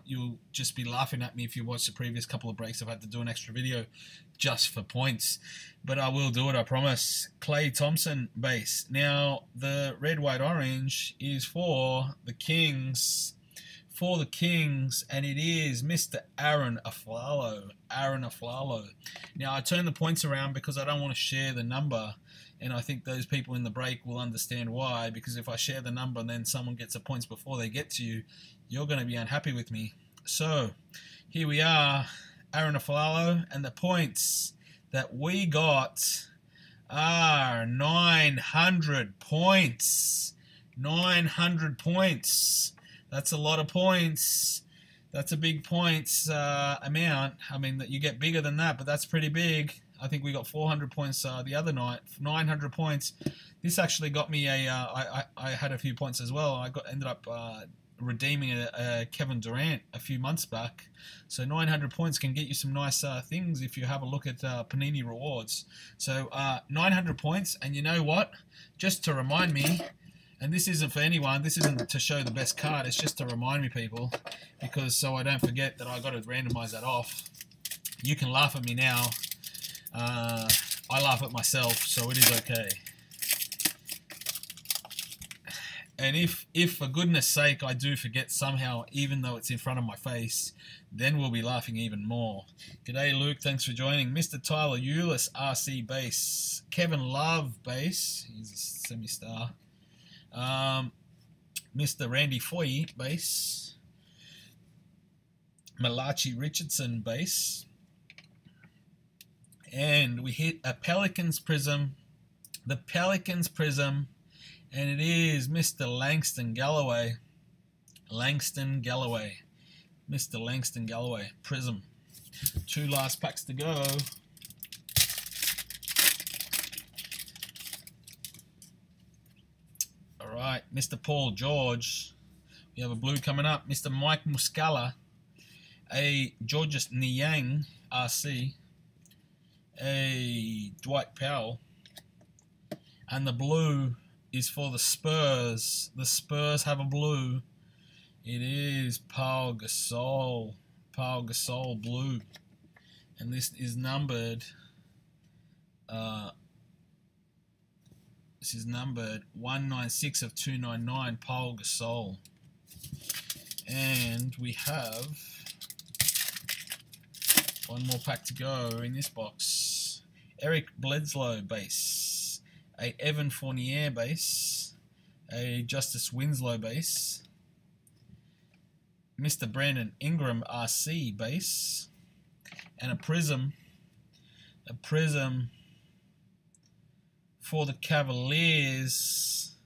You'll just be laughing at me if you watch the previous couple of breaks. I've had to do an extra video just for points. But I will do it, I promise. Clay Thompson base. Now, the red, white, orange is for the Kings. And it is Mr. Aaron Aflalo. Now, I turn the points around because I don't want to share the number. And I think those people in the break will understand why, because if I share the number and then someone gets the points before they get to you, you're going to be unhappy with me. So here we are, Aaron Aflalo, and the points that we got are 900 points. 900 points. That's a lot of points. That's a big points amount. I mean, that you get bigger than that, but that's pretty big. I think we got 400 points the other night. 900 points. This actually got me a. I had a few points as well. I ended up redeeming a Kevin Durant a few months back. So 900 points can get you some nice things if you have a look at Panini Rewards. So 900 points, and you know what? Just to remind me. And this isn't for anyone, this isn't to show the best card, it's just to remind me, people, because so I don't forget that I got to randomize that off. You can laugh at me now. I laugh at myself, so it is okay. And if for goodness sake I do forget somehow, even though it's in front of my face, then we'll be laughing even more. G'day Luke, thanks for joining. Mr. Tyler Eulis, RC base. Kevin Love base, he's a semi-star. Mr. Randy Foye base, Malachi Richardson base, and we hit a Pelicans Prism, the Pelicans Prism, and it is Mr. Langston Galloway, Mr. Langston Galloway Prism. 2 last packs to go. Right, Mr. Paul George. We have a blue coming up. Mr. Mike Muscala. A Georges Niang RC. A Dwight Powell. And the blue is for the Spurs. The Spurs have a blue. It is Paul Gasol. Paul Gasol blue. And this is numbered... This is numbered 196 of 299, Paul Gasol. And we have one more pack to go in this box. Eric Bledsoe base, a Evan Fournier base, a Justice Winslow base, Mr. Brandon Ingram RC base, and a prism for the Cavaliers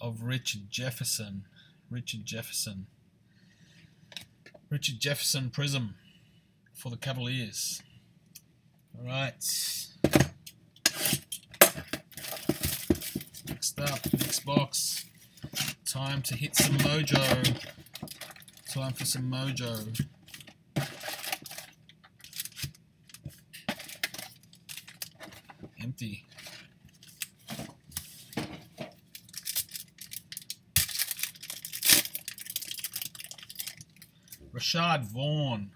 of Richard Jefferson. Richard Jefferson Prism for the Cavaliers. All right. Next up, next box. Time to hit some mojo. Time for some mojo. Empty. Rashad Vaughn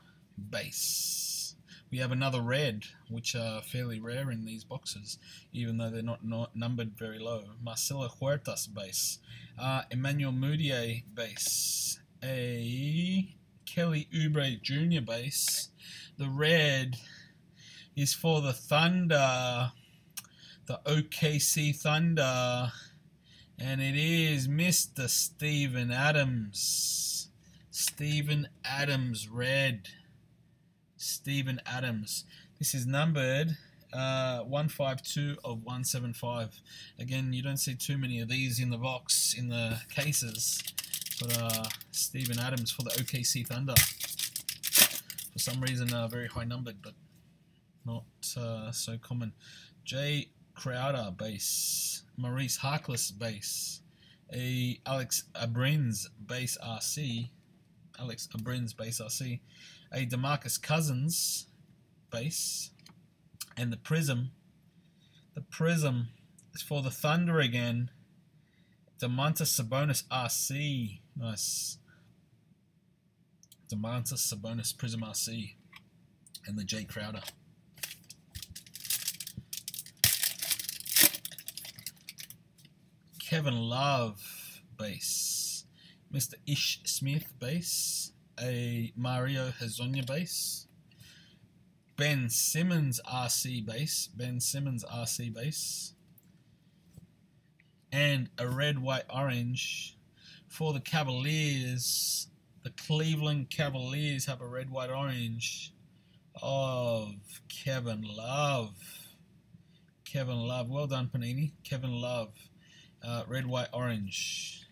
base. We have another red, which are fairly rare in these boxes, even though they're not numbered very low. Marcelo Huertas base. Emmanuel Mudiay base. A Kelly Oubre Jr. base. The red is for the Thunder, the OKC Thunder, and it is Mr. Steven Adams. Steven Adams red. Steven Adams. This is numbered 152 of 175. Again, you don't see too many of these in the box, in the cases. But Steven Adams for the OKC Thunder. For some reason, very high numbered, but not so common. Jay Crowder base. Maurice Harkless base. A Alex Abrins base RC. Alex Abrins base RC. A DeMarcus Cousins base. And the Prism. The Prism is for the Thunder again. Domantas Sabonis RC. Nice. Domantas Sabonis Prism RC. And the Jay Crowder. Kevin Love base. Mr. Ish Smith base. A Mario Hezonja base. Ben Simmons RC base. Ben Simmons RC base. And a red, white, orange for the Cavaliers. The Cleveland Cavaliers have a red, white, orange of Kevin Love. Kevin Love. Well done, Panini. Kevin Love. Red, white, orange.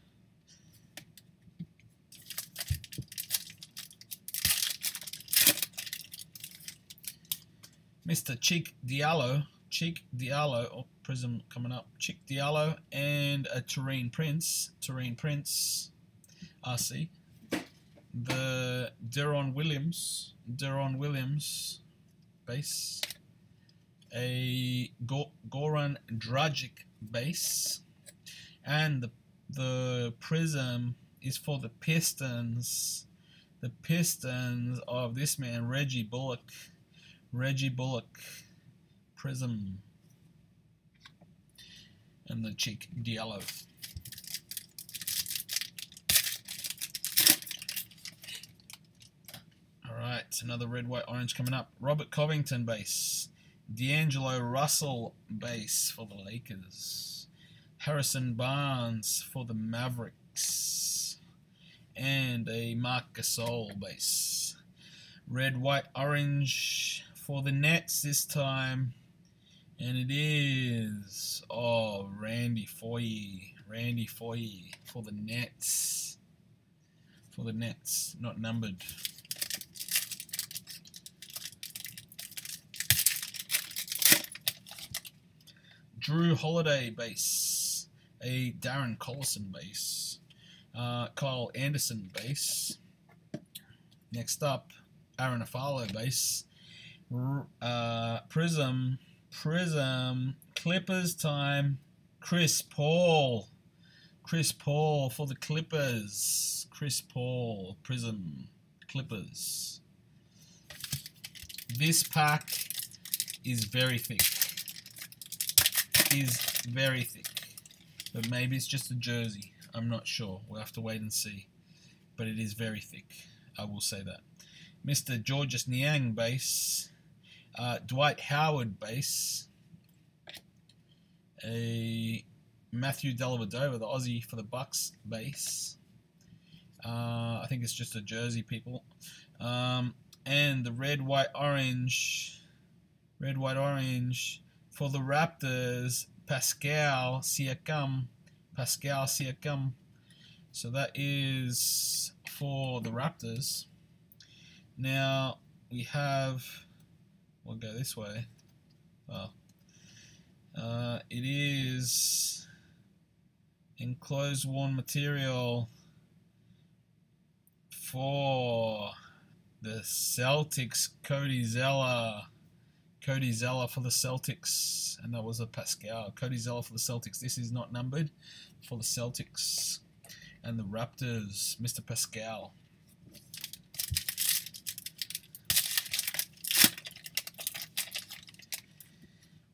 Mr. Cheek Diallo. Cheek Diallo. Oh, Prism coming up. Cheek Diallo and a Taurean Prince. Taurean Prince. RC. The Deron Williams. Deron Williams. Base. A Goran Dragic base. And the Prism is for the Pistons. The Pistons of this man, Reggie Bullock. Reggie Bullock. Prism. And the Cheek Diallo. Alright, another red, white, orange coming up. Robert Covington base. D'Angelo Russell base for the Lakers. Harrison Barnes for the Mavericks. And a Marc Gasol base. Red, white, orange for the Nets this time. And it is, oh, Randy Foye. Randy Foye for the Nets. For the Nets, not numbered. Drew Holiday base, a Darren Collison base, Kyle Anderson base. Next up, Aaron Afalo base, Prism, Clippers time, Chris Paul for the Clippers, Chris Paul, Prism, Clippers. This pack is very thick. But maybe it's just a jersey. I'm not sure. We'll have to wait and see. But it is very thick. I will say that. Mr. Georges Niang base. Dwight Howard base. A Matthew Dellavedova, the Aussie for the Bucks base. I think it's just a jersey, people. And the red, white, orange. Red, white, orange. For the Raptors, Pascal Siakam. So that is for the Raptors. Now we have, we'll go this way. Well, it is enclosed worn material for the Celtics, Cody Zeller. Cody Zeller for the Celtics, and that was a Pascal. Cody Zeller for the Celtics. This is not numbered for the Celtics and the Raptors. Mr. Pascal.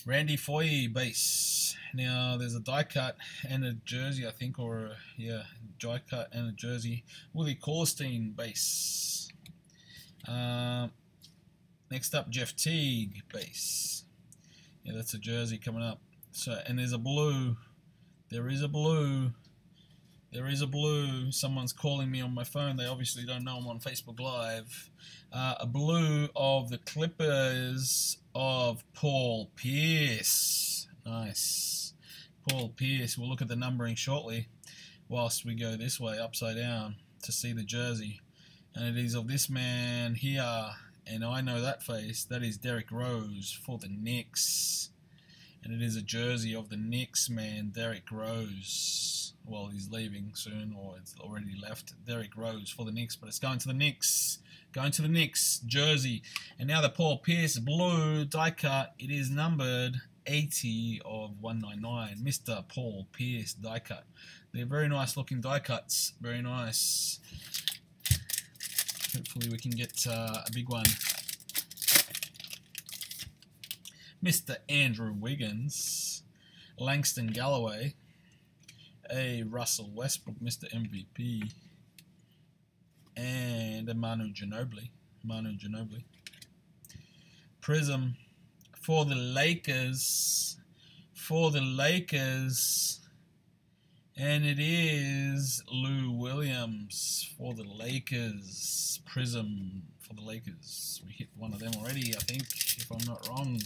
Randy Foye base. Now there's a die cut and a jersey, I think, or die cut and a jersey. Willie Corstein base. Next up, Jeff Teague base. Yeah, that's a jersey coming up. So, and there's a blue. There is a blue. Someone's calling me on my phone. They obviously don't know I'm on Facebook Live. A blue of the Clippers of Paul Pierce. Nice. Paul Pierce. We'll look at the numbering shortly whilst we go this way, upside down, to see the jersey. And it is of this man here. And I know that face. That is Derrick Rose for the Knicks. And it is a jersey of the Knicks man, Derrick Rose. Well, he's leaving soon, or it's already left. Derrick Rose for the Knicks, but it's going to the Knicks. Going to the Knicks jersey. And now the Paul Pierce blue die cut. It is numbered 80 of 199. Mr. Paul Pierce die cut. They're very nice looking die cuts. Very nice. Hopefully we can get a big one. Mr. Andrew Wiggins, Langston Galloway, a Russell Westbrook, Mr. MVP, and a Manu Ginobili. Prism for the Lakers. And it is Lou Williams for the Lakers. Prism for the Lakers. We hit one of them already, I think, if I'm not wrong.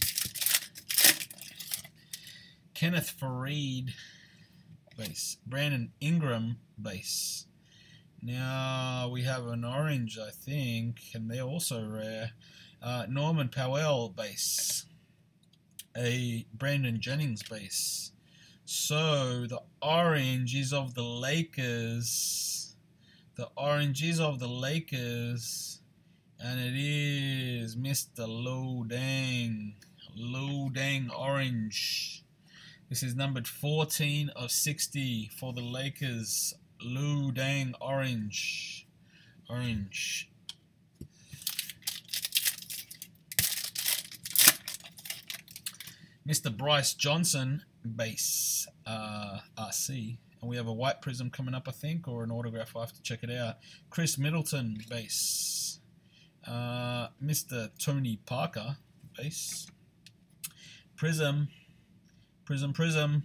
Kenneth Faried base. Brandon Ingram base. Now we have an orange, I think, and they're also rare. Norman Powell base. A Brandon Jennings base. So the orange is of the Lakers. The orange is of the Lakers. And it is Mr. Lou Deng. Lou Deng orange. This is numbered 14 of 60 for the Lakers. Lou Deng orange. Orange. Mr. Bryce Johnson base RC. And we have a white prism coming up, I think, or an autograph. I'll have to check it out. Chris Middleton base. Mr. Tony Parker base. Prism. Prism.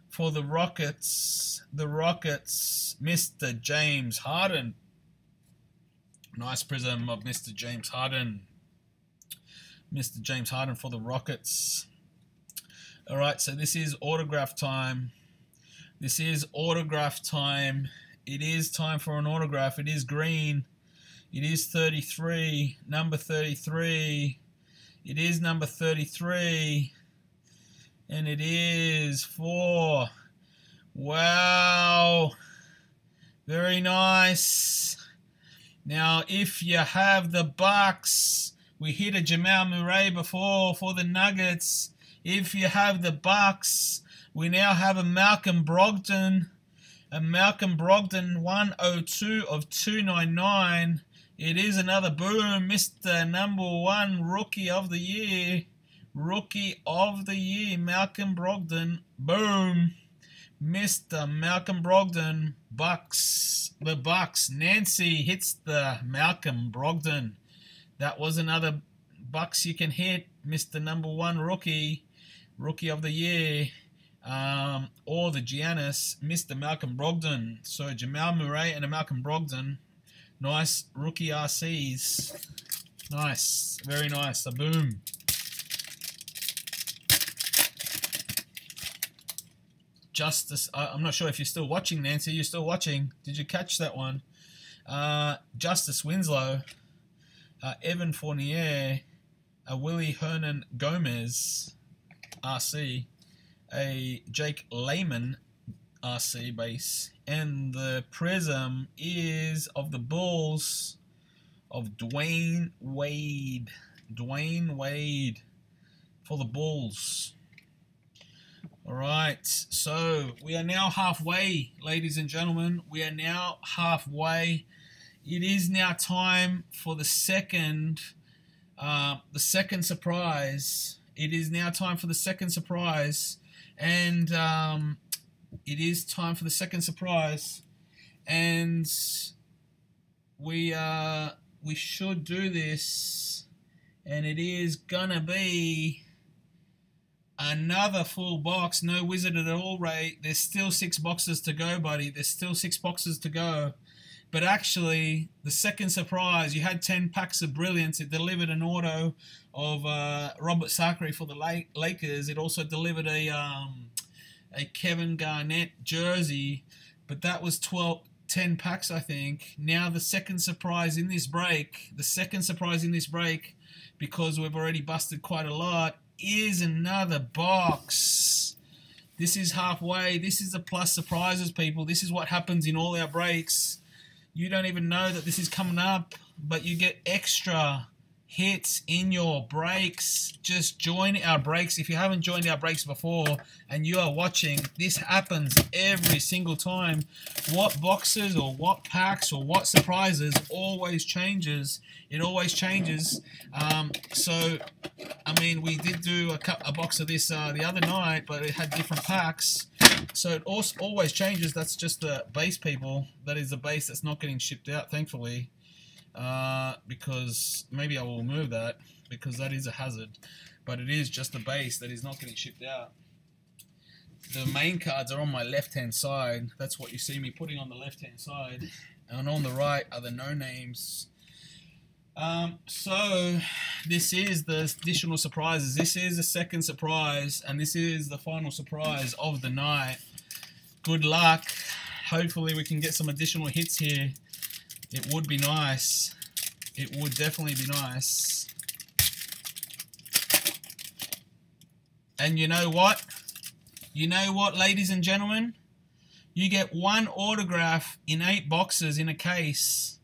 For the Rockets, Mr. James Harden. Nice prism of Mr. James Harden. Mr. James Harden for the Rockets. All right, so this is autograph time. This is autograph time. It is time for an autograph. It is green. It is 33, number 33. It is number 33. And it is for, wow, very nice. Now, if you have the Bucks, we hit a Jamal Murray before for the Nuggets. If you have the Bucks, we now have a Malcolm Brogdon. A Malcolm Brogdon 102 of 299. It is another boom, Mr. Number 1 Rookie of the Year. Rookie of the Year, Malcolm Brogdon. Boom. Mr. Malcolm Brogdon. Bucks. The Bucks. Nancy hits the Malcolm Brogdon. That was another Bucks you can hit. Mr. Number 1 Rookie. Rookie of the Year. Or the Giannis. Mr. Malcolm Brogdon. So Jamal Murray and a Malcolm Brogdon. Nice rookie RCs. Nice. Very nice. A boom. Justice, I'm not sure if you're still watching, Nancy. You're still watching. Did you catch that one? Justice Winslow, Evan Fournier, Willie Hernan Gomez, RC, a Jake Layman, RC base, and the prism is of the Bulls of Dwayne Wade. Dwayne Wade for the Bulls. All right, so we are now halfway, ladies and gentlemen. We are now halfway. It is now time for the second surprise. It is now time for the second surprise, and it is time for the second surprise, and we should do this, and it is gonna be another full box. No Wizard at all, Ray. There's still 6 boxes to go, buddy. There's still 6 boxes to go. But actually, the second surprise, you had 10 packs of brilliance. It delivered an auto of Robert Sacre for the Lakers. It also delivered a Kevin Garnett jersey. But that was 10 packs, I think. Now the second surprise in this break, because we've already busted quite a lot, is another box. This is halfway. This is the plus surprises, people. This is what happens in all our breaks. You don't even know that this is coming up, but you get extra hits in your breaks. Just join our breaks. If you haven't joined our breaks before and you are watching, this happens every single time. What boxes or what packs or what surprises always changes. It always changes. So, I mean, we did do a box of this the other night, but it had different packs. So it also always changes. That's just the base, people. That is the base that's not getting shipped out, thankfully. Because maybe I will move that, because that is a hazard. But it is just the base that is not getting shipped out. the main cards are on my left-hand side. That's what you see me putting on the left-hand side. And on the right are the no-names. So this is the additional surprises. This is the second surprise, and this is the final surprise of the night. Good luck. Hopefully we can get some additional hits here. It would be nice. It would definitely be nice. And you know what? You know what, ladies and gentlemen? You get one autograph in 8 boxes in a case.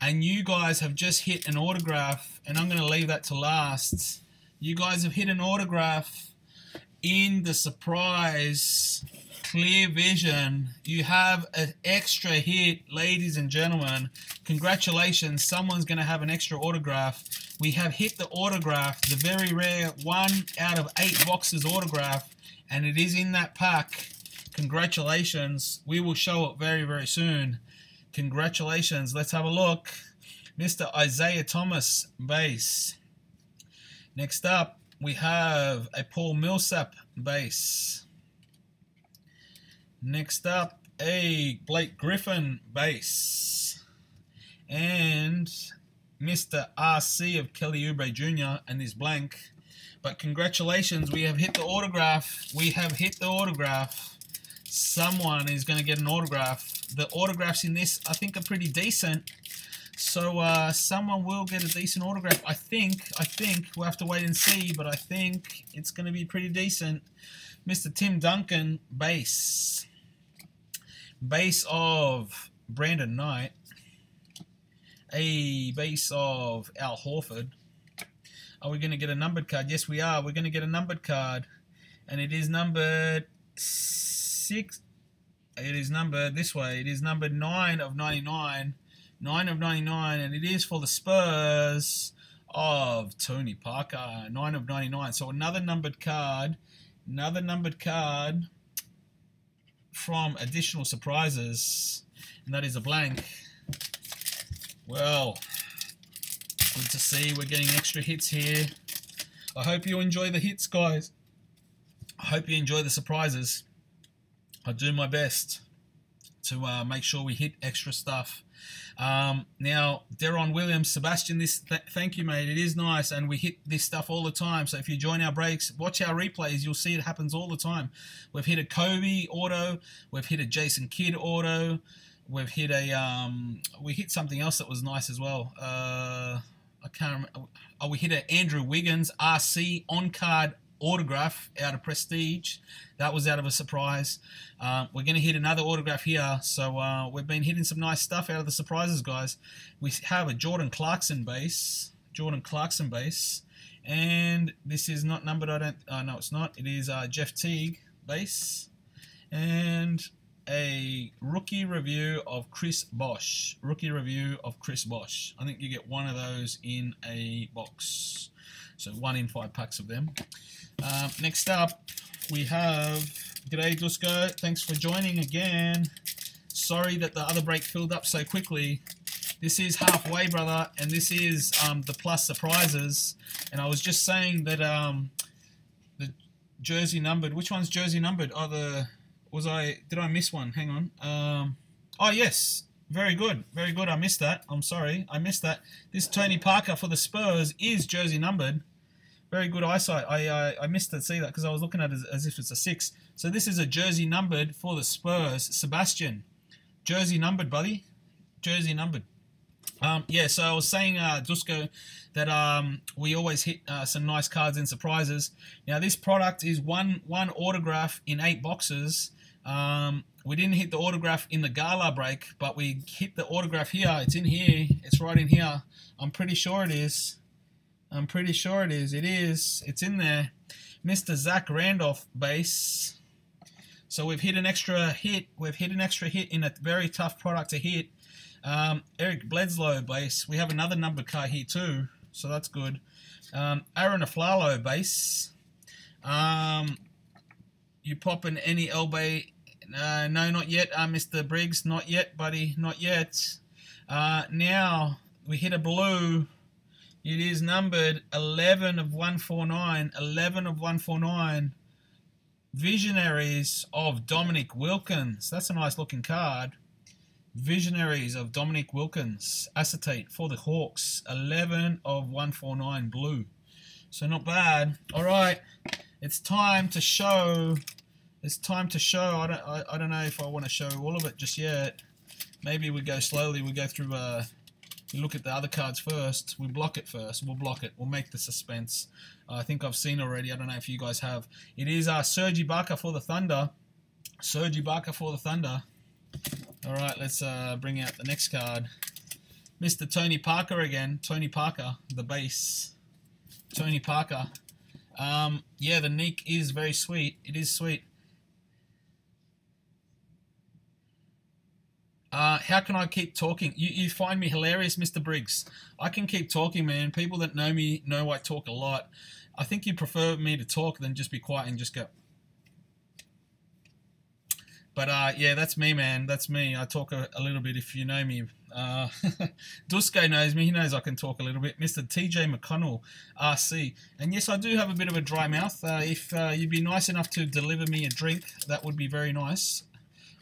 And you guys have just hit an autograph, and I'm going to leave that to last. You guys have hit an autograph in the surprise Clear Vision. You have an extra hit, ladies and gentlemen. Congratulations, someone's going to have an extra autograph. We have hit the autograph, the very rare 1 out of 8 boxes autograph, and it is in that pack. Congratulations. We will show it very, very soon. Congratulations. Let's have a look. Mr. Isaiah Thomas base. Next up, we have a Paul Millsap base. Next up, a Blake Griffin base. And Mr. RC of Kelly Oubre Jr. and his blank. But congratulations, we have hit the autograph. We have hit the autograph. Someone is going to get an autograph. The autographs in this, I think, are pretty decent. So someone will get a decent autograph. I think. We'll have to wait and see, but I think it's going to be pretty decent. Mr. Tim Duncan, base. Base of Brandon Knight. A base of Al Horford. Are we going to get a numbered card? Yes, we are. We're going to get a numbered card. And it is numbered 6. It is numbered this way. It is numbered 9 of 99. 9 of 99. And it is for the Spurs of Tony Parker. 9 of 99. So another numbered card. Another numbered card from Additional Surprises. And that is a blank. Well, good to see we're getting extra hits here. I hope you enjoy the hits, guys. I hope you enjoy the surprises. I do my best to make sure we hit extra stuff. Now, Deron Williams, Sebastian, thank you, mate. It is nice, and we hit this stuff all the time. So if you join our breaks, watch our replays. You'll see it happens all the time. We've hit a Kobe auto. We've hit a Jason Kidd auto. We've hit a we hit something else that was nice as well. I can't remember. Oh, we hit an Andrew Wiggins RC on card autograph out of Prestige. That was out of a surprise. We're going to hit another autograph here. So we've been hitting some nice stuff out of the surprises, guys. We have a Jordan Clarkson base. Jordan Clarkson base. And this is not numbered. No, it's not. It is Jeff Teague base. And a rookie review of Chris Bosh. Rookie review of Chris Bosh. I think you get one of those in a box. So 1 in 5 packs of them. Next up, we have, g'day Dusko, thanks for joining again. Sorry that the other break filled up so quickly. This is halfway, brother, and this is the plus surprises. And I was just saying that the jersey numbered, which one's jersey numbered? Oh, did I miss one? Hang on. Oh, yes. Very good. Very good. I missed that. I'm sorry. I missed that. This Tony Parker for the Spurs is jersey numbered. Very good eyesight. I missed to see that because I was looking at it as if it's a 6. So this is a jersey numbered for the Spurs. Sebastian. Jersey numbered, buddy. Jersey numbered. Yeah, so I was saying, Dusko, that we always hit some nice cards and surprises. Now, this product is one autograph in 8 boxes. We didn't hit the autograph in the gala break, but we hit the autograph here. It's in here. It's right in here. I'm pretty sure it is. I'm pretty sure it is. It is. It's in there. Mr. Zach Randolph base. So we've hit an extra hit. We've hit an extra hit in a very tough product to hit. Eric Bledsoe base. We have another numbered card here too, so that's good. Aaron Aflalo base. You popping any Elbay? No, not yet. Mr. Briggs, not yet, buddy, not yet. Now we hit a blue. It is numbered 11 of 149. 11 of 149. Visionaries of Dominic Wilkins. That's a nice looking card. Visionaries of Dominic Wilkins. Acetate for the Hawks. 11 of 149 blue. So not bad. All right. It's time to show. It's time to show. I don't know if I want to show all of it just yet. Maybe we go slowly. We go through. We look at the other cards first. We block it first. We'll block it. We'll make the suspense. I think I've seen already. I don't know if you guys have. It is Serge Ibaka for the Thunder. Serge Ibaka for the Thunder. All right. Let's bring out the next card. Mr. Tony Parker again. Tony Parker, the base. Tony Parker. Yeah, the Nick is very sweet. It is sweet. How can I keep talking? You find me hilarious, Mr. Briggs. I can keep talking, man. People that know me know I talk a lot. I think you prefer me to talk than just be quiet and just go. But yeah, that's me, man. That's me. I talk a little bit if you know me. Dusko knows me. He knows I can talk a little bit. Mr. TJ McConnell, RC. And yes, I do have a bit of a dry mouth. If you'd be nice enough to deliver me a drink, that would be very nice.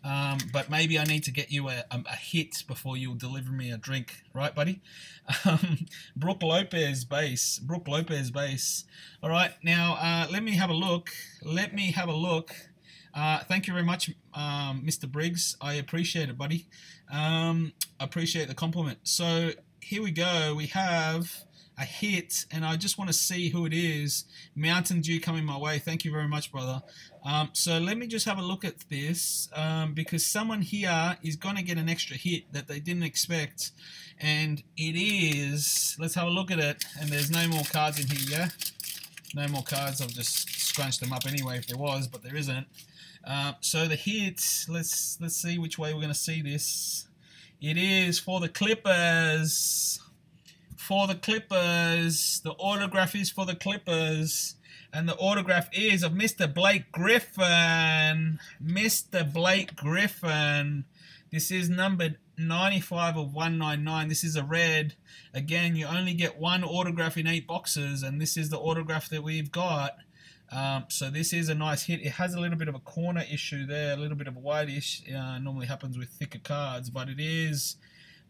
But maybe I need to get you a hit before you'll deliver me a drink. Right, buddy? Brook Lopez base. Brook Lopez base. All right, now let me have a look. Let me have a look. Thank you very much, Mr. Briggs. I appreciate it, buddy. Appreciate the compliment. So here we go. We have a hit, and I just want to see who it is. Mountain Dew coming my way. Thank you very much, brother. So let me just have a look at this, because someone here is going to get an extra hit that they didn't expect, and it is, let's have a look at it, and there's no more cards in here, yeah? No more cards. I've just scrunched them up anyway if there was, but there isn't. So the hit, let's see which way we're going to see this. It is for the Clippers. For the Clippers. The autograph is for the Clippers. And the autograph is of Mr. Blake Griffin. Mr. Blake Griffin. This is numbered 95 of 199. This is a red. Again, you only get one autograph in 8 boxes, and this is the autograph that we've got. So this is a nice hit. It has a little bit of a corner issue there, a little bit of a whitish. Normally happens with thicker cards, but it is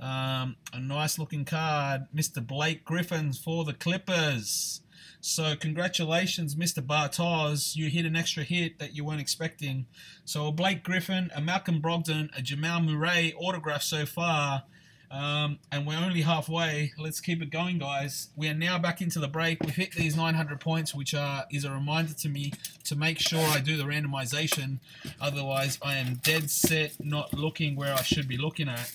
a nice looking card. Mr. Blake Griffin for the Clippers. So congratulations, Mr. Bartos. You hit an extra hit that you weren't expecting. So a Blake Griffin, a Malcolm Brogdon, a Jamal Murray autograph so far. And we're only halfway. Let's keep it going, guys. We are now back into the break. We've hit these 900 points, which is a reminder to me to make sure I do the randomization. Otherwise, I am dead set not looking where I should be looking at.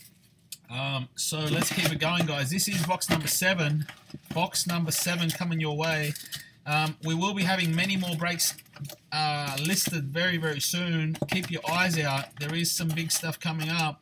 So let's keep it going, guys. This is box number 7. Box number 7 coming your way. We will be having many more breaks listed very, very soon. Keep your eyes out. There is some big stuff coming up.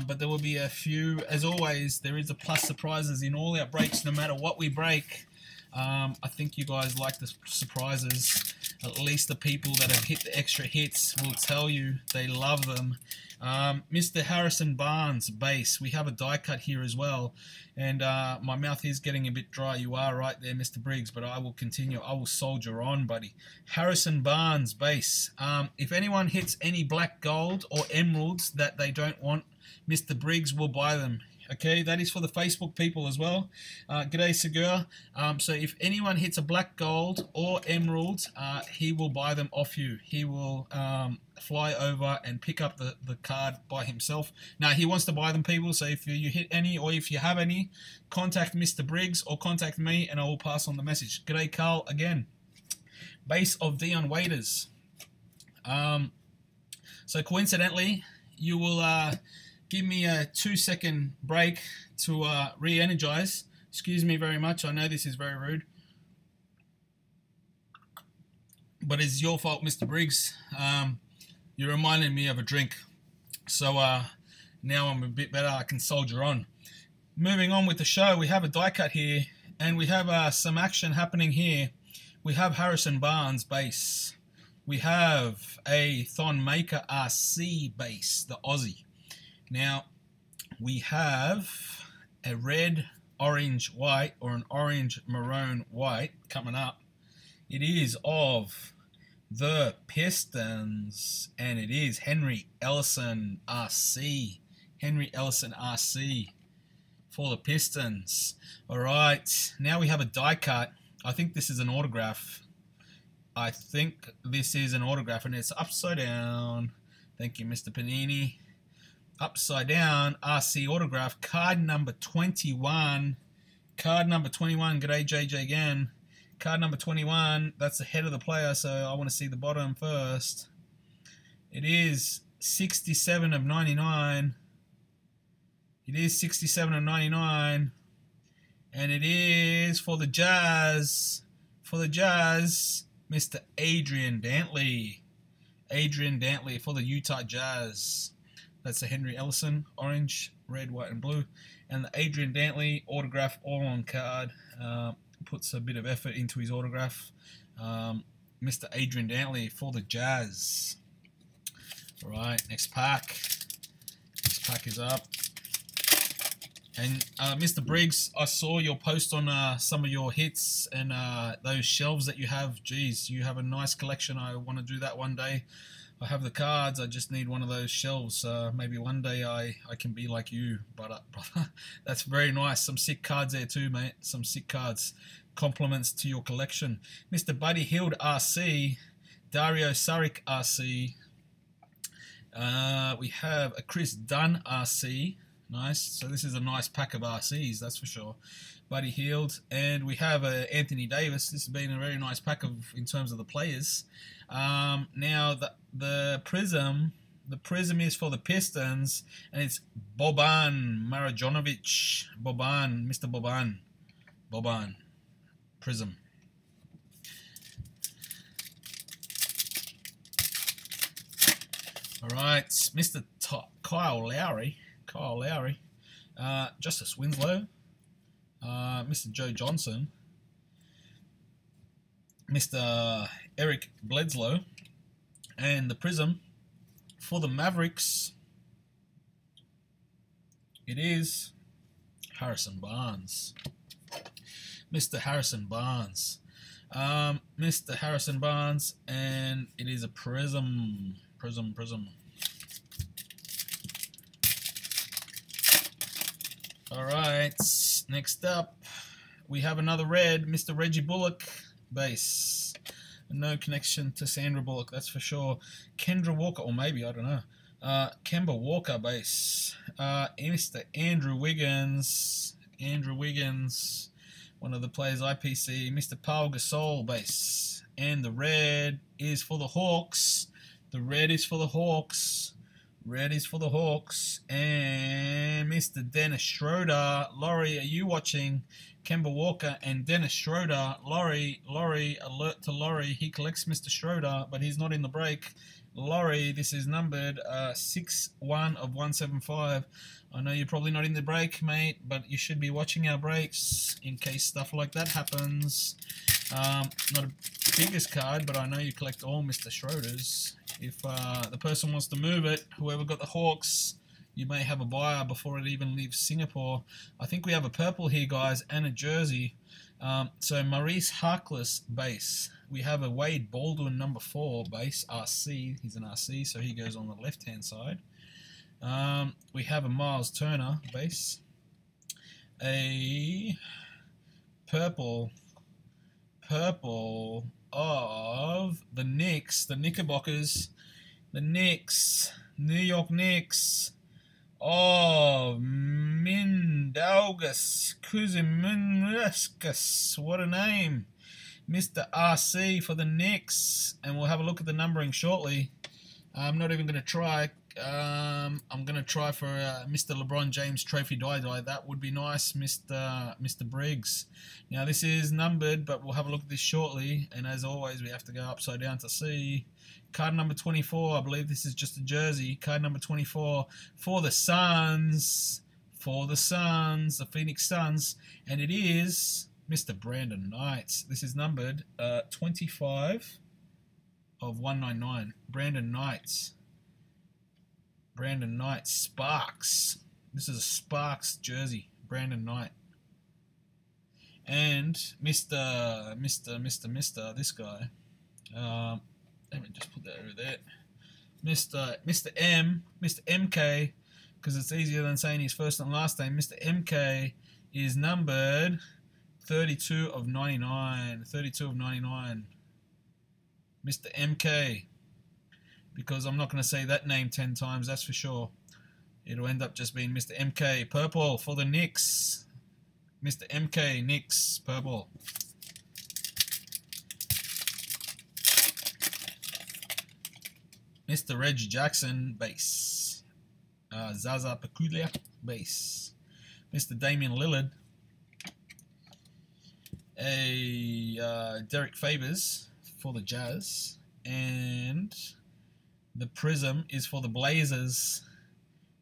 But there will be a few. As always, there is a plus surprises in all our breaks, no matter what we break. I think you guys like the surprises. At least the people that have hit the extra hits will tell you they love them. Mr. Harrison Barnes, base. We have a die cut here as well. And my mouth is getting a bit dry. You are right there, Mr. Briggs, but I will continue. I will soldier on, buddy. Harrison Barnes, base. If anyone hits any black gold or emeralds that they don't want, Mr. Briggs will buy them. Okay, that is for the Facebook people as well. G'day, Segura. So if anyone hits a black gold or emerald, he will buy them off you. He will fly over and pick up the card by himself. Now, he wants to buy them, people. So if you hit any or if you have any, contact Mr. Briggs or contact me and I will pass on the message. G'day, Carl, again. Base of Dion Waiters. So coincidentally, you will... give me a 2-second break to re-energize. Excuse me very much. I know this is very rude. But it's your fault, Mr. Briggs. You reminded me of a drink. So now I'm a bit better. I can soldier on. Moving on with the show, we have a die cut here. And we have some action happening here. We have Harrison Barnes base. We have a Thon Maker RC base, the Aussie. Now, we have a red, orange, white, or an orange, maroon, white coming up. It is of the Pistons, and it is Henry Ellison RC. Henry Ellison RC for the Pistons. All right, now we have a die cut. I think this is an autograph. I think this is an autograph, and it's upside down. Thank you, Mr. Panini. Upside down, RC autograph, card number 21. Card number 21. G'day, JJ again. Card number 21. That's the head of the player, so I want to see the bottom first. It is 67 of 99. It is 67 of 99. And it is for the Jazz. For the Jazz, Mr. Adrian Dantley. Adrian Dantley for the Utah Jazz. That's the Henry Ellison, orange, red, white, and blue. And the Adrian Dantley autograph all on card. Puts a bit of effort into his autograph. Mr. Adrian Dantley for the Jazz. All right, next pack. Next pack is up. And Mr. Briggs, I saw your post on some of your hits and those shelves that you have. Geez, you have a nice collection. I want to do that one day. I have the cards. I just need one of those shelves. Maybe one day I can be like you. But that's very nice. Some sick cards there too, mate. Some sick cards. Compliments to your collection. Mr. Buddy Hield RC. Dario Saric RC. We have a Chris Dunn RC. Nice. So this is a nice pack of RCs, that's for sure. Buddy Hield. And we have Anthony Davis. This has been a very nice pack in terms of the players. Now the Prism is for the Pistons, and it's Boban Marjanovic. Boban, Mr. Boban. Boban. Prism. All right, Mr. Kyle Lowry. Kyle Lowry. Justice Winslow. Mr. Joe Johnson. Mr. Eric Bledsoe. And the Prism for the Mavericks, it is Harrison Barnes. Mr. Harrison Barnes. Mr. Harrison Barnes, and it is a Prism. Prism. All right, next up, we have another red, Mr. Reggie Bullock base. No connection to Sandra Bullock, that's for sure. Kendra Walker, or maybe, I don't know. Kemba Walker base. Mr. Andrew Wiggins. Andrew Wiggins, one of the players IPC. Mr. Paul Gasol base. And the red is for the Hawks. The red is for the Hawks. Red is for the Hawks. And Mr. Dennis Schroeder. Laurie, are you watching? Kemba Walker and Dennis Schroeder. Laurie, alert to Laurie. He collects Mr. Schroeder, but he's not in the break. Laurie, this is numbered 61 of 175. I know you're probably not in the break, mate, but you should be watching our breaks in case stuff like that happens. Not a biggest card, but I know you collect all Mr. Schroeders. If the person wants to move it, whoever got the Hawks, you may have a buyer before it even leaves Singapore. I think we have a purple here, guys, and a jersey. So Maurice Harkless base. We have a Wade Baldwin number 4 base, RC. He's an RC, so he goes on the left-hand side. We have a Miles Turner base. A purple of the Knicks, the Knickerbockers, the Knicks, New York Knicks, of Mindaugas Kuzminskis. What a name. Mr. RC for the Knicks. And we'll have a look at the numbering shortly. I'm not even going to try. I'm going to try for Mr. LeBron James Trophy Die. That would be nice, Mr. Briggs. Now, this is numbered, but we'll have a look at this shortly. And as always, we have to go upside down to see. Card number 24, I believe this is just a jersey. Card number 24 for the Suns. For the Suns, the Phoenix Suns. And it is Mr. Brandon Knight. This is numbered 25 of 199. Brandon Knight. Brandon Knight. Sparks. This is a Sparks jersey. Brandon Knight. And Mr. This guy. Let me just put that over there. Mr. M, Mr. MK, because it's easier than saying his first and last name. Mr. MK is numbered 32 of 99. 32 of 99. Mr. MK. Because I'm not going to say that name 10 times, that's for sure. It'll end up just being Mr. MK. Purple for the Knicks. Mr. MK, Knicks, purple. Mr. Reggie Jackson, base. Zaza Pachulia, base. Mr. Damian Lillard. Derek Favors for the Jazz. And the Prism is for the Blazers.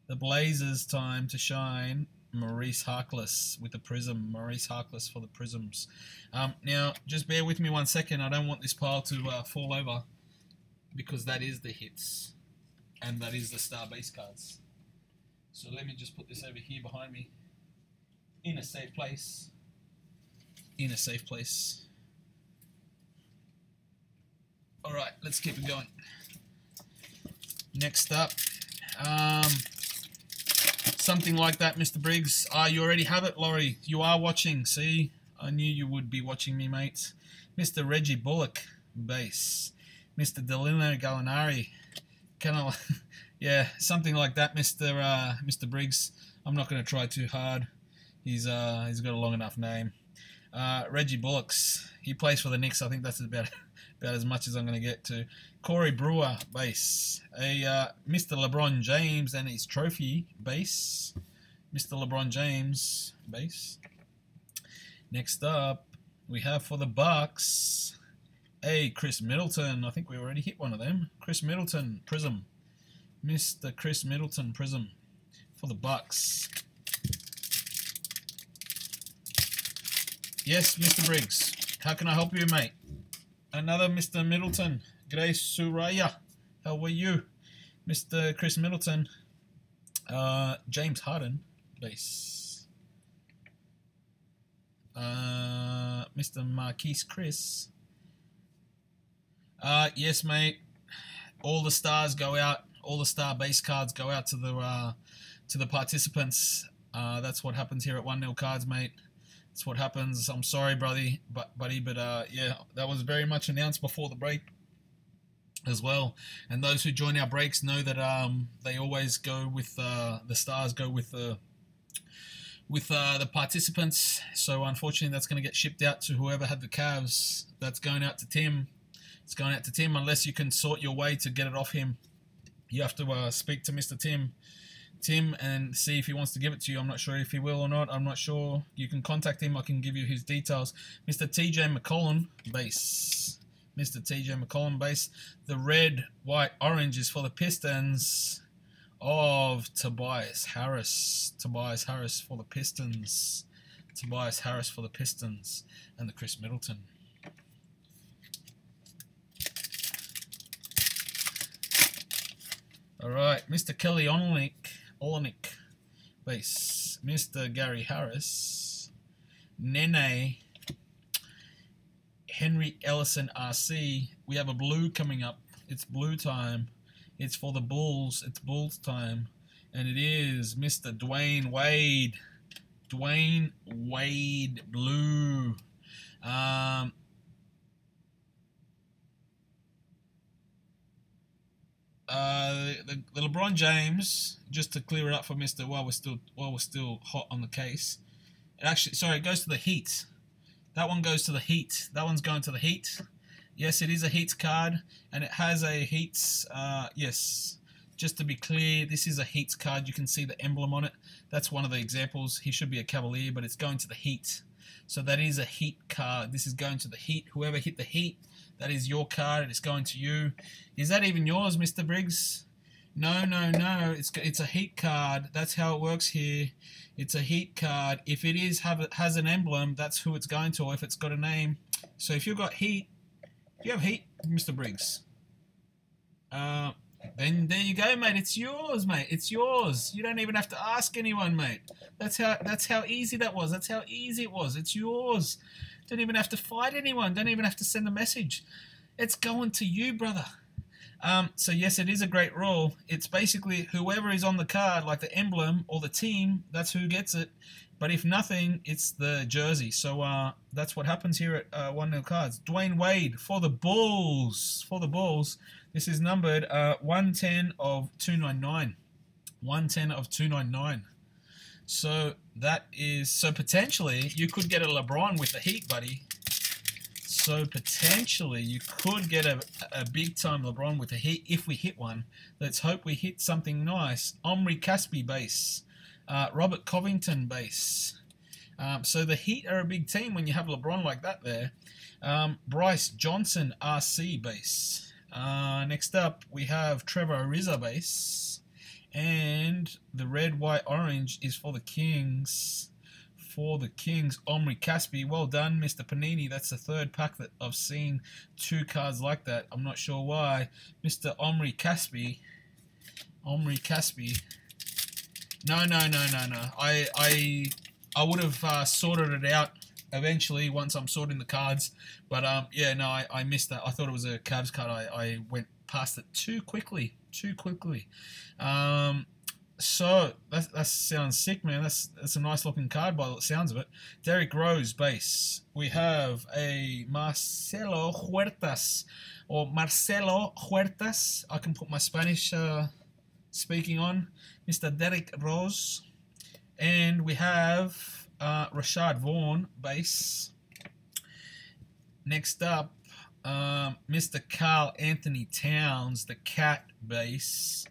The Blazers' time to shine. Maurice Harkless with the Prism. Maurice Harkless for the Prisms. Now, just bear with me 1 second. I don't want this pile to fall over, because that is the hits. And that is the star base cards. So let me just put this over here behind me. In a safe place. In a safe place. Alright, let's keep it going. Next up. Something like that, Mr. Briggs. You already have it, Laurie. You are watching. See? I knew you would be watching me, mate. Mr. Reggie Bullock, base. Mr. Delino Gallinari. Yeah, something like that, Mr. Briggs. I'm not going to try too hard. He's got a long enough name. Reggie Bullocks. He plays for the Knicks. I think that's about as much as I'm going to get to. Corey Brewer, base. Mr. LeBron James and his trophy, base. Mr. LeBron James, base. Next up, we have for the Bucks, Chris Middleton. I think we already hit one of them. Chris Middleton, Prism. Mr. Chris Middleton, Prism for the Bucks. Yes, Mr. Briggs. How can I help you, mate? Another Mr. Middleton. G'day, Suraya. How are you? Mr. Chris Middleton. James Harden, base. Mr. Marquise Chris. Yes, mate. All the stars go out. All the star base cards go out to the participants. That's what happens here at 1-0 Cards, mate. That's what happens. I'm sorry, buddy, but yeah, that was very much announced before the break as well. And those who join our breaks know that they always go with the stars go with the participants. So unfortunately, that's going to get shipped out to whoever had the Cavs. That's going out to Tim. It's going out to Tim unless you can sort your way to get it off him. You have to speak to Mr. Tim and see if he wants to give it to you. I'm not sure if he will or not. I'm not sure. You can contact him. I can give you his details. Mr. TJ McCollum, base. Mr. TJ McCollum, base. The red, white, orange is for the Pistons of Tobias Harris. Tobias Harris for the Pistons. Tobias Harris for the Pistons. And the Chris Middleton. Alright, Mr. Kelly Olenek, base. Mr. Gary Harris. Nene. Henry Ellison RC. We have a blue coming up. It's blue time. It's for the Bulls. It's Bulls time. And it is Mr. Dwayne Wade. Dwayne Wade blue. The LeBron James, just to clear it up for Mr. While we're still hot on the case. Actually, sorry, it goes to the Heat. That one goes to the Heat. That one's going to the Heat. Yes, it is a Heat card, and it has a Heat's. Yes, just to be clear, this is a Heat's card. You can see the emblem on it. That's one of the examples. He should be a Cavalier, but it's going to the Heat. So that is a Heat card. This is going to the Heat. Whoever hit the Heat, that is your card. It's going to you. Is that even yours, Mr. Briggs? No. It's a Heat card. That's how it works here. It's a Heat card. If it has an emblem, that's who it's going to, or if it's got a name. So if you've got Heat, you have Heat, Mr. Briggs. Then there you go, mate. It's yours, mate. It's yours. You don't even have to ask anyone, mate. That's how easy that was. That's how easy it was. It's yours. Don't even have to fight anyone. Don't even have to send a message. It's going to you, brother. So yes, it is a great rule. It's basically whoever is on the card, like the emblem or the team, that's who gets it. But if nothing, it's the jersey. So that's what happens here at 1-0 cards. Dwayne Wade for the Bulls. For the Bulls. This is numbered 110 of 299. 110 of 299. So that is, so potentially you could get a LeBron with the Heat, buddy. So potentially you could get a big time LeBron with the Heat if we hit one. Let's hope we hit something nice. Omri Caspi base. Robert Covington base. So the Heat are a big team when you have LeBron like that there. Bryce Johnson RC base. Next up we have Trevor Ariza base. And the red, white, orange is for the Kings. For the Kings, Omri Caspi. Well done, Mr. Panini. That's the third pack that I've seen 2 cards like that. I'm not sure why. Mr. Omri Caspi. Omri Caspi. No. I would have sorted it out eventually once I'm sorting the cards. But yeah, no, I missed that. I thought it was a Cavs card. I went past it too quickly. So that sounds sick, man. That's a nice looking card by the sounds of it. Derrick Rose base. We have a Marcelo Huertas or Marcelo Huertas. I can put my Spanish speaking on. Mr. Derrick Rose. And we have Rashad Vaughn base. Next up, Mr. Karl Anthony Towns, the Cat base.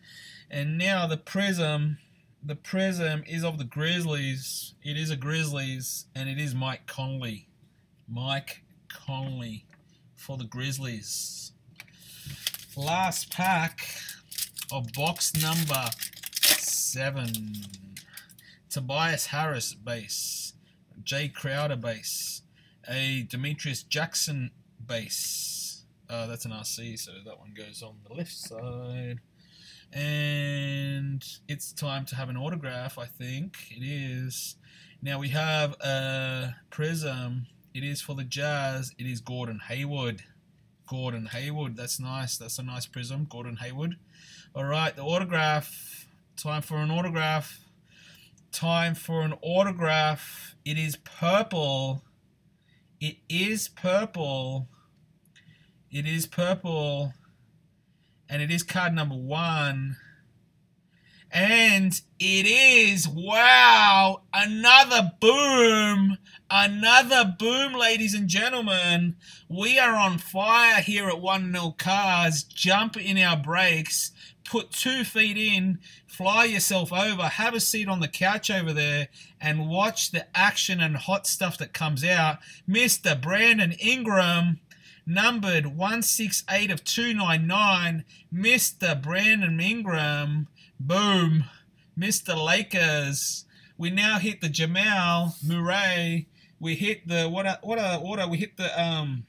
And now the Prism is of the Grizzlies. It is a Grizzlies, and it is Mike Conley. Mike Conley for the Grizzlies. Last pack of box number 7. Tobias Harris base. Jay Crowder base. A Demetrius Jackson base. That's an RC, so that one goes on the left side. And it's time to have an autograph, I think. It is. Now we have a Prism. It is for the Jazz. It is Gordon Hayward. Gordon Hayward. That's nice. That's a nice Prism. Gordon Hayward. All right, the autograph. Time for an autograph. Time for an autograph. It is purple. It is purple. It is purple. And it is card number 1. And it is, wow, another boom. Another boom, ladies and gentlemen. We are on fire here at 1-0 Cards. Jump in our breaks. Put 2 feet in. Fly yourself over. Have a seat on the couch over there. And watch the action and hot stuff that comes out. Mr. Brandon Ingram. Numbered 168 of 299, Mr. Brandon Ingram. Boom. Mr. Lakers. We now hit the Jamal Murray. We hit the what order? We hit the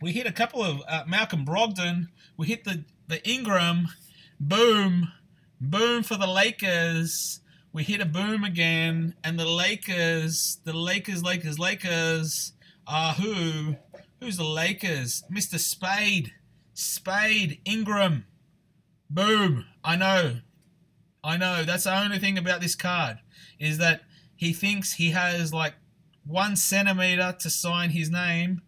we hit a couple of Malcolm Brogdon. We hit the Ingram. Boom. Boom for the Lakers. We hit a boom again, and the Lakers are who? Who's the Lakers? Mr. Spade. Spade. Ingram. Boom. I know. That's the only thing about this card is that he thinks he has like 1 centimeter to sign his name,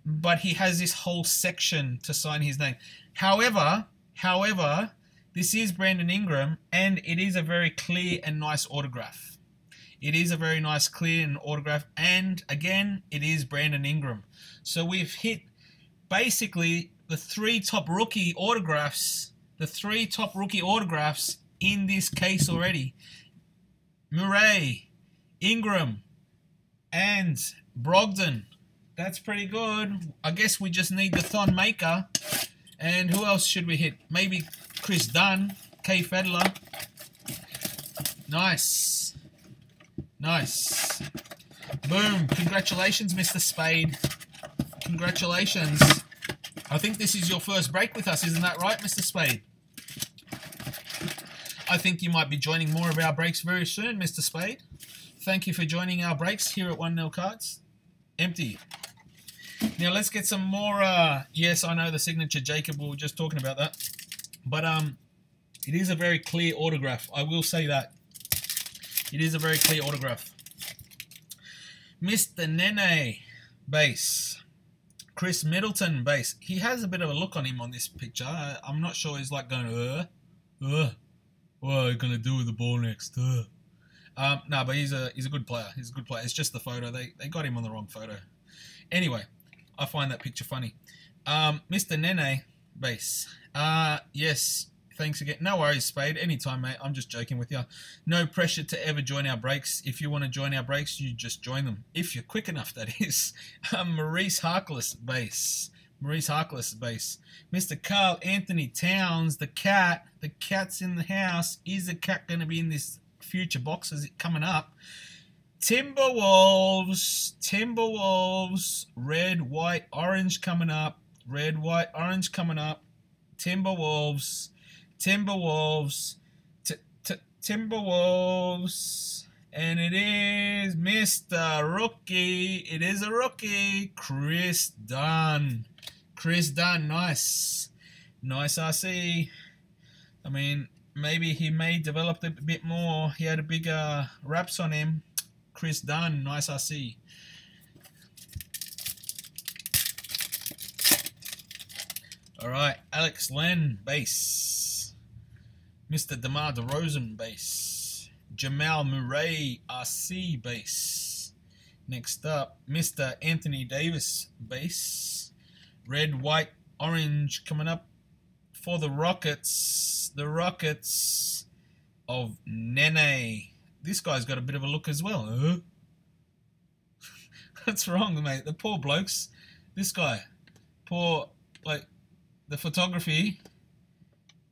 but he has this whole section to sign his name. However, this is Brandon Ingram, and it is a very clear and nice autograph. It is a very nice, clear and autograph, and again, it is Brandon Ingram. So we've hit basically the 3 top rookie autographs, in this case already. Murray, Ingram, and Brogdon. That's pretty good. I guess we just need the Thon Maker. And who else should we hit? Maybe Chris Dunn, K. Fedler. Nice. Nice. Boom. Congratulations, Mr. Spade. Congratulations. I think this is your first break with us, isn't that right, Mr. Spade? I think you might be joining more of our breaks very soon, Mr. Spade. Thank you for joining our breaks here at 1-0 Cards. Empty. Now let's get some more. Yes, I know the signature, Jacob. We were just talking about that, but it is a very clear autograph. I will say that it is a very clear autograph. Mr. Nene base. Chris Middleton base. He has a bit of a look on him on this picture. I'm not sure he's like going, what are you gonna do with the ball next? No, but he's a good player. He's a good player. It's just the photo. They got him on the wrong photo. Anyway, I find that picture funny. Mr. Nene base. Yes. Thanks again. No worries, Spade. Anytime, mate. I'm just joking with you. No pressure to ever join our breaks. If you want to join our breaks, you just join them. If you're quick enough, that is. Maurice Harkless base. Maurice Harkless base. Mr. Carl Anthony Towns, the cat. The cat's in the house. Is the cat going to be in this future box? Is it coming up? Timberwolves. Timberwolves. Red, white, orange coming up. Red, white, orange coming up. Timberwolves. Timberwolves, Timberwolves, and it is Mr. Rookie. It is a rookie, Chris Dunn. Chris Dunn, nice. Nice RC. I mean, maybe he may develop a bit more. He had a bigger wraps on him. Chris Dunn, nice RC. All right, Alex Len, base. Mr. DeMar DeRozan base. Jamal Murray RC base. Next up, Mr. Anthony Davis base. Red, white, orange coming up for the Rockets. The Rockets of Nene. This guy's got a bit of a look as well. Huh? What's wrong, mate? The poor blokes. This guy. Poor, like, the photography.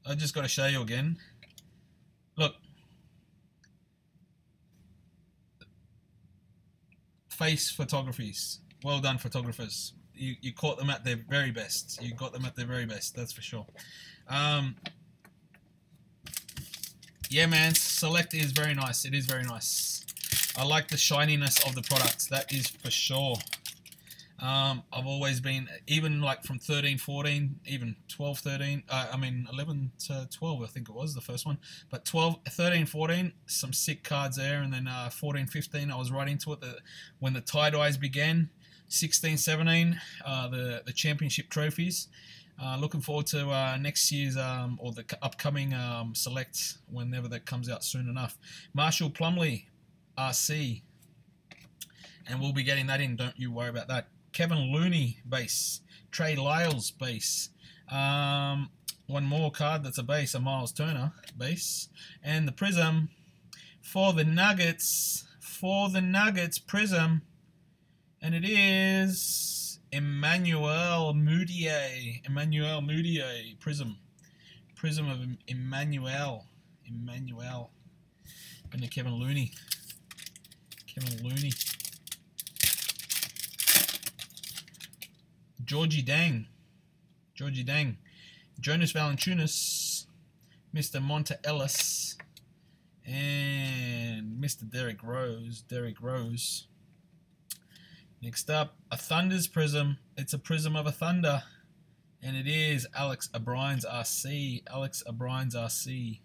I just got to show you again. Look. Face photographies. Well done, photographers. You caught them at their very best. You got them at their very best, that's for sure. Yeah, man, Select is very nice. It is very nice. I like the shininess of the products. That is for sure. I've always been, even like from 13, 14, even 12, 13, I mean 11 to 12 I think it was the first one, but 12, 13, 14, some sick cards there, and then 14, 15 I was right into it when the tie-dyes began. 16, 17, the championship trophies. Looking forward to next year's or the upcoming Select, whenever that comes out soon enough. Marshall Plumlee RC, and we'll be getting that in, don't you worry about that. Kevin Looney base. Trey Lyles base. One more card that's a base, a Miles Turner base. And the Prism for the Nuggets. For the Nuggets, Prism. And it is Emmanuel Mudiay. Emmanuel Mudiay Prism. Prism of Emmanuel. Emmanuel. And the Kevin Looney. Kevin Looney. Georgie Dang. Georgie Dang. Jonas Valanciunas. Mr. Monta Ellis. And Mr. Derrick Rose. Derrick Rose. Next up, a Thunder's Prism. It's a Prism of a Thunder. And it is Alex O'Brien's RC. Alex O'Brien's RC.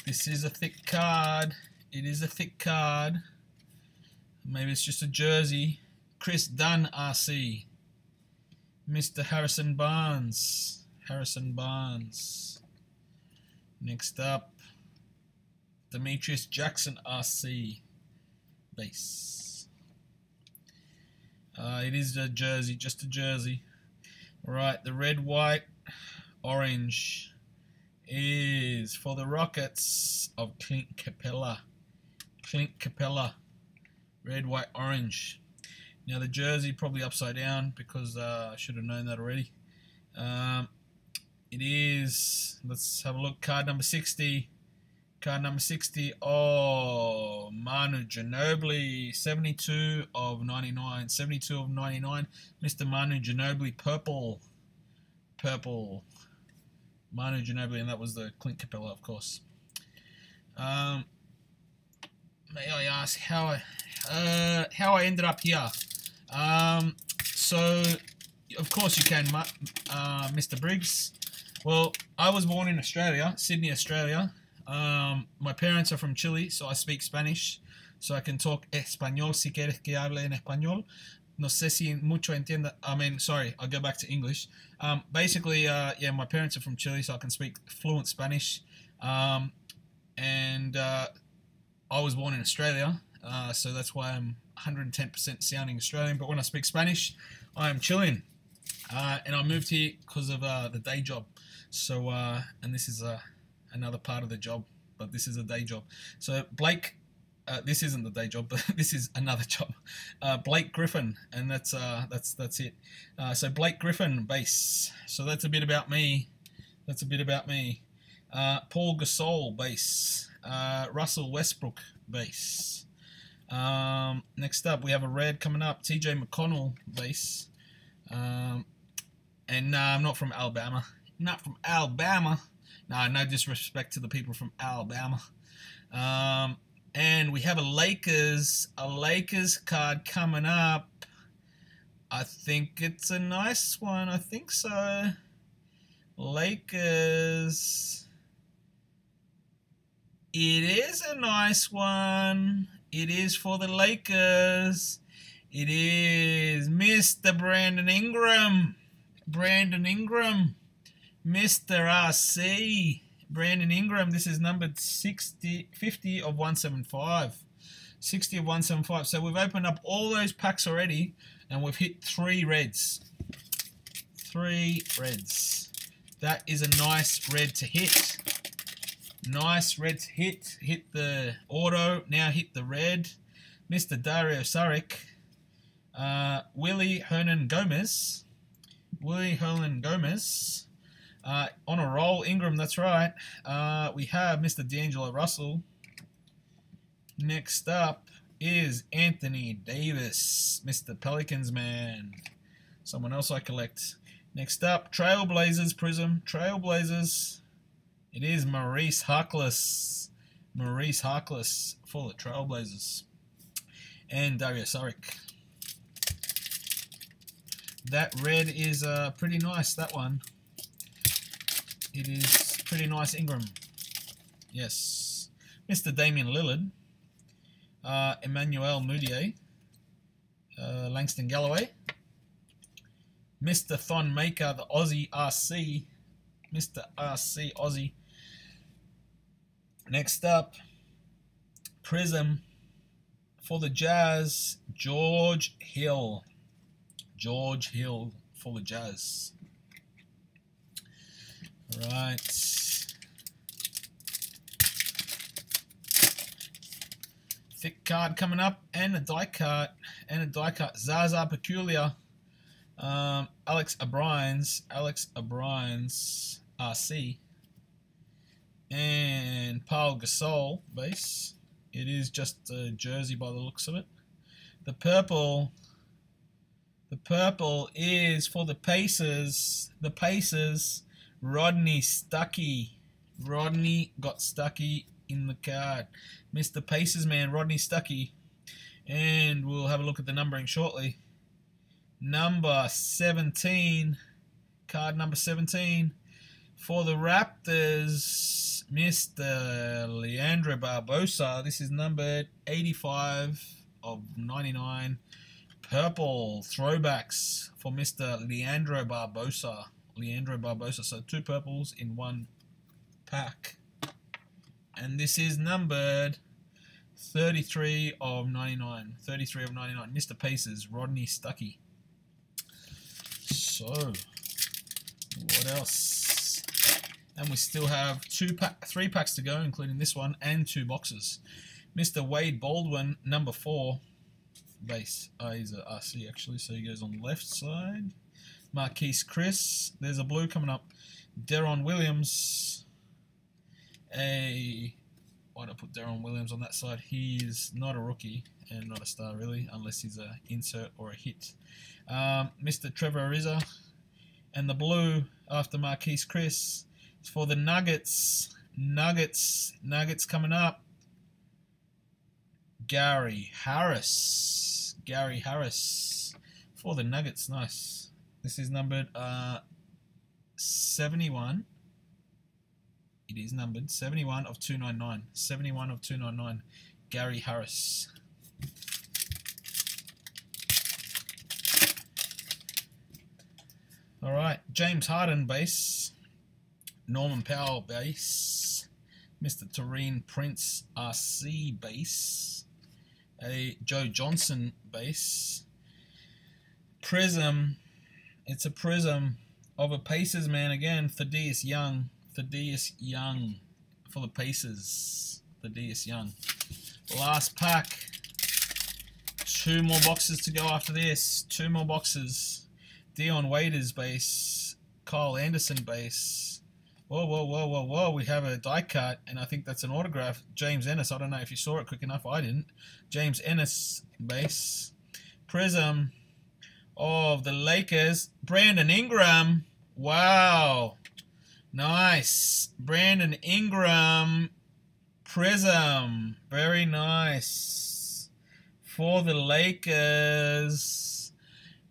This is a thick card. It is a thick card. Maybe it's just a jersey. Chris Dunn RC. Mr. Harrison Barnes. Harrison Barnes. Next up, Demetrius Jackson RC base. It is a jersey, just a jersey. Alright, the red, white, orange is for the Rockets of Clint Capella. Clint Capella. Red, white, orange. Now the jersey probably upside down because I should have known that already. It is, let's have a look, card number 60. Card number 60. Oh, Manu Ginobili. 72 of 99. 72 of 99. Mr. Manu Ginobili, purple. Purple. Manu Ginobili, and that was the Clint Capella, of course. may I ask how I ended up here? So, of course you can, Mr. Briggs. Well, I was born in Australia, Sydney, Australia. My parents are from Chile, so I speak Spanish. So I can talk español si quieres que hable en español. No sé si mucho entienda. I mean, sorry, I'll go back to English. Basically, yeah, my parents are from Chile, so I can speak fluent Spanish. And I was born in Australia, so that's why I'm 110% sounding Australian. But when I speak Spanish, I am Chilean. And I moved here because of the day job. So, and this is another part of the job, but this is a day job. So Blake, this isn't the day job, but this is another job. Blake Griffin, and that's it. So Blake Griffin, bass. So that's a bit about me. Paul Gasol, bass. Russell Westbrook, bass. Next up, we have a red coming up. TJ McConnell, bass. And no, I'm not from Alabama. Not from Alabama. No disrespect to the people from Alabama. And we have a Lakers card coming up. I think it's a nice one. I think so. Lakers. It is a nice one. It is for the Lakers. It is Mr. Brandon Ingram. Mr. RC. Brandon Ingram. This is numbered 50 of 175. 60 of 175. So we've opened up all those packs already, and we've hit 3 reds. 3 reds. That is a nice red to hit. Nice red to hit. Hit the auto. Now hit the red. Mr. Dario Saric. Willie Hernan Gomez. On a roll, Ingram, that's right. We have Mr. D'Angelo Russell. Next up is Anthony Davis, Mr. Pelicans man. Someone else I collect. Next up, Trailblazers Prism. Trailblazers. It is Maurice Harkless. For the Trailblazers. And Dario Saric. That red is pretty nice, that one. It is pretty nice, Ingram. Yes. Mr. Damian Lillard. Emmanuel Mudiay. Langston Galloway. Mr. Thon Maker, the Aussie RC. Mr. RC Aussie. Next up, Prism for the Jazz, George Hill. For the Jazz. Right. Thick card coming up, and a die cut. Zaza Peculiar. Alex O'Brien's RC. And Paul Gasol base. It is just a jersey by the looks of it. The purple is for the Pacers. Rodney Stuckey. Rodney got Stuckey in the card. Mr. Pacers man, Rodney Stuckey. And we'll have a look at the numbering shortly. Number 17. Card number 17. For the Raptors, Mr. Leandro Barbosa. This is numbered 85 of 99. Purple throwbacks for Mr. Leandro Barbosa. So 2 purples in 1 pack. And this is numbered 33 of 99. Mr. Pacers, Rodney Stuckey. So, what else? And we still have 3 packs to go, including this one, and 2 boxes. Mr. Wade Baldwin, number 4. Base. He's a RC actually, so he goes on the left side. Marquise Chris. There's a blue coming up. Deron Williams. Why did I put Deron Williams on that side? He's not a rookie and not a star really, unless he's an insert or a hit. Mr. Trevor Ariza. And the blue after Marquise Chris is for the Nuggets. Nuggets coming up. Gary Harris. Gary Harris for the Nuggets. Nice. This is numbered 71. It is numbered 71 of 299. 71 of 299. Gary Harris. All right. James Harden base. Norman Powell base. Mr. Taurean Prince RC base. A Joe Johnson base. Prism. It's a prism of a Pacers man again. Thaddeus Young. Thaddeus Young for the Pacers. Thaddeus Young. Last pack. 2 more boxes to go after this. 2 more boxes. Dion Waiters base. Kyle Anderson base. Whoa, whoa, whoa, whoa, whoa. We have a die cut, and I think that's an autograph. James Ennis. I don't know if you saw it quick enough. I didn't. James Ennis base. Prism of the Lakers. Brandon Ingram. Wow. Nice. Brandon Ingram. Prism. Very nice. For the Lakers.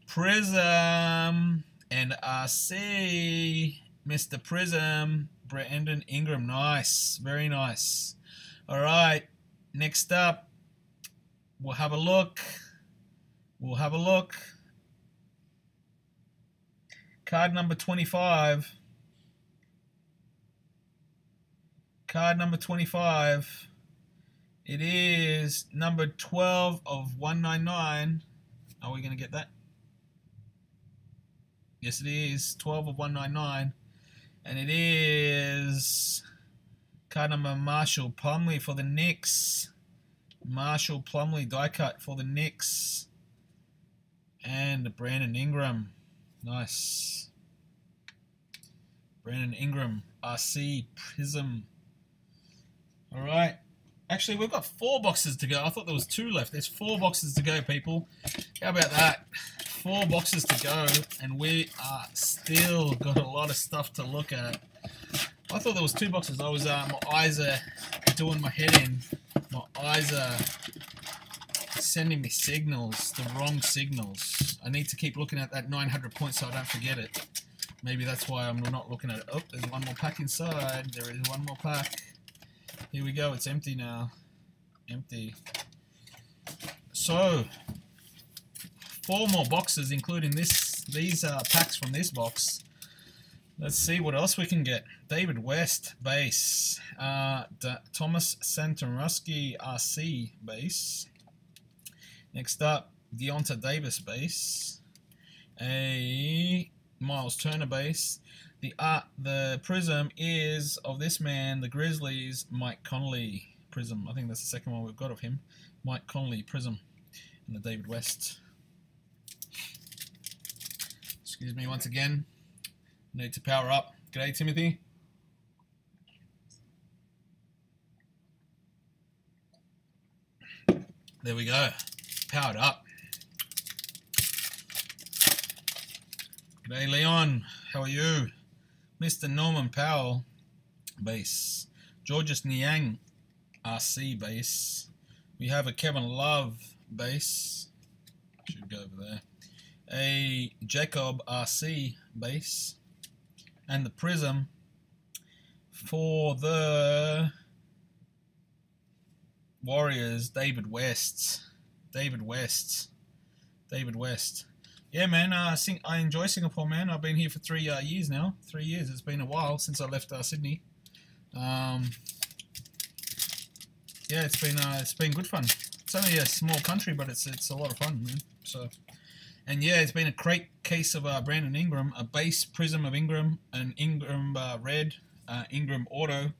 Prism. And RC. Mr. Prism. Brandon Ingram. Nice. Very nice. Alright. Next up. We'll have a look. We'll have a look. Card number 25. Card number 25. It is number 12 of 199. Are we going to get that? Yes, it is. 12 of 199. And it is card number Marshall Plumlee for the Knicks. Marshall Plumlee die cut for the Knicks. And Brandon Ingram. Nice. Brandon Ingram. RC Prism. Alright. Actually, we've got 4 boxes to go. I thought there was 2 left. There's 4 boxes to go, people. How about that? 4 boxes to go, and we are still got a lot of stuff to look at. I thought there was 2 boxes. I was, my eyes are doing my head in. My eyes are sending me signals, the wrong signals. I need to keep looking at that 900 points so I don't forget it. Maybe that's why I'm not looking at it. Oh, there's one more pack inside. There is one more pack. Here we go. It's empty now. Empty. So, 4 more boxes, including these packs from this box. Let's see what else we can get. David West base. Thomas Satoransky RC base. Next up, Deonta Davis base. A Miles Turner base. The prism is of this man, the Grizzlies, Mike Conley prism. I think that's the second one we've got of him. Mike Conley prism. And the David West. Excuse me once again. Need to power up. G'day, Timothy. There we go. Powered up. G'day, Leon. How are you? Mr. Norman Powell base. Georges Niang RC base. We have a Kevin Love base. Should go over there. A Jacob RC base. And the prism for the Warriors, David West. David West. David West. Yeah, man, I enjoy Singapore, man. I've been here for 3 years now. 3 years. It's been a while since I left Sydney. Yeah, it's been good fun. It's only a small country, but it's a lot of fun, man. So, and yeah, it's been a great case of Brandon Ingram, a base prism of Ingram, an Ingram red, Ingram auto,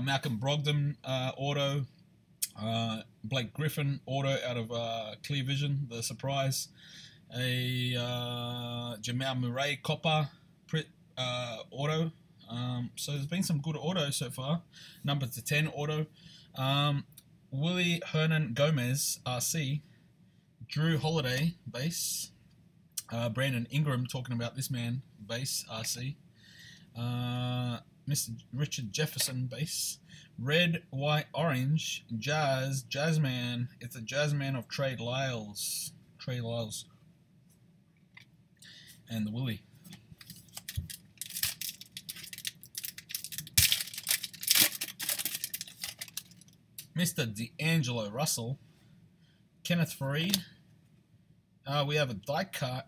Malcolm Brogdon auto, Blake Griffin auto out of Clear Vision, the surprise. A Jamal Murray copper auto. So there's been some good autos so far. Number to 10 auto. Willie Hernan Gomez RC. Drew Holiday base. Brandon Ingram, talking about this man, base RC. Mr. Richard Jefferson base. Red, white, orange, Jazzman. It's a Jazzman of Trey Lyles. And the Willie. Mr. D'Angelo Russell. Kenneth Fareed. We have a die cut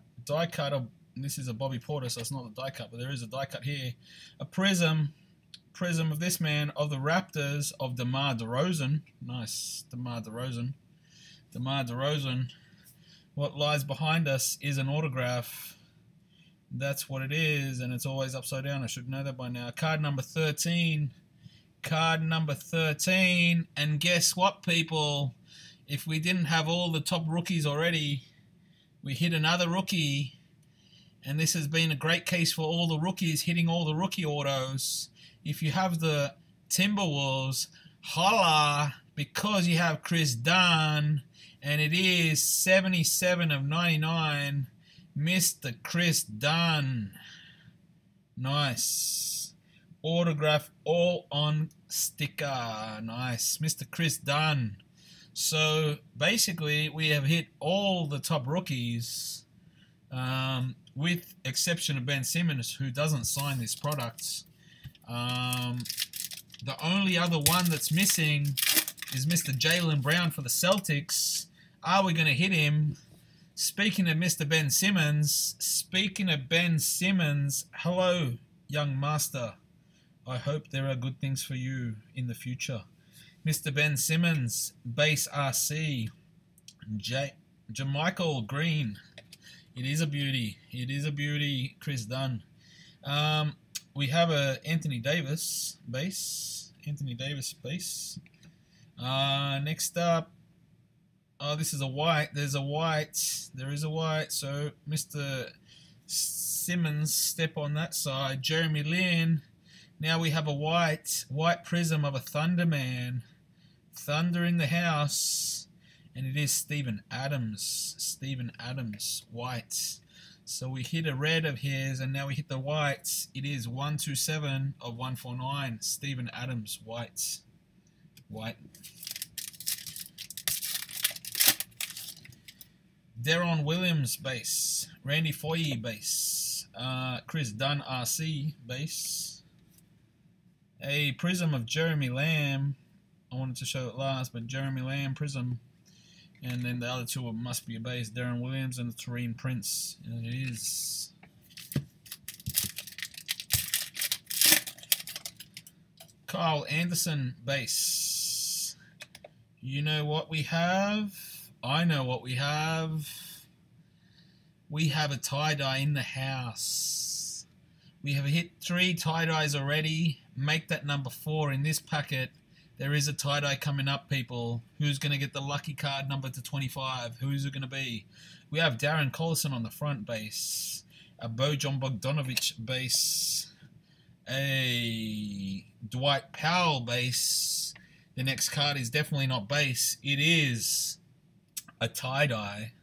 of, this is a Bobby Porter, so it's not a die cut, but there is a die cut here. A prism of this man, of the Raptors, of DeMar DeRozan. Nice, DeMar DeRozan. What lies behind us is an autograph. That's what it is, and it's always upside down. I should know that by now. Card number 13. And guess what, people? If we didn't have all the top rookies already, we hit another rookie. And this has been a great case for all the rookies, hitting all the rookie autos. If you have the Timberwolves, holla, because you have Chris Dunn. And it is 77 of 99. Mr. Chris Dunn. Nice. Autograph all on sticker. Nice. Mr. Chris Dunn. So basically we have hit all the top rookies, with exception of Ben Simmons, who doesn't sign this product. The only other one that's missing is Mr. Jaylen Brown for the Celtics. Are we going to hit him? Speaking of Mr. Ben Simmons, hello, young master. I hope there are good things for you in the future. Mr. Ben Simmons, base RC. Jermichael Green. It is a beauty. Chris Dunn. We have a Anthony Davis base. Next up. Oh, this is a white. There is a white. So Mr. Simmons, step on that side. Jeremy Lin. Now we have a white prism of a Thunderman. Thunder in the house. And it is Steven Adams, white. So we hit a red of his, and now we hit the white. It is 127 of 149, Steven Adams, white. Deron Williams base, Randy Foye base, Chris Dunn RC base. A prism of Jeremy Lamb. I wanted to show it last, but Jeremy Lamb prism. And then the other two must be a base, Deron Williams and Taurean Prince. And it is. Kyle Anderson base. You know what we have? I know what we have. We have a tie-dye in the house. We have hit 3 tie-dyes already. Make that number 4 in this packet. There is a tie-dye coming up, people. Who's going to get the lucky card number to 25? Who's it going to be? We have Darren Collison on the front base. A Bojan Bogdanovic base. A Dwight Powell base. The next card is definitely not base. It is a tie-dye.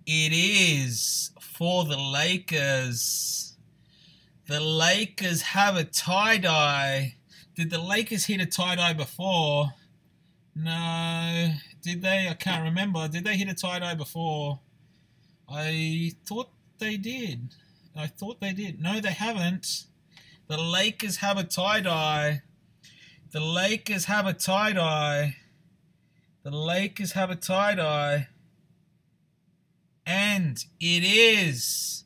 It is for the Lakers. The Lakers have a tie-dye. Did the Lakers hit a tie-dye before? No. Did they? I can't remember. Did they hit a tie-dye before? I thought they did. No, they haven't. The Lakers have a tie-dye. And it is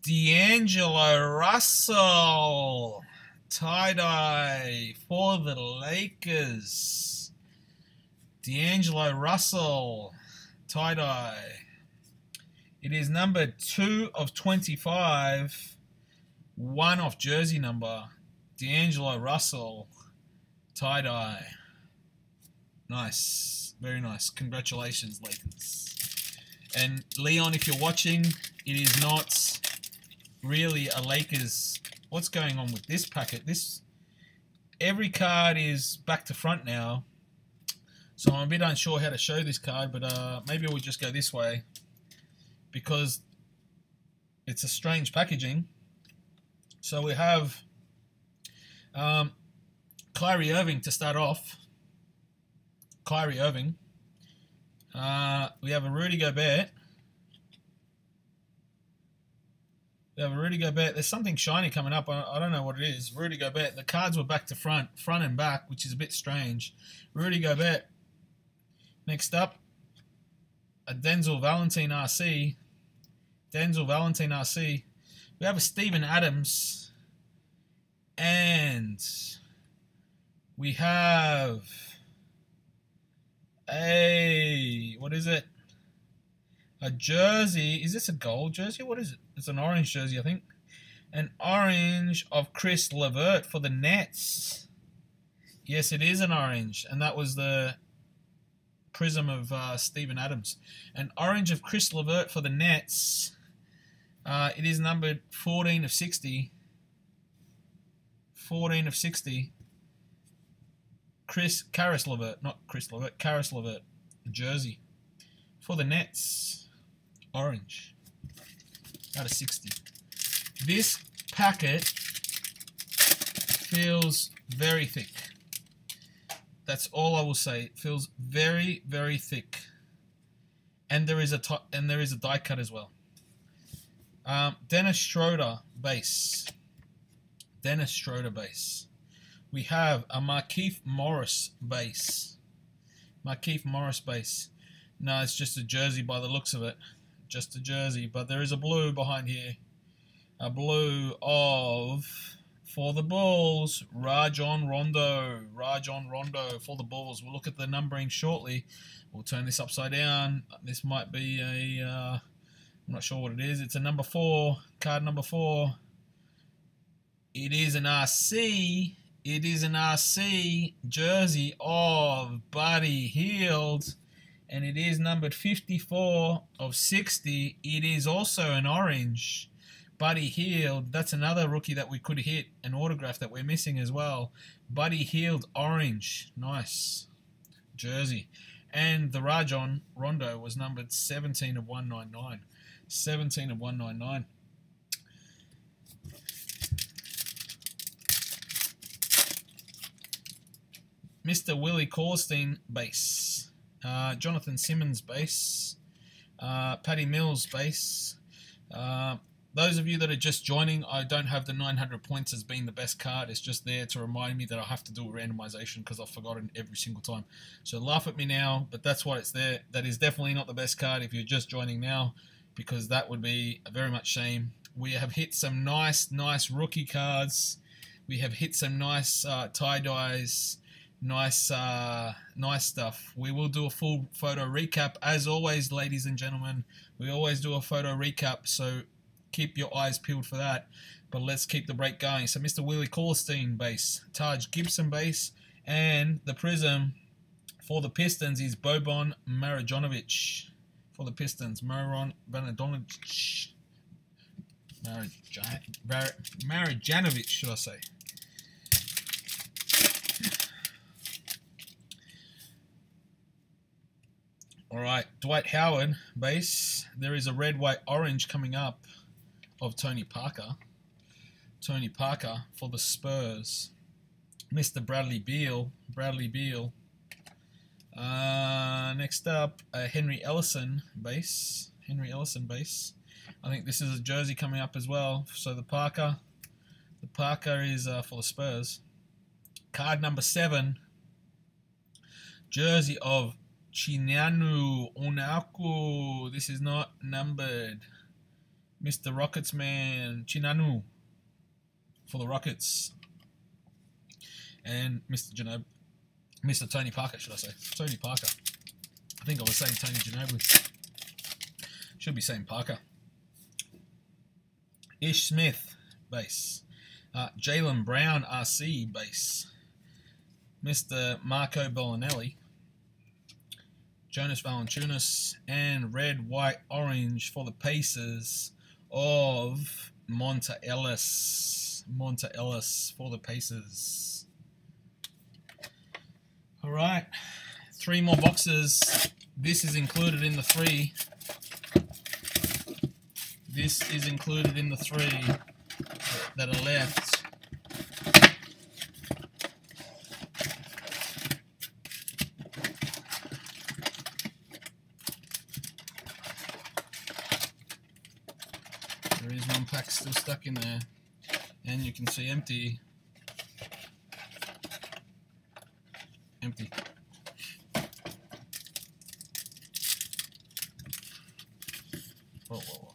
D'Angelo Russell. Tie-dye for the Lakers. D'Angelo Russell. Tie-dye. It is number 2 of 25. 1 off jersey number. D'Angelo Russell. Tie-dye. Nice. Very nice. Congratulations, Lakers. And Leon, if you're watching, it is not really a Lakers. What's going on with this packet? Every card is back to front now. So I'm a bit unsure how to show this card, but maybe we'll just go this way because it's a strange packaging. So we have Kyrie Irving to start off. Kyrie Irving. We have a Rudy Gobert. There's something shiny coming up. I don't know what it is. Rudy Gobert. The cards were back to front and back, which is a bit strange. Rudy Gobert. Next up, a Denzel Valentine RC. We have a Steven Adams. And we have what is it? A jersey. Is this a gold jersey? What is it? It's an orange jersey, I think. An orange of Chris LeVert for the Nets. Yes, it is an orange. And that was the prism of Steven Adams. An orange of Chris LeVert for the Nets. It is numbered 14 of 60. 14 of 60. Caris LeVert, not Chris LeVert, Caris LeVert, jersey for the Nets, orange, out of 60. This packet feels very thick. That's all I will say. It feels very, very thick, and there is a die cut as well. Dennis Schroeder base. We have a Markieff Morris base. No, it's just a jersey by the looks of it. Just a jersey, but there is a blue behind here. A blue of, for the Bulls, Rajon Rondo for the Bulls. We'll look at the numbering shortly. We'll turn this upside down. This might be I'm not sure what it is. It's a number 4, card number 4. It is an RC. Jersey of Buddy Hield. And it is numbered 54 of 60. It is also an orange. Buddy Hield. That's another rookie that we could hit. An autograph that we're missing as well. Buddy Hield orange. Nice. Jersey. And the Rajon Rondo was numbered 17 of 199. 17 of 199. Mr. Willie Corstein base. Jonathan Simmons base. Patty Mills base. Those of you that are just joining, I don't have the 900 points as being the best card. It's just there to remind me that I have to do a randomization because I've forgotten every single time. So laugh at me now, but that's why it's there. That is definitely not the best card if you're just joining now, because that would be a very much shame. We have hit some nice rookie cards. We have hit some nice tie-dyes. Nice stuff. We will do a full photo recap. As always, ladies and gentlemen, we always do a photo recap, so keep your eyes peeled for that. But let's keep the break going. So Mr. Willie Corstein base, Taj Gibson base, and the prism for the Pistons is Boban Marjanovic. For the Pistons, Marjanovic, should I say. All right, Dwight Howard base. There is a red, white, orange coming up of Tony Parker. Tony Parker for the Spurs. Mr. Bradley Beal. Next up, Henry Ellison base. I think this is a jersey coming up as well. So the Parker is for the Spurs. Card number 7. Jersey of Chinanu Onaku. This is not numbered. Mr. Rockets man, Chinanu for the Rockets. And Mr. Tony Parker, should I say? Tony Parker. I think I was saying Tony Ginobili. Should be saying Parker. Ish Smith base. Jaylen Brown RC base. Mr. Marco Bellinelli. Jonas Valanciunas, and red, white, orange for the Pacers of Monta Ellis. For the Pacers. All right, 3 more boxes. This is included in the 3. This is included in the 3 that are left. pack's still stuck in there, and you can see empty. Empty. Whoa, whoa, whoa.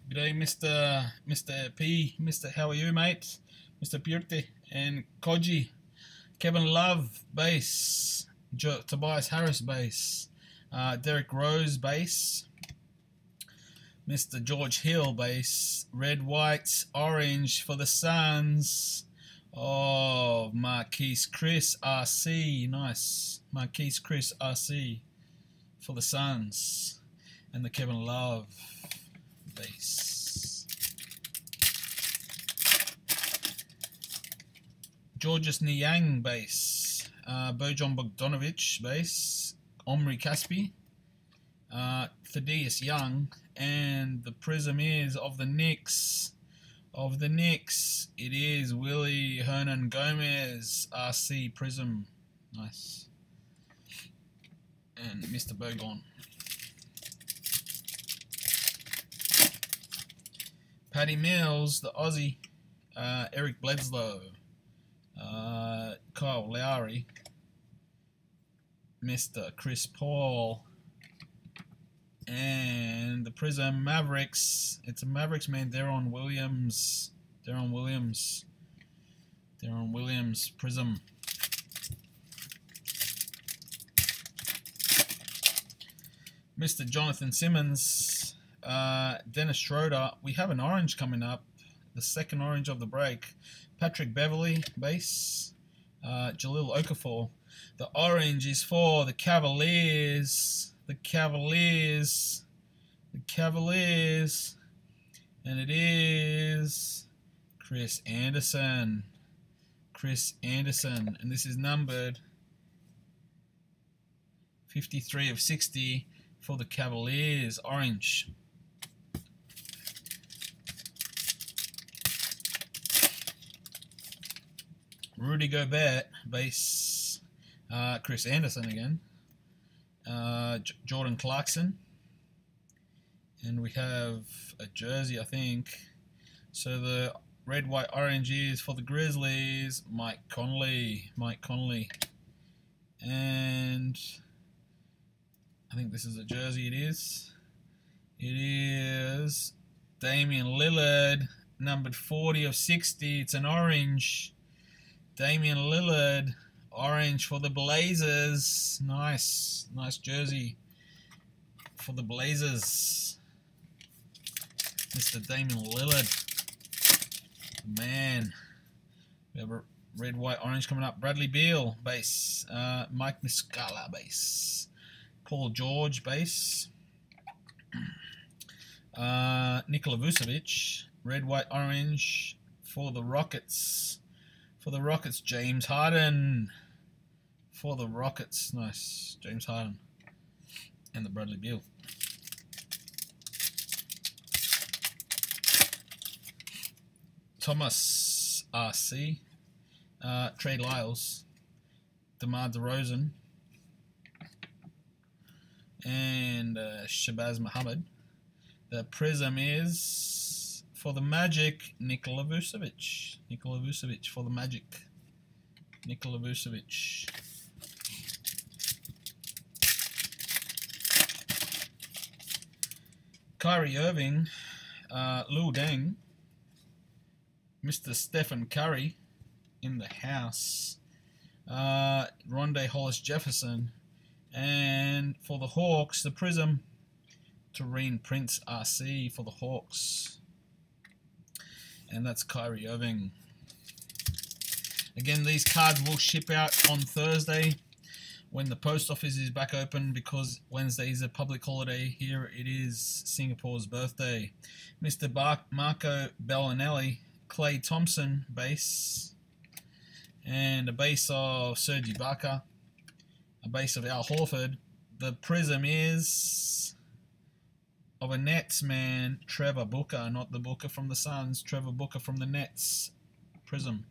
G'day, Mr. P. Mr. How are you, mate? Mr. Purte and Koji. Kevin Love, bass. Tobias Harris, bass. Derek Rose, bass. Mr. George Hill, bass. Red, white, orange for the Suns. Oh, Marquise Chris, RC. Nice. Marquise Chris, RC for the Suns. And the Kevin Love bass. Georges Niang, bass. Bojan Bogdanovic, bass. Omri Caspi. Thaddeus Young. And the prism is of the Knicks. Of the Knicks, it is Willie Hernan Gomez, RC Prism. Nice. And Mr. Bogon. Paddy Mills, the Aussie. Eric Bledsoe. Kyle Lowry. Mr. Chris Paul. And the Prism Mavericks. It's a Mavericks man. Deron Williams. Deron Williams. Deron Williams Prism. Mr. Jonathan Simmons. Dennis Schroeder. We have an orange coming up. The second orange of the break. Patrick Beverly, base. Jahlil Okafor. The orange is for the Cavaliers. The Cavaliers. The Cavaliers. And it is Chris Anderson. Chris Anderson. And this is numbered 53 of 60 for the Cavaliers. Orange. Rudy Gobert, base. Chris Anderson again. Jordan Clarkson. And we have a jersey, I think. So the red, white, orange is for the Grizzlies. Mike Conley. Mike Conley. And I think this is a jersey, it is. It is Damian Lillard, numbered 40 of 60. It's an orange. Damian Lillard, orange for the Blazers. Nice. Nice jersey for the Blazers. Mr. Damian Lillard. Man. We have a red, white, orange coming up. Bradley Beal, base. Mike Muscala, base. Paul George, base. Nikola Vucevic, red, white, orange for the Rockets. For the Rockets, James Harden. For the Rockets, nice. James Harden. And the Bradley Beal. Thomas RC. Trey Lyles. DeMar DeRozan. And Shabazz Muhammad. The prism is for the Magic, Nikola Vucevic. Nikola Vucevic for the Magic. Nikola Vucevic. Kyrie Irving, Lu Deng, Mr. Stephen Curry in the house, Rondé Hollis Jefferson, and for the Hawks, the prism, Taurean Prince RC for the Hawks. And that's Kyrie Irving. Again, these cards will ship out on Thursday when the post office is back open, because Wednesday is a public holiday. Here it is Singapore's birthday. Mr. Marco Bellinelli, Klay Thompson base, and a base of Serge Ibaka, a base of Al Horford. The prism is of a Nets man, Trevor Booker, not the Booker from the Suns, Trevor Booker from the Nets prism.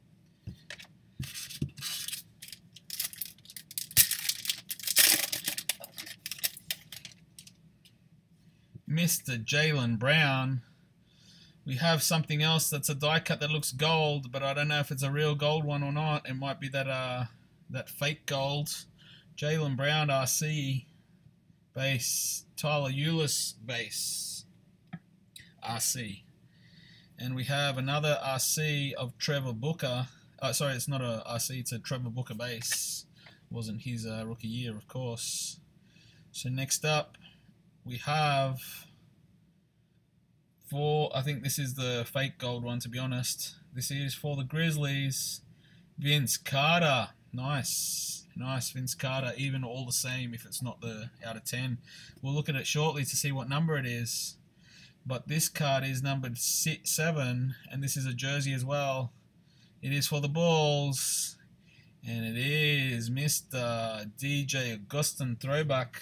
Mr. Jaylen Brown. We have something else that's a die cut that looks gold, but I don't know if it's a real gold one or not. It might be that fake gold. Jaylen Brown RC base. Tyler Ulis base RC. And we have another RC of Trevor Booker. Sorry, it's not a RC, it's a Trevor Booker base. Wasn't his rookie year, of course. So next up, we have I think this is the fake gold one, to be honest. This is for the Grizzlies, Vince Carter. Nice. Nice, Vince Carter. Even all the same if it's not the out of 10. We'll look at it shortly to see what number it is. But this card is numbered 7, and this is a jersey as well. It is for the Bulls, and it is Mr. DJ Augustin Throwback,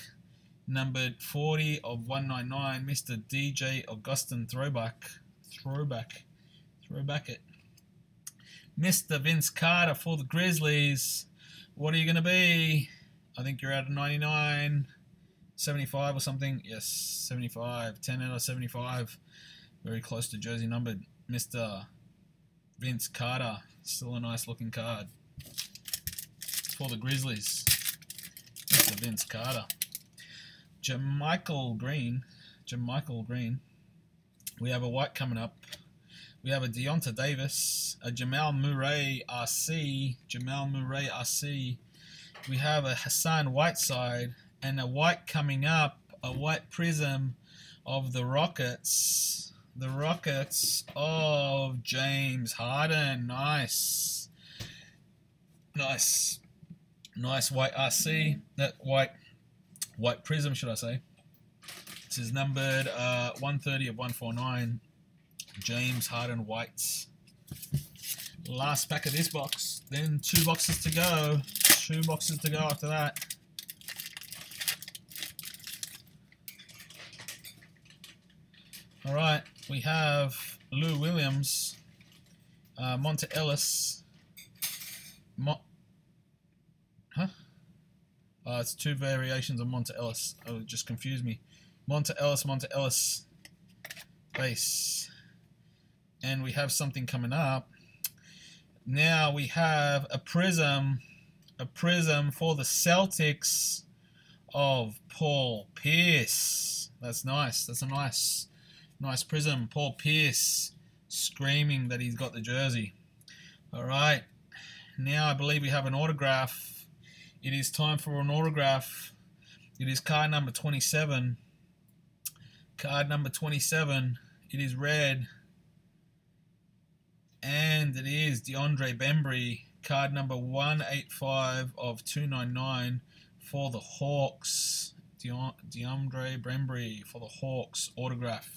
numbered 40 of 199. Mr. DJ Augustin Throwback it. Mr. Vince Carter for the Grizzlies. What are you going to be? I think you're out of 99. 75 or something. Yes, 75. 10 out of 75. Very close to jersey numbered. Mr. Vince Carter. Still a nice looking card. It's for the Grizzlies. Mr. Vince Carter. JaMychal Green. We have a white coming up. We have a Deonta Davis, a Jamal Murray RC. We have a Hassan Whiteside, and a white coming up, a white prism of the Rockets. The Rockets of James Harden. Nice white RC. That white prism, should I say. This is numbered 130 of 149. James Harden whites. Last pack of this box. Then 2 boxes to go. 2 boxes to go after that. Alright, we have Lou Williams, Monta Ellis. It's 2 variations of Monta Ellis. Oh, it just confused me. Monta Ellis base. And we have something coming up. Now we have a prism for the Celtics of Paul Pierce. That's nice. That's a nice prism. Paul Pierce screaming that he's got the jersey. All right. Now I believe we have an autograph. It is time for an autograph. It is card number 27. Card number 27. It is red. And it is DeAndre Bembry, card number 185 of 299 for the Hawks. DeAndre Bembry for the Hawks autograph.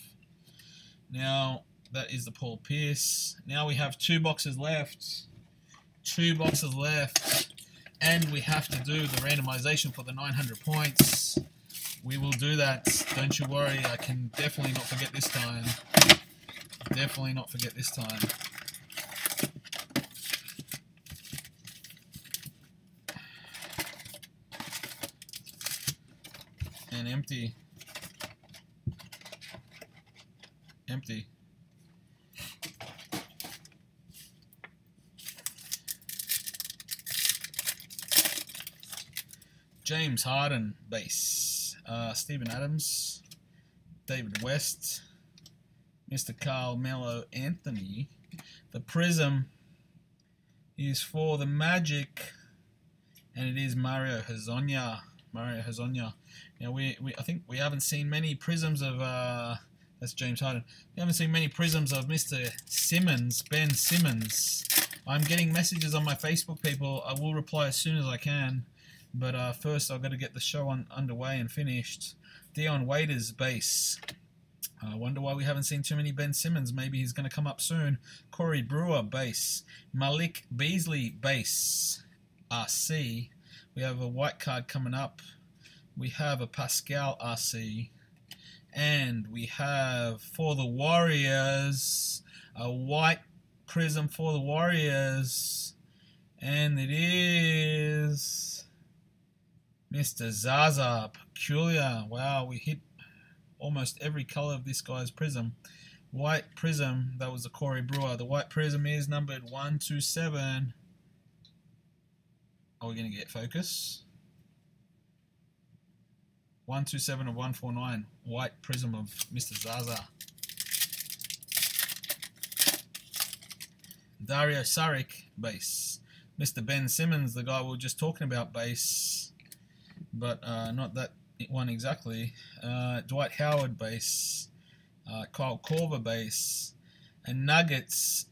Now, that is the Paul Pierce. Now we have 2 boxes left. 2 boxes left. And we have to do the randomization for the 900 points. We will do that. Don't you worry. I can definitely not forget this time. Definitely not forget this time. And empty. James Harden base. Steven Adams, David West, Mr. Carmelo Anthony. The prism is for the Magic, and it is Mario Hezonja. Now I think we haven't seen many prisms of that's James Harden. We haven't seen many prisms of Mr. Simmons, Ben Simmons. I'm getting messages on my Facebook, people. I will reply as soon as I can. But first, I've got to get the show underway and finished. Dion Waiters base. I wonder why we haven't seen too many Ben Simmons. Maybe he's going to come up soon. Corey Brewer base. Malik Beasley base. RC. We have a white card coming up. We have a Pascal RC. And we have, for the Warriors, a white prism for the Warriors. And it is Mr. Zaza Pachulia. Wow, we hit almost every color of this guy's prism. White prism, that was the Corey Brewer. The white prism is numbered 127. Are we going to get focus? 127 of 149. White prism of Mr. Zaza. Dario Saric, base. Mr. Ben Simmons, the guy we were just talking about, base. But not that one exactly. Dwight Howard, base. Kyle Korver, base. And Nuggets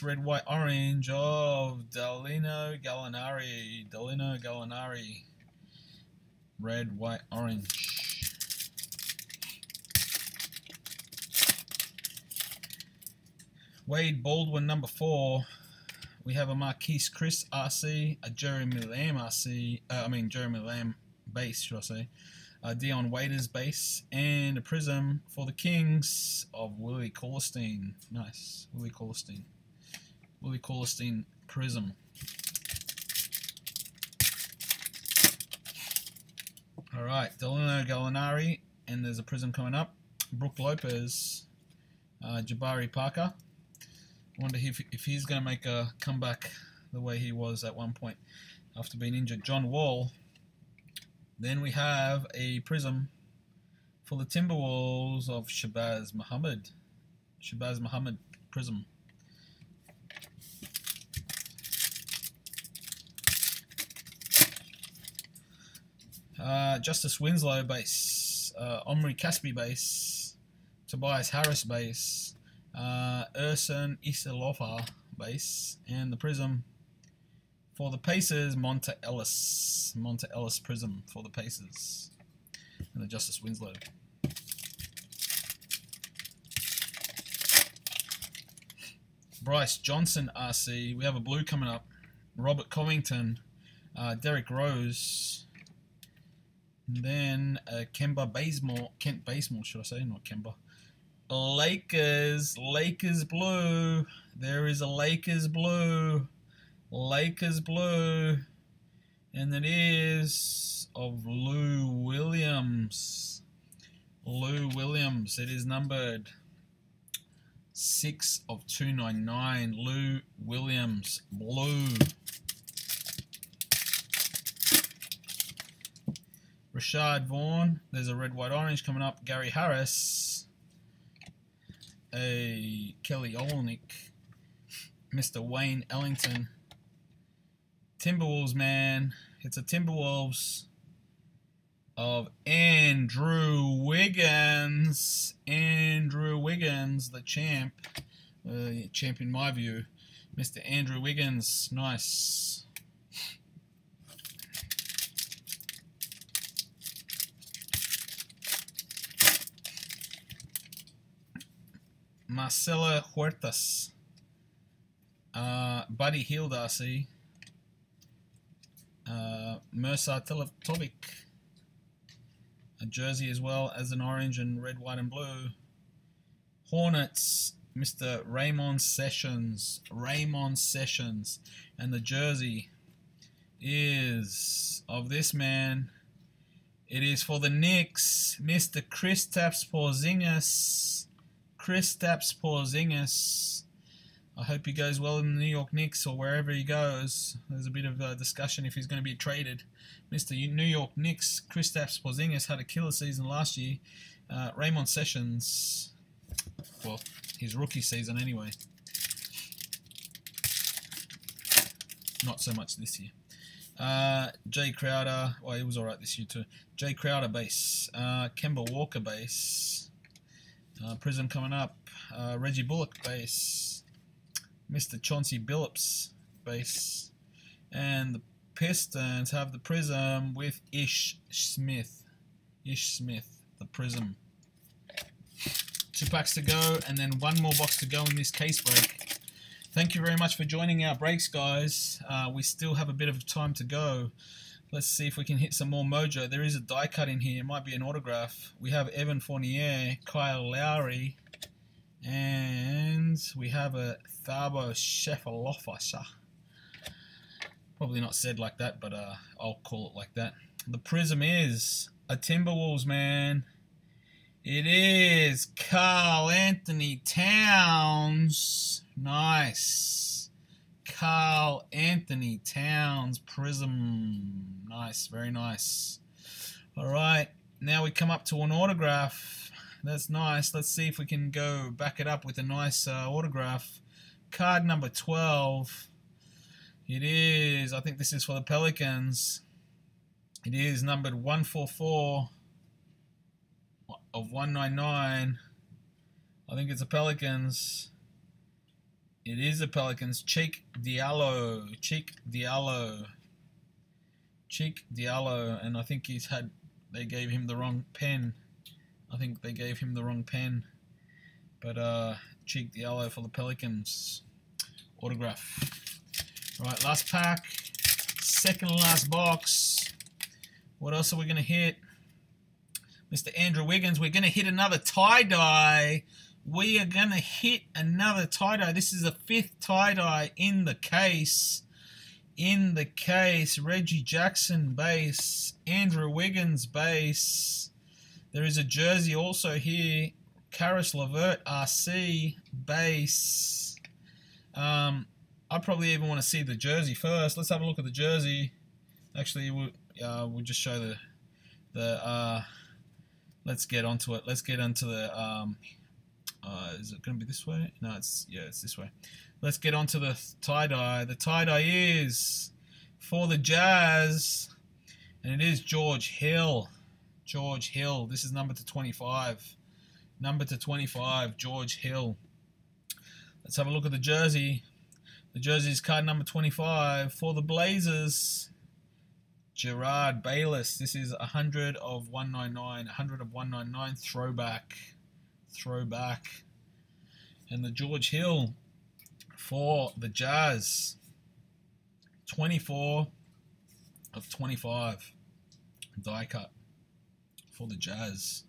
red, white, orange of Danilo Gallinari. Danilo Gallinari. Red, white, orange. Wade Baldwin, number 4. We have a Marquise Chris RC, a Jeremy Lamb RC, Jeremy Lamb base, should I say. Dion Waiters base, and a prism for the Kings of Willie Cauley-Stein. Nice, Willie Cauley-Stein. Willie Cauley-Stein prism. All right, Danilo Gallinari, and there's a prism coming up. Brook Lopez, Jabari Parker. Wonder if he's going to make a comeback the way he was at one point after being injured. John Wall. Then we have a prism for the Timberwolves of Shabazz Muhammad. Shabazz Muhammad prism. Justice Winslow base. Omri Caspi base. Tobias Harris base. Ersan Isilova base. And the prism for the Pacers, Monta Ellis. Monta Ellis prism for the Pacers. And the Justice Winslow. Bryce Johnson RC. We have a blue coming up. Robert Covington. Derrick Rose. And then Kent Bazemore, should I say, not Kemba. Lakers blue. There is a Lakers blue. Lakers blue. And it is of Lou Williams. Lou Williams. It is numbered 6 of 299. Lou Williams blue. Rashad Vaughn. There's a red, white, orange coming up. Gary Harris. A Kelly Olynyk. Mr. Wayne Ellington. Timberwolves, man. It's a Timberwolves of Andrew Wiggins. Andrew Wiggins, the champ. Champ in my view. Mr. Andrew Wiggins. Nice. Marcelo Huertas. Buddy Hield RC. Mercer Teletovic. A jersey as well as an orange and red, white and blue. Hornets, Mr. Raymond Sessions. Raymond Sessions. And the jersey is of this man. It is for the Knicks, Mr. Kristaps Porzingis. Kristaps Porzingis. I hope he goes well in the New York Knicks or wherever he goes. There's a bit of a discussion if he's going to be traded. Mr. New York Knicks, Kristaps Porzingis had a killer season last year. Raymond Sessions, well, his rookie season anyway. Not so much this year. Jay Crowder, well, he was alright this year too. Jay Crowder base. Kemba Walker base. Prism coming up. Reggie Bullock base. Mr. Chauncey Billups base. And the Pistons have the prism with Ish Smith. Ish Smith, the prism. 2 packs to go, and then 1 more box to go in this case break. Thank you very much for joining our breaks, guys. We still have a bit of time to go. Let's see if we can hit some more mojo. There is a die cut in here. It might be an autograph. We have Evan Fournier, Kyle Lowry, and we have a Thabo Sefolosha. Probably not said like that, but I'll call it like that. The prism is a Timberwolves, man. It is Karl Anthony Towns. Nice. Karl Anthony Towns Prism. Nice, very nice. All right, now we come up to an autograph. That's nice. Let's see if we can go back it up with a nice autograph. Card number 12. It is, I think this is for the Pelicans. It is numbered 144 of 199. I think it's a Pelicans. It is a Pelicans. Cheick Diallo. And I think they gave him the wrong pen. But Cheick Diallo for the Pelicans. Autograph. Alright, last pack. Second to last box. What else are we going to hit? Mr. Andrew Wiggins, we're going to hit another tie-dye. We are going to hit another tie-dye. This is the 5th tie-dye in the case. Reggie Jackson base. Andrew Wiggins base. There is a jersey also here. Caris LeVert RC base. I probably even want to see the jersey first. Let's have a look at the jersey. Actually, we'll just show the let's get onto it. Let's get onto the is it going to be this way? No, it's this way. Let's get onto the tie-dye. The tie-dye is for the Jazz, and it is George Hill. This is number to 25. George Hill. Let's have a look at the jersey. The jersey is card number 25 for the Blazers. Gerard Bayless. This is 100 of 199. 100 of 199. Throwback. And the George Hill for the Jazz. 24 of 25. Die cut for the Jazz.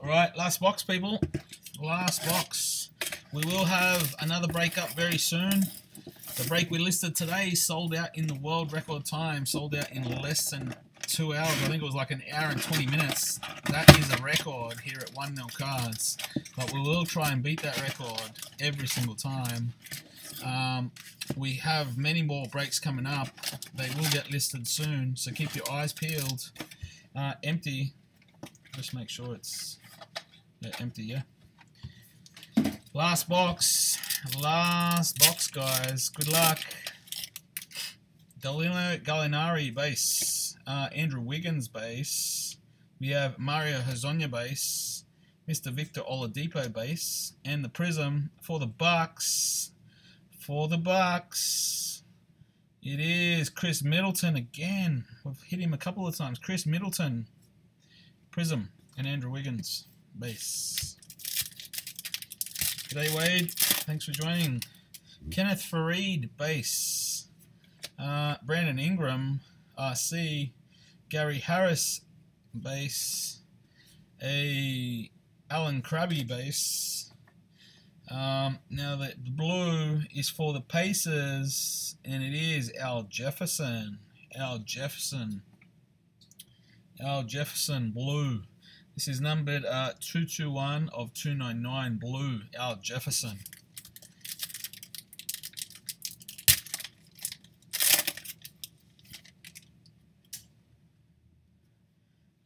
Alright, last box, people. Last box. We will have another break up very soon. The break we listed today sold out in the world record time. Sold out in less than 2 hours. I think it was like an hour and 20 minutes. That is a record here at 1mil Cards. But we will try and beat that record every single time. We have many more breaks coming up. They will get listed soon, so keep your eyes peeled. Empty. Just make sure it's empty, yeah. Last box, guys. Good luck. Danilo Gallinari base. Andrew Wiggins base. We have Mario Hezonja base. Mr. Victor Oladipo base. And the Prism for the Bucks. It is Chris Middleton again. We've hit him a couple of times. Chris Middleton. Prism and Andrew Wiggins base. G'day Wade, thanks for joining. Kenneth Faried base. Brandon Ingram RC. Gary Harris base. A Alan Krabby base. Now the blue is for the Pacers, and it is Al Jefferson. Al Jefferson blue. This is numbered 221 of 299 blue. Al Jefferson.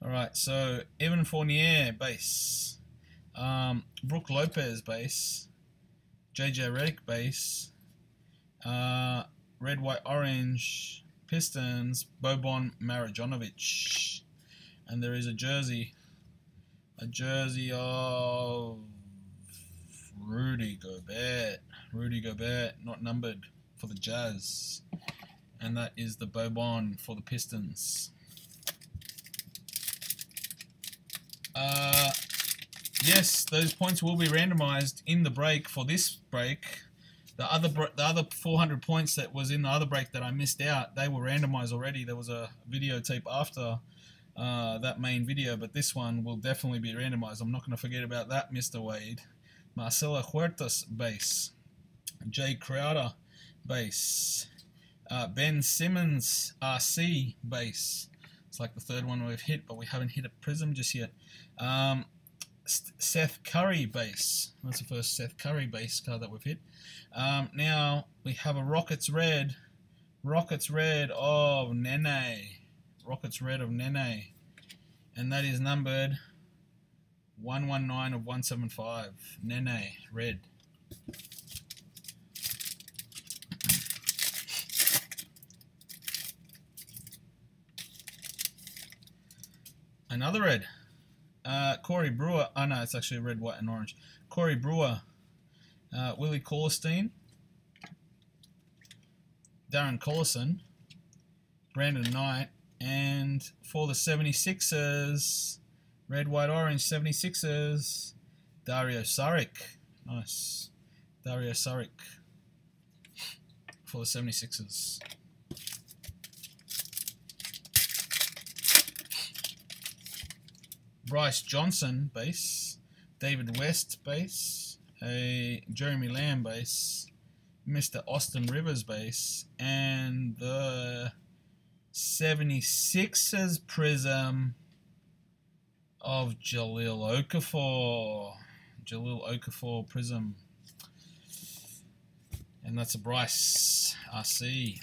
Alright, so Evan Fournier base. Brook Lopez base. JJ Redick base. Red, white, orange Pistons. Boban Marjanovic. And there is a jersey of Rudy Gobert, not numbered, for the Jazz, and that is the Boban for the Pistons. Yes, those points will be randomized in the break for this break. The other 400 points that was in the other break that I missed out, they were randomized already. There was a videotape after that main video, but this one will definitely be randomized. I'm not going to forget about that, Mr. Wade. Marcelo Huertas base. Jay Crowder base. Ben Simmons RC base. It's like the third one we've hit, but we haven't hit a prism just yet. Seth Curry base. That's the first Seth Curry base card that we've hit. Now we have a Rockets Red. Rockets Red of Nene. Rockets Red of Nene. And that is numbered 119 of 175. Nene Red. Another red. Corey Brewer. Oh no, it's actually red, white, and orange. Corey Brewer. Willie Corlstein. Darren Collison. Brandon Knight. And for the 76ers, red, white, orange 76ers, Dario Saric. Nice. Dario Saric for the 76ers. Bryce Johnson base, David West base, a Jeremy Lamb base, Mr. Austin Rivers base, and the 76ers prism of Jahlil Okafor. Jahlil Okafor prism. And that's a Bryce RC.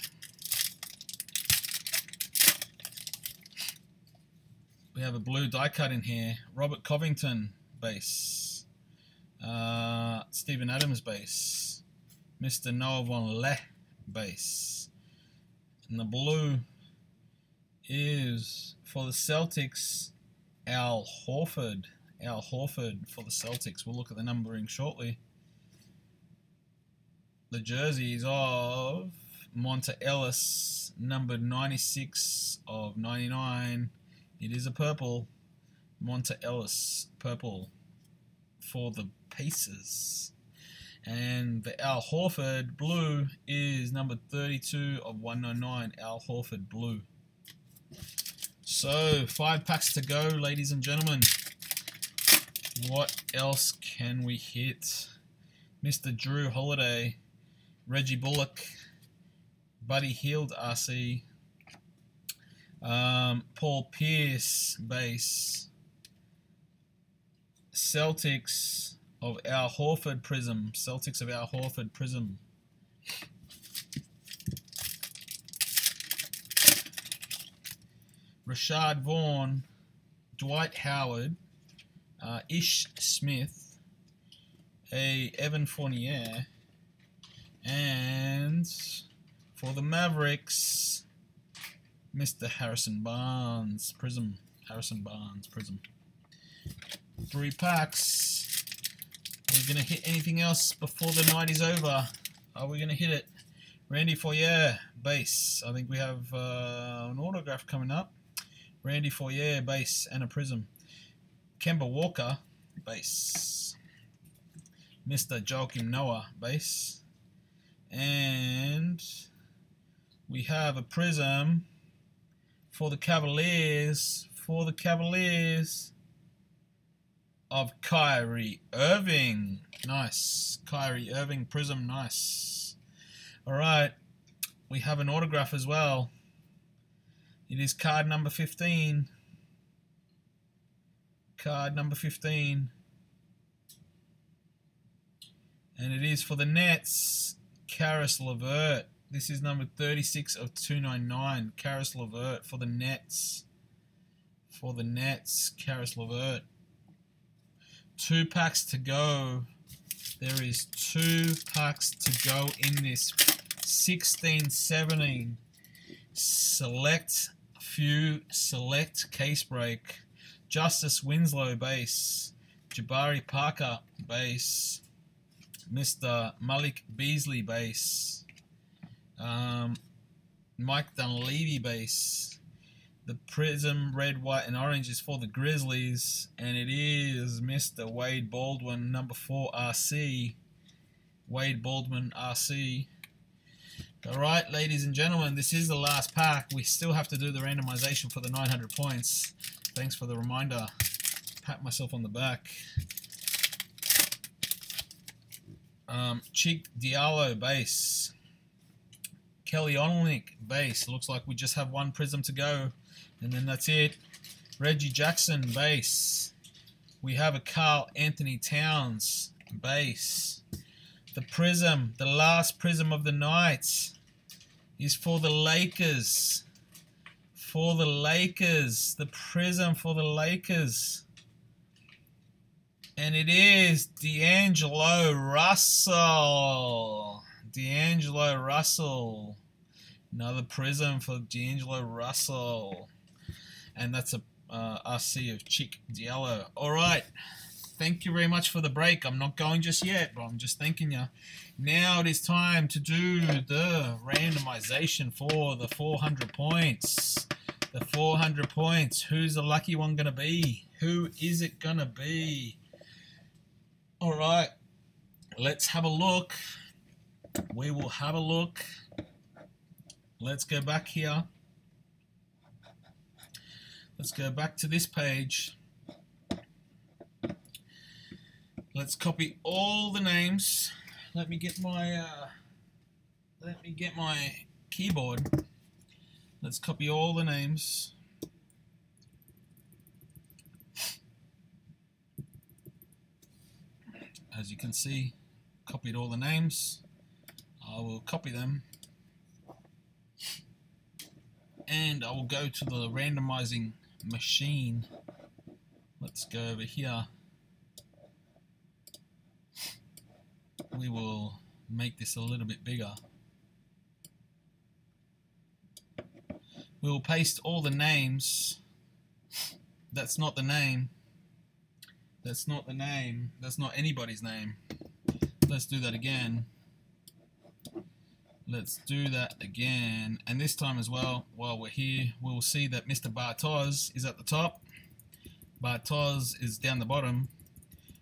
We have a blue die cut in here. Robert Covington base. Stephen Adams base. Mr. Noah Vonleh base. And the blue is for the Celtics, Al Horford. Al Horford for the Celtics. We'll look at the numbering shortly. The jerseys of Monta Ellis, numbered 96 of 99. It is a purple. Monta Ellis, purple for the Pacers. And the Al Horford blue is number 32 of 199. Al Horford blue. So, 5 packs to go, ladies and gentlemen. What else can we hit? Mr. Drew Holiday, Reggie Bullock, Buddy Hield RC, Paul Pierce base, Celtics of Al Horford prism. Celtics of Al Horford prism. Rashad Vaughn, Dwight Howard, Ish Smith, a Evan Fournier, and for the Mavericks, Mr. Harrison Barnes prism. Harrison Barnes prism. 3 packs. Are we going to hit anything else before the night is over? Are we going to hit it? Randy Foyer base. I think we have an autograph coming up. Randy Foyer base and a prism. Kemba Walker base. Mr. Joakim Noah base. And we have a prism for the Cavaliers. For the Cavaliers of Kyrie Irving. Nice. Kyrie Irving prism. Nice. Alright. We have an autograph as well. It is card number 15. Card number 15. And it is for the Nets, Karis LeVert. This is number 36 of 299. Karis LeVert for the Nets. For the Nets, Karis LeVert. 2 packs to go. There is 2 packs to go in this 16-17 select case break. Justice Winslow base. Jabari Parker base. Mr. Malik Beasley base. Mike Dunleavy base. The prism red, white, and orange is for the Grizzlies, and it is Mr. Wade Baldwin, number 4 RC. Wade Baldwin RC. Alright, ladies and gentlemen, this is the last pack. We still have to do the randomization for the 900 points. Thanks for the reminder. Pat myself on the back. Cheek Diallo base. Kelly Olynyk base. Looks like we just have 1 prism to go. And then that's it. Reggie Jackson, base. We have a Karl Anthony Towns, base. The Prism, the last Prism of the night, is for the Lakers. For the Lakers. The Prism for the Lakers. And it is D'Angelo Russell. D'Angelo Russell. Another Prism for D'Angelo Russell. And that's a RC of Chick Diallo. Alright. Thank you very much for the break. I'm not going just yet, but I'm just thanking you. Now it is time to do the randomization for the 400 points. The 400 points. Who's the lucky one going to be? Who is it going to be? Alright. Let's have a look. We will have a look. Let's go back here. Let's go back to this page. Let's copy all the names. Let me get my keyboard. Let's copy all the names. As you can see, copied all the names. I will copy them. And I will go to the randomizing machine. Let's go over here. We will make this a little bit bigger. We will paste all the names. That's not the name. That's not the name. That's not anybody's name. Let's do that again. Let's do that again. And this time as well, while we're here, we'll see that Mr. Bartoz is at the top. Bartoz is down the bottom.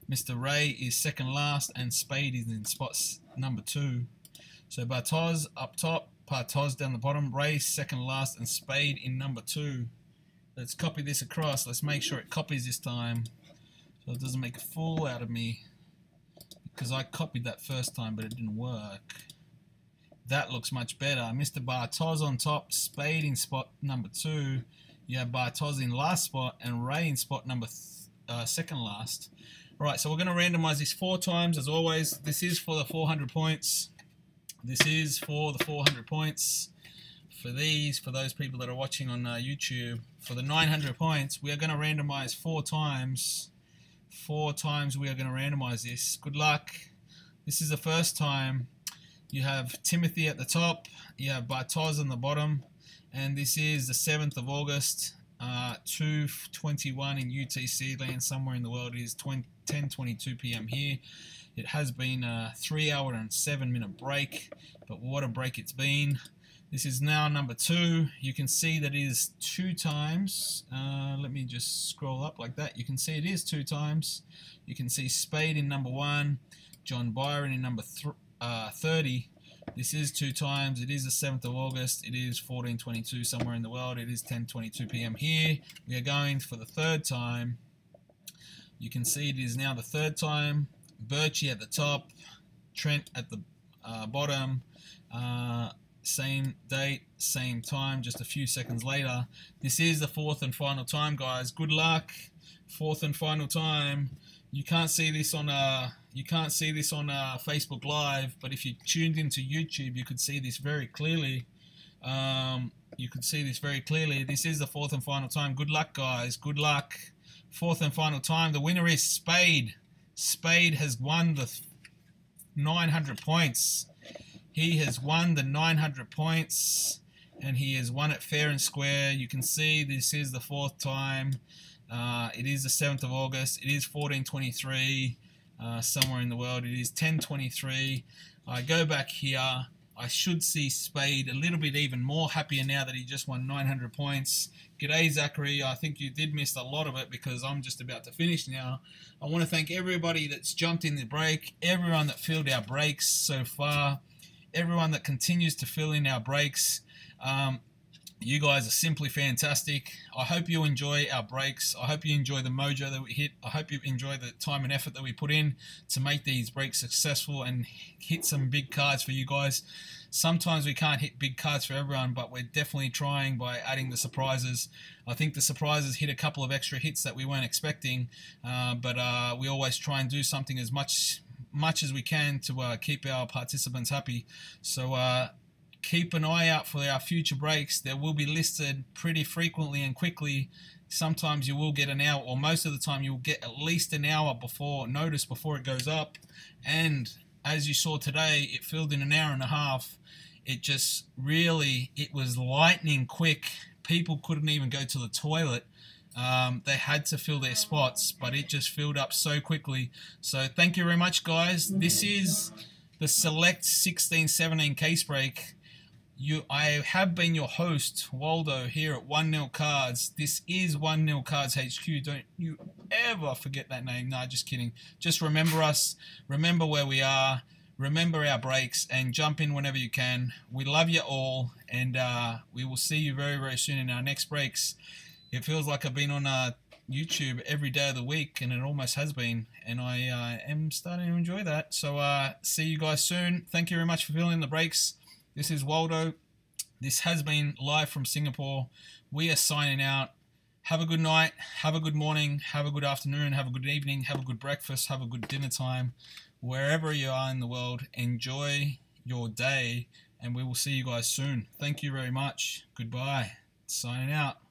Mr. Ray is second last, and Spade is in spot number 2. So Bartoz up top, Bartoz down the bottom, Ray second last, and Spade in number 2. Let's copy this across. Let's make sure it copies this time, so it doesn't make a fool out of me, because I copied that first time, but it didn't work. That looks much better. Mr. Bartoz on top, Spade in spot number 2. You have Bartoz in last spot, and Ray in spot number second last. Alright, so we're going to randomize this 4 times as always. This is for the 400 points. This is for the 400 points. For those people that are watching on YouTube, for the 900 points, we are going to randomize 4 times. 4 times we are going to randomize this. Good luck. This is the first time. You have Timothy at the top. You have Bartoz on the bottom. And this is the 7th of August. 2:21 in UTC land, somewhere in the world. It is 10:22 p.m. here. It has been a 3 hour and 7 minute break, but what a break it's been. This is now number 2. You can see that it is 2 times. Let me just scroll up like that. You can see it is 2 times. You can see Spade in number 1, John Byron in number 30. This is 2 times. It is the 7th of August. It is 14:22 somewhere in the world. It is 10:22 p.m. here. We are going for the 3rd time. You can see it is now the 3rd time. Birchie at the top. Trent at the bottom. Same date, same time, just a few seconds later. This is the 4th and final time, guys. Good luck. 4th and final time. You can't see this on Facebook Live, but if you tuned into YouTube, you could see this very clearly. This is the 4th and final time. Good luck, guys. Good luck. 4th and final time. The winner is Spade. Spade has won the 900 points. He has won the 900 points, and he has won it fair and square. You can see this is the 4th time. It is the 7th of August. It is 14:23 somewhere in the world. It is 10:23. I go back here. I should see Spade a little bit even more happier now that he just won 900 points. G'day, Zachary. I think you did miss a lot of it because I'm just about to finish now. I want to thank everybody that's jumped in the break, everyone that filled our breaks so far, everyone that continues to fill in our breaks. You guys are simply fantastic. I hope you enjoy our breaks. I hope you enjoy the mojo that we hit. I hope you enjoy the time and effort that we put in to make these breaks successful and hit some big cards for you guys. Sometimes we can't hit big cards for everyone, but we're definitely trying by adding the surprises. I think the surprises hit a couple of extra hits that we weren't expecting, but we always try and do something as much as we can to keep our participants happy. So keep an eye out for our future breaks. They will be listed pretty frequently and quickly. Sometimes you will get an hour, or most of the time you'll get at least an hour before notice before it goes up. And as you saw today, it filled in an hour and a half. It just really, it was lightning quick. People couldn't even go to the toilet. They had to fill their spots, but it just filled up so quickly. So thank you very much, guys. This is the Select 16-17 case break. I have been your host, Waldo, here at 1nil Cards. This is 1nil Cards HQ. Don't you ever forget that name. No, just kidding. Just remember us. Remember where we are. Remember our breaks and jump in whenever you can. We love you all, and we will see you very, very soon in our next breaks. It feels like I've been on YouTube every day of the week, and it almost has been, and I am starting to enjoy that. So see you guys soon. Thank you very much for filling in the breaks. This is Waldo. This has been live from Singapore. We are signing out. Have a good night. Have a good morning. Have a good afternoon. Have a good evening. Have a good breakfast. Have a good dinner time. Wherever you are in the world, enjoy your day, and we will see you guys soon. Thank you very much. Goodbye. Signing out.